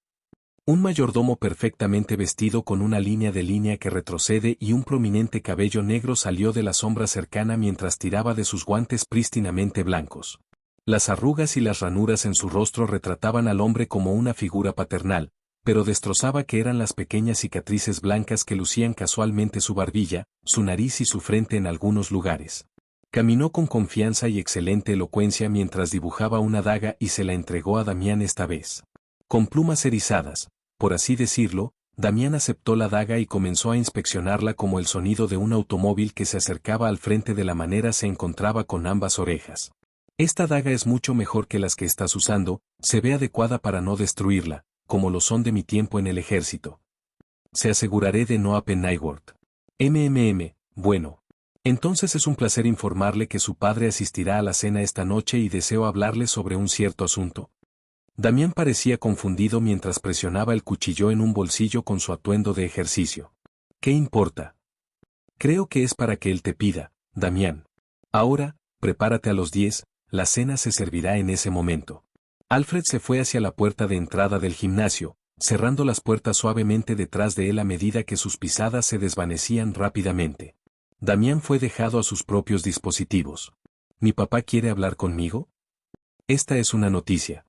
Un mayordomo perfectamente vestido con una línea que retrocede y un prominente cabello negro salió de la sombra cercana mientras tiraba de sus guantes prístinamente blancos. Las arrugas y las ranuras en su rostro retrataban al hombre como una figura paternal, pero destrozaba que eran las pequeñas cicatrices blancas que lucían casualmente su barbilla, su nariz y su frente en algunos lugares. Caminó con confianza y excelente elocuencia mientras dibujaba una daga y se la entregó a Damián esta vez. Con plumas erizadas, por así decirlo, Damián aceptó la daga y comenzó a inspeccionarla como el sonido de un automóvil que se acercaba al frente de la manera se encontraba con ambas orejas. Esta daga es mucho mejor que las que estás usando, se ve adecuada para no destruirla, como lo son de mi tiempo en el ejército. Se aseguraré de no Pennyworth. Bueno. Entonces es un placer informarle que su padre asistirá a la cena esta noche y deseo hablarle sobre un cierto asunto. Damián parecía confundido mientras presionaba el cuchillo en un bolsillo con su atuendo de ejercicio. ¿Qué importa? Creo que es para que él te pida, Damián. Ahora, prepárate a los 10, la cena se servirá en ese momento. Alfred se fue hacia la puerta de entrada del gimnasio, cerrando las puertas suavemente detrás de él a medida que sus pisadas se desvanecían rápidamente. Damián fue dejado a sus propios dispositivos. ¿Mi papá quiere hablar conmigo? Esta es una noticia.